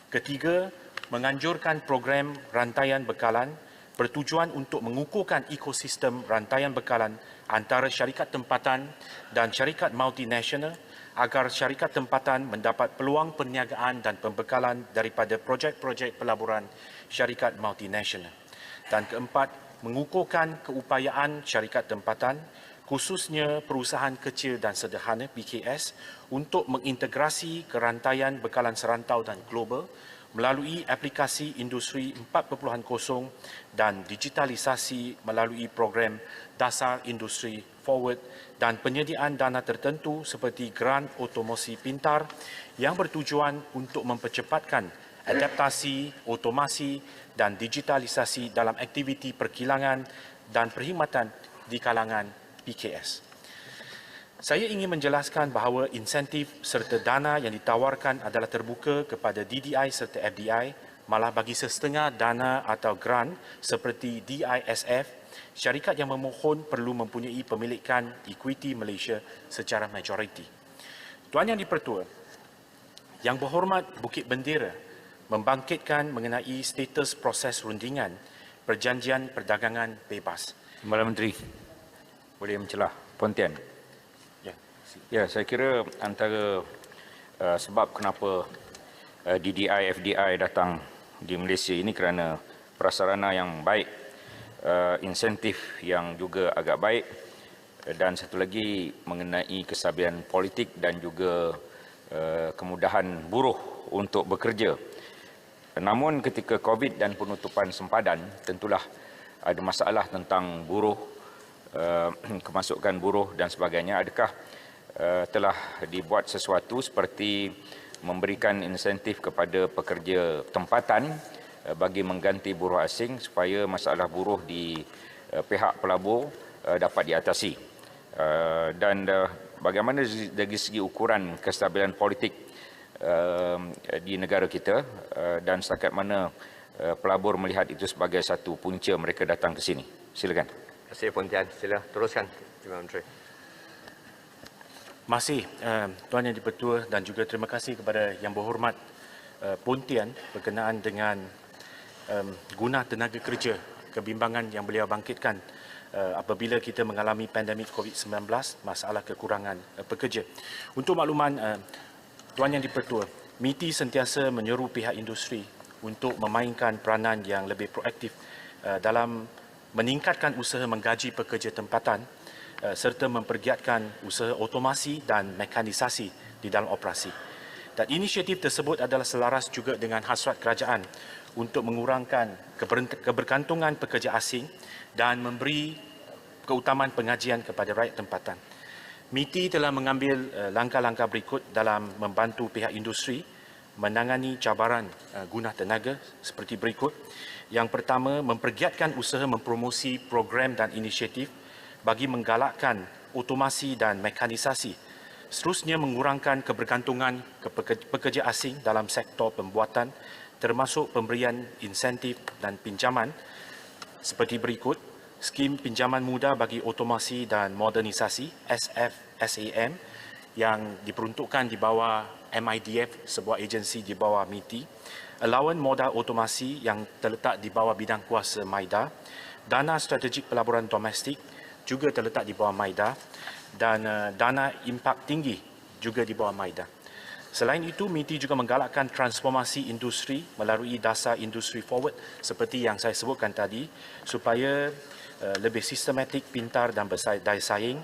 Ketiga, menganjurkan program rantaian bekalan bertujuan untuk mengukuhkan ekosistem rantaian bekalan antara syarikat tempatan dan syarikat multinasional agar syarikat tempatan mendapat peluang perniagaan dan pembekalan daripada projek-projek pelaburan syarikat multinasional. Dan keempat, mengukuhkan keupayaan syarikat tempatan khususnya perusahaan kecil dan sederhana PKS untuk mengintegrasi kerantaian bekalan serantau dan global melalui aplikasi Industri 4.0 dan digitalisasi melalui program Dasar Industri Forward dan penyediaan dana tertentu seperti Geran Otomasi Pintar yang bertujuan untuk mempercepatkan adaptasi, otomasi dan digitalisasi dalam aktiviti perkilangan dan perkhidmatan di kalangan PKS. Saya ingin menjelaskan bahawa insentif serta dana yang ditawarkan adalah terbuka kepada DDI serta FDI, malah bagi setengah dana atau grant seperti DISF, syarikat yang memohon perlu mempunyai pemilikan equity Malaysia secara majoriti. Tuan Yang Dipertua, Yang Berhormat Bukit Bendera membangkitkan mengenai status proses rundingan Perjanjian Perdagangan Bebas. Timbalan Menteri, boleh mencelah Pontian. Ya, saya kira antara sebab kenapa DDI, FDI datang di Malaysia ini kerana prasarana yang baik, insentif yang juga agak baik dan satu lagi mengenai kesabian politik dan juga kemudahan buruh untuk bekerja. Namun ketika COVID dan penutupan sempadan, tentulah ada masalah tentang buruh, kemasukan buruh dan sebagainya. Adakah telah dibuat sesuatu seperti memberikan insentif kepada pekerja tempatan bagi mengganti buruh asing supaya masalah buruh di pihak pelabur dapat diatasi. Dan bagaimana dari segi ukuran kestabilan politik di negara kita dan setakat mana pelabur melihat itu sebagai satu punca mereka datang ke sini. Silakan. Terima kasih Pontian. Sila teruskan, Timbalan Menteri. Masih Tuan Yang di-Pertua dan juga terima kasih kepada Yang Berhormat Pontian berkenaan dengan guna tenaga kerja, kebimbangan yang beliau bangkitkan apabila kita mengalami pandemik COVID-19, masalah kekurangan pekerja. Untuk makluman Tuan Yang di-Pertua, MITI sentiasa menyeru pihak industri untuk memainkan peranan yang lebih proaktif dalam meningkatkan usaha menggaji pekerja tempatan serta mempergiatkan usaha otomasi dan mekanisasi di dalam operasi. Dan inisiatif tersebut adalah selaras juga dengan hasrat kerajaan untuk mengurangkan kebergantungan pekerja asing dan memberi keutamaan pengajian kepada rakyat tempatan. MITI telah mengambil langkah-langkah berikut dalam membantu pihak industri menangani cabaran guna tenaga seperti berikut. Yang pertama, mempergiatkan usaha mempromosi program dan inisiatif bagi menggalakkan otomasi dan mekanisasi. Seterusnya, mengurangkan kebergantungan pekerja asing dalam sektor pembuatan termasuk pemberian insentif dan pinjaman seperti berikut. Skim pinjaman muda bagi otomasi dan modernisasi SFSAM yang diperuntukkan di bawah MIDF, sebuah agensi di bawah MITI. Allowance modal otomasi yang terletak di bawah bidang kuasa MAIDA. Dana strategik pelaburan domestik juga terletak di bawah MAIDA. Dan dana impak tinggi juga di bawah MAIDA. Selain itu, MITI juga menggalakkan transformasi industri melalui dasar industri forward seperti yang saya sebutkan tadi supaya lebih sistematik, pintar dan berdaya saing,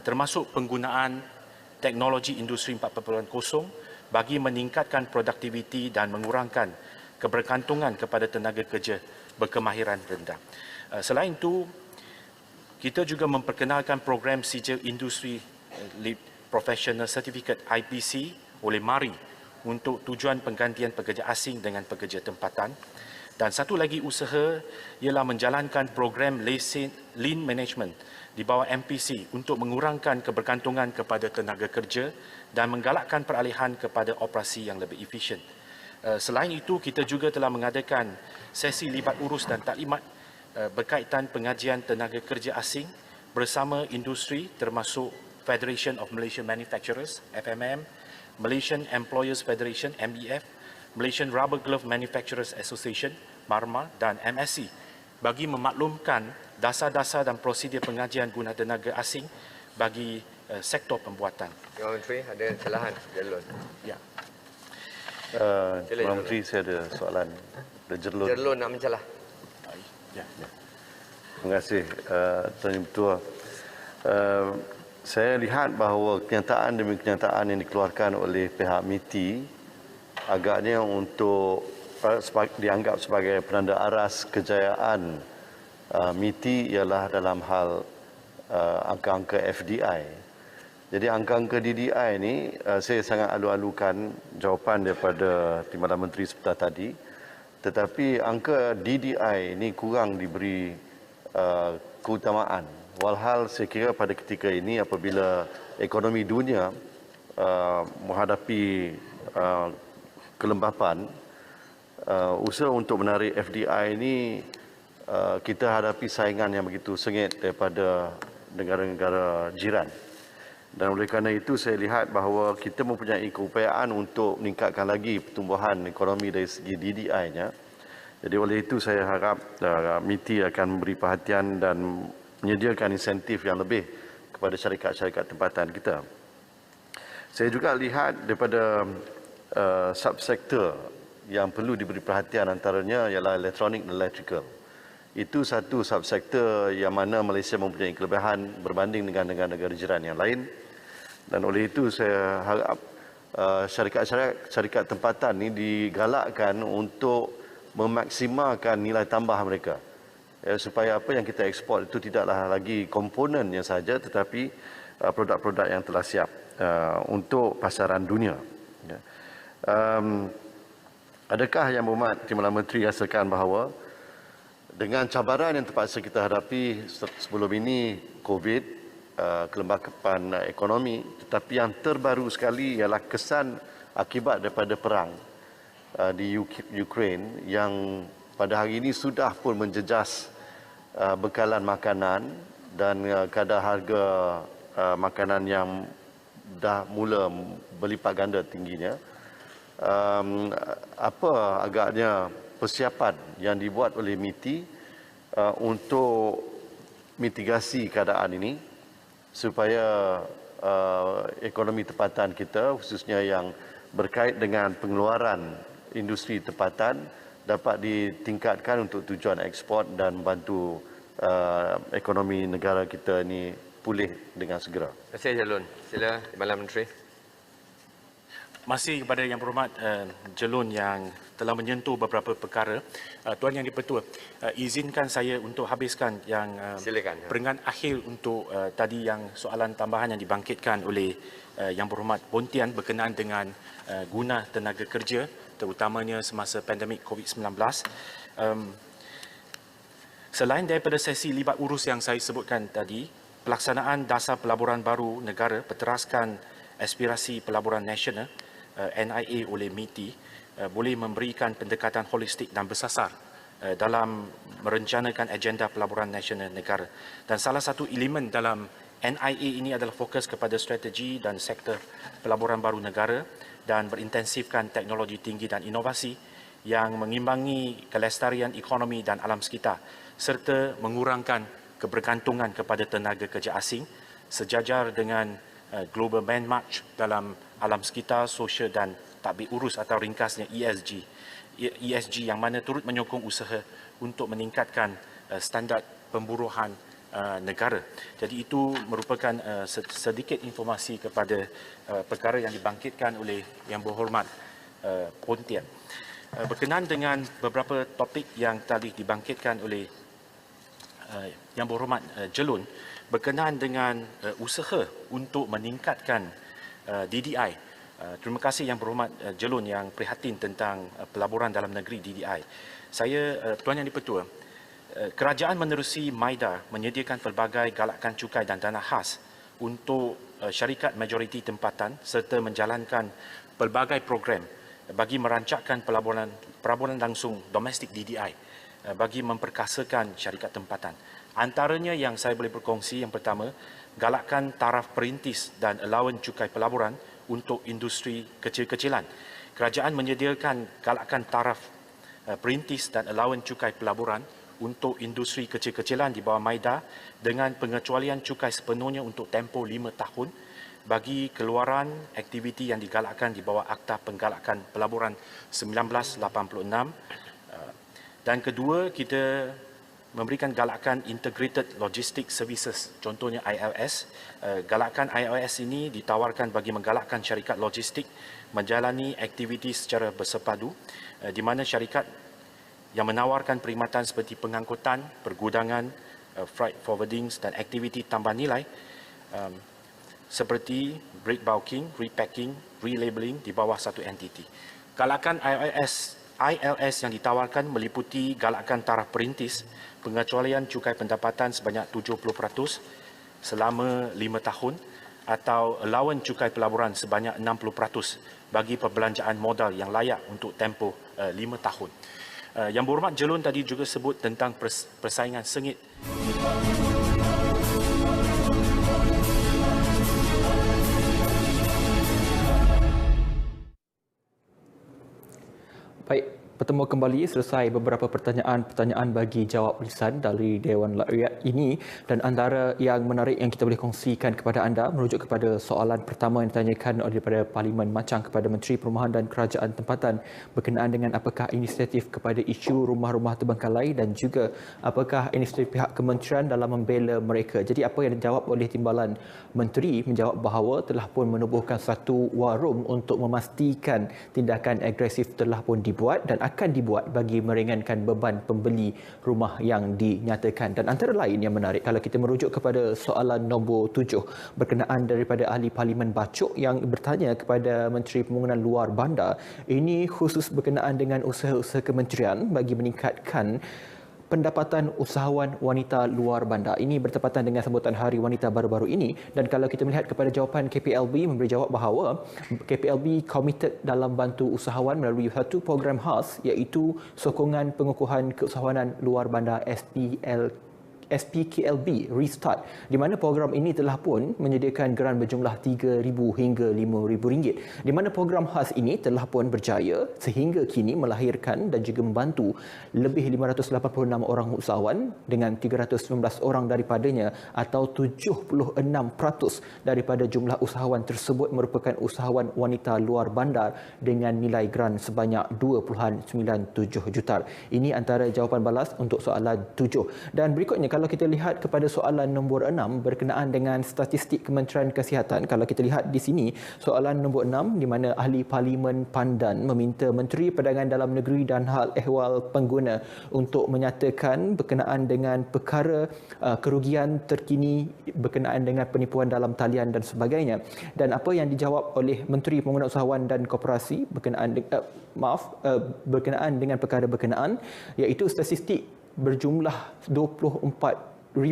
termasuk penggunaan teknologi industri 4.0 bagi meningkatkan produktiviti dan mengurangkan kebergantungan kepada tenaga kerja berkemahiran rendah. Selain itu, kita juga memperkenalkan program sijil industri Lead Professional Certificate IPC oleh MARI untuk tujuan penggantian pekerja asing dengan pekerja tempatan. Dan satu lagi usaha ialah menjalankan program Lean Management di bawah MPC untuk mengurangkan kebergantungan kepada tenaga kerja dan menggalakkan peralihan kepada operasi yang lebih efisien. Selain itu, kita juga telah mengadakan sesi libat urus dan taklimat berkaitan pengajian tenaga kerja asing bersama industri termasuk Federation of Malaysian Manufacturers, FMM, Malaysian Employers Federation, MEF, Malaysian Rubber Glove Manufacturers Association, MARMA dan MSC bagi memaklumkan dasar-dasar dan prosedur pengajian guna tenaga asing bagi sektor pembuatan. Timbalan Menteri, ada kesalahan Jerlun. Ya. Timbalan Menteri, saya ada soalan. Jerlun nak mencelah. Ya. Terima kasih Tuan Yang Bertua. Saya lihat bahawa kenyataan demi kenyataan yang dikeluarkan oleh pihak MITI agaknya untuk dianggap sebagai penanda aras kejayaan MITI ialah dalam hal angka-angka FDI. Jadi angka-angka DDI ini saya sangat alu-alukan jawapan daripada Timbalan Menteri sebentar tadi. Tetapi angka DDI ini kurang diberi keutamaan. Walhal saya kira pada ketika ini apabila ekonomi dunia menghadapi kelembapan, usaha untuk menarik FDI ini kita hadapi saingan yang begitu sengit daripada negara-negara jiran. Dan oleh kerana itu saya lihat bahawa kita mempunyai keupayaan untuk meningkatkan lagi pertumbuhan ekonomi dari segi DDI-nya. Jadi oleh itu saya harap MITI akan memberi perhatian dan menyediakan insentif yang lebih kepada syarikat-syarikat tempatan kita. Saya juga lihat daripada subsektor yang perlu diberi perhatian antaranya ialah elektronik dan electrical. Itu satu subsektor yang mana Malaysia mempunyai kelebihan berbanding dengan negara-negara jiran yang lain. Dan oleh itu saya harap syarikat tempatan ini digalakkan untuk memaksimalkan nilai tambah mereka. Supaya apa yang kita ekspor itu tidaklah lagi komponennya saja tetapi produk-produk yang telah siap untuk pasaran dunia. adakah Yang Berhormat Timbalan Menteri rasakan bahawa dengan cabaran yang terpaksa kita hadapi sebelum ini, COVID, kelembapan ekonomi, tetapi yang terbaru sekali ialah kesan akibat daripada perang di Ukraine yang pada hari ini sudah pun menjejas bekalan makanan dan kadar harga makanan yang dah mula berlipat ganda tingginya. Apa agaknya persiapan yang dibuat oleh MITI untuk mitigasi keadaan ini supaya ekonomi tempatan kita, khususnya yang berkait dengan pengeluaran industri tempatan, dapat ditingkatkan untuk tujuan ekspor dan membantu ekonomi negara kita ini pulih dengan segera. Terima kasih Jalun. Sila Timbalan Menteri. Masih kepada Yang Berhormat Jelun yang telah menyentuh beberapa perkara. Tuan Yang di-Pertua, izinkan saya untuk habiskan yang peringatan akhir untuk tadi yang soalan tambahan yang dibangkitkan oleh Yang Berhormat Pontian berkenaan dengan guna tenaga kerja, terutamanya semasa pandemik COVID-19. Selain daripada sesi libat urus yang saya sebutkan tadi, pelaksanaan dasar pelaburan baru negara berteraskan aspirasi pelaburan nasional NIA oleh MITI boleh memberikan pendekatan holistik dan bersasar dalam merencanakan agenda pelaburan nasional negara. Dan salah satu elemen dalam NIA ini adalah fokus kepada strategi dan sektor pelaburan baru negara dan berintensifkan teknologi tinggi dan inovasi yang mengimbangi kelestarian ekonomi dan alam sekitar serta mengurangkan kebergantungan kepada tenaga kerja asing sejajar dengan Global Benchmark dalam alam sekitar, sosial dan tadbir urus atau ringkasnya ESG. ESG yang mana turut menyokong usaha untuk meningkatkan standard pemburuan negara. Jadi itu merupakan sedikit informasi kepada perkara yang dibangkitkan oleh Yang Berhormat Pontian. Berkenaan dengan beberapa topik yang tadi dibangkitkan oleh Yang Berhormat Jelun berkenaan dengan usaha untuk meningkatkan DDI. Terima kasih Yang Berhormat Jelun yang prihatin tentang pelaburan dalam negeri DDI. Tuan Yang di-Pertua, kerajaan menerusi MIDA menyediakan pelbagai galakan cukai dan dana khas untuk syarikat majoriti tempatan serta menjalankan pelbagai program bagi merancangkan pelaburan langsung domestik DDI bagi memperkasakan syarikat tempatan. Antaranya yang saya boleh berkongsi, yang pertama, galakan taraf perintis dan allowance cukai pelaburan untuk industri kecil-kecilan. Kerajaan menyediakan galakan taraf perintis dan allowance cukai pelaburan untuk industri kecil-kecilan di bawah MIDA dengan pengecualian cukai sepenuhnya untuk tempoh 5 tahun bagi keluaran aktiviti yang digalakkan di bawah Akta Penggalakan Pelaburan 1986. Dan kedua, kita memberikan galakan Integrated Logistic Services, contohnya ILS. Galakan ILS ini ditawarkan bagi menggalakkan syarikat logistik menjalani aktiviti secara bersepadu, di mana syarikat yang menawarkan perkhidmatan seperti pengangkutan, pergudangan, freight forwarding dan aktiviti tambah nilai seperti break bulking, repacking, relabeling di bawah satu entiti. Galakan ILS yang ditawarkan meliputi galakan taraf perintis, pengecualian cukai pendapatan sebanyak 70% selama 5 tahun atau allowance cukai pelaburan sebanyak 60% bagi perbelanjaan modal yang layak untuk tempoh 5 tahun. Yang Berhormat Jelun tadi juga sebut tentang persaingan sengit. Baik, bertemu kembali selesai beberapa pertanyaan bagi jawab lisan dari Dewan Rakyat ini, dan antara yang menarik yang kita boleh kongsikan kepada anda merujuk kepada soalan pertama yang ditanyakan daripada Parlimen Macang kepada Menteri Perumahan dan Kerajaan Tempatan berkenaan dengan apakah inisiatif kepada isu rumah-rumah terbengkalai dan juga apakah inisiatif pihak kementerian dalam membela mereka. Jadi apa yang dijawab oleh Timbalan Menteri menjawab bahawa telah pun menubuhkan satu war room untuk memastikan tindakan agresif telah pun dibuat dan akan akan dibuat bagi meringankan beban pembeli rumah yang dinyatakan. Dan antara lain yang menarik, kalau kita merujuk kepada soalan nombor 7 berkenaan daripada ahli Parlimen Bacok yang bertanya kepada Menteri Pembangunan Luar Bandar, ini khusus berkenaan dengan usaha-usaha kementerian bagi meningkatkan pendapatan usahawan wanita luar bandar. Ini bertepatan dengan sambutan Hari Wanita baru-baru ini, dan kalau kita melihat kepada jawapan KPLB memberi jawab bahawa KPLB committed dalam bantu usahawan melalui satu program khas iaitu sokongan pengukuhan keusahawanan luar bandar SPKLB Restart, di mana program ini telah pun menyediakan geran berjumlah RM3,000 hingga RM5,000, di mana program khas ini telah pun berjaya sehingga kini melahirkan dan juga membantu lebih 586 orang usahawan dengan 319 orang daripadanya atau 76% daripada jumlah usahawan tersebut merupakan usahawan wanita luar bandar dengan nilai geran sebanyak 2.97 juta. Ini antara jawapan balas untuk soalan 7. Dan berikutnya, kalau kita lihat kepada soalan nombor 6 berkenaan dengan statistik Kementerian Kesihatan, kalau kita lihat di sini soalan nombor 6 di mana ahli Parlimen Pandan meminta Menteri Perdagangan Dalam Negeri dan Hal Ehwal Pengguna untuk menyatakan berkenaan dengan perkara kerugian terkini berkenaan dengan penipuan dalam talian dan sebagainya. Dan apa yang dijawab oleh Menteri Pembangunan Usahawan dan Koperasi berkenaan dengan perkara berkenaan iaitu statistik berjumlah 24,018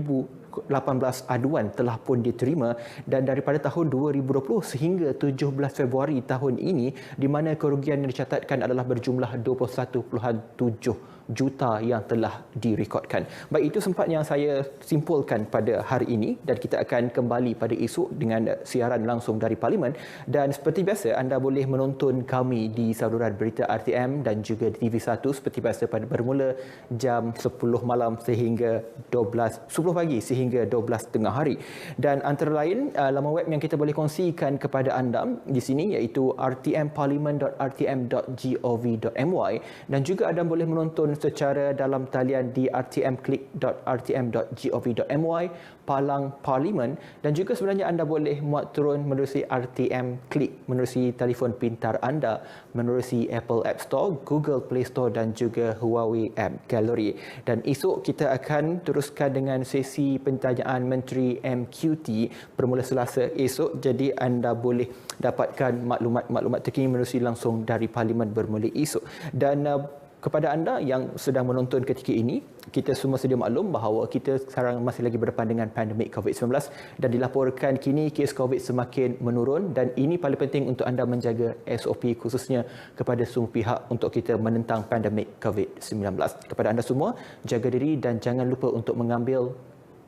aduan telah pun diterima, dan daripada tahun 2020 sehingga 17 Februari tahun ini di mana kerugian yang dicatatkan adalah berjumlah 21.7 juta yang telah direkodkan. Baik, itu sempat yang saya simpulkan pada hari ini, dan kita akan kembali pada esok dengan siaran langsung dari Parlimen. Dan seperti biasa, anda boleh menonton kami di saluran berita RTM dan juga di TV1 seperti biasa pada bermula jam 10 malam sehingga 10 pagi sehingga 12 tengah hari. Dan antara lain laman web yang kita boleh kongsikan kepada anda di sini iaitu rtmparliament.rtm.gov.my, dan juga anda boleh menonton secara dalam talian di rtmclick.rtm.gov.my Palang Parlimen, dan juga sebenarnya anda boleh muat turun menerusi RTM Click menerusi telefon pintar anda, menerusi Apple App Store, Google Play Store dan juga Huawei App Gallery. Dan esok kita akan teruskan dengan sesi pertanyaan Menteri MQT bermula Selasa esok, jadi anda boleh dapatkan maklumat-maklumat terkini menerusi langsung dari Parlimen bermula esok. Dan kepada anda yang sedang menonton ketika ini, kita semua sedia maklum bahawa kita sekarang masih lagi berdepan dengan pandemik COVID-19 dan dilaporkan kini kes COVID semakin menurun, dan ini paling penting untuk anda menjaga SOP khususnya kepada semua pihak untuk kita menentang pandemik COVID-19. Kepada anda semua, jaga diri dan jangan lupa untuk mengambil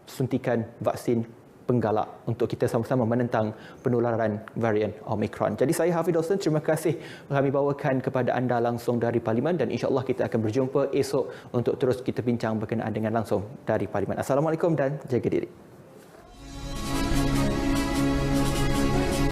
suntikan vaksin penggalak untuk kita sama-sama menentang penularan varian Omicron. Jadi saya Hafid Dawson, terima kasih kami bawakan kepada anda langsung dari Parlimen, dan insya-Allah kita akan berjumpa esok untuk terus kita bincang berkenaan dengan langsung dari Parlimen. Assalamualaikum dan jaga diri.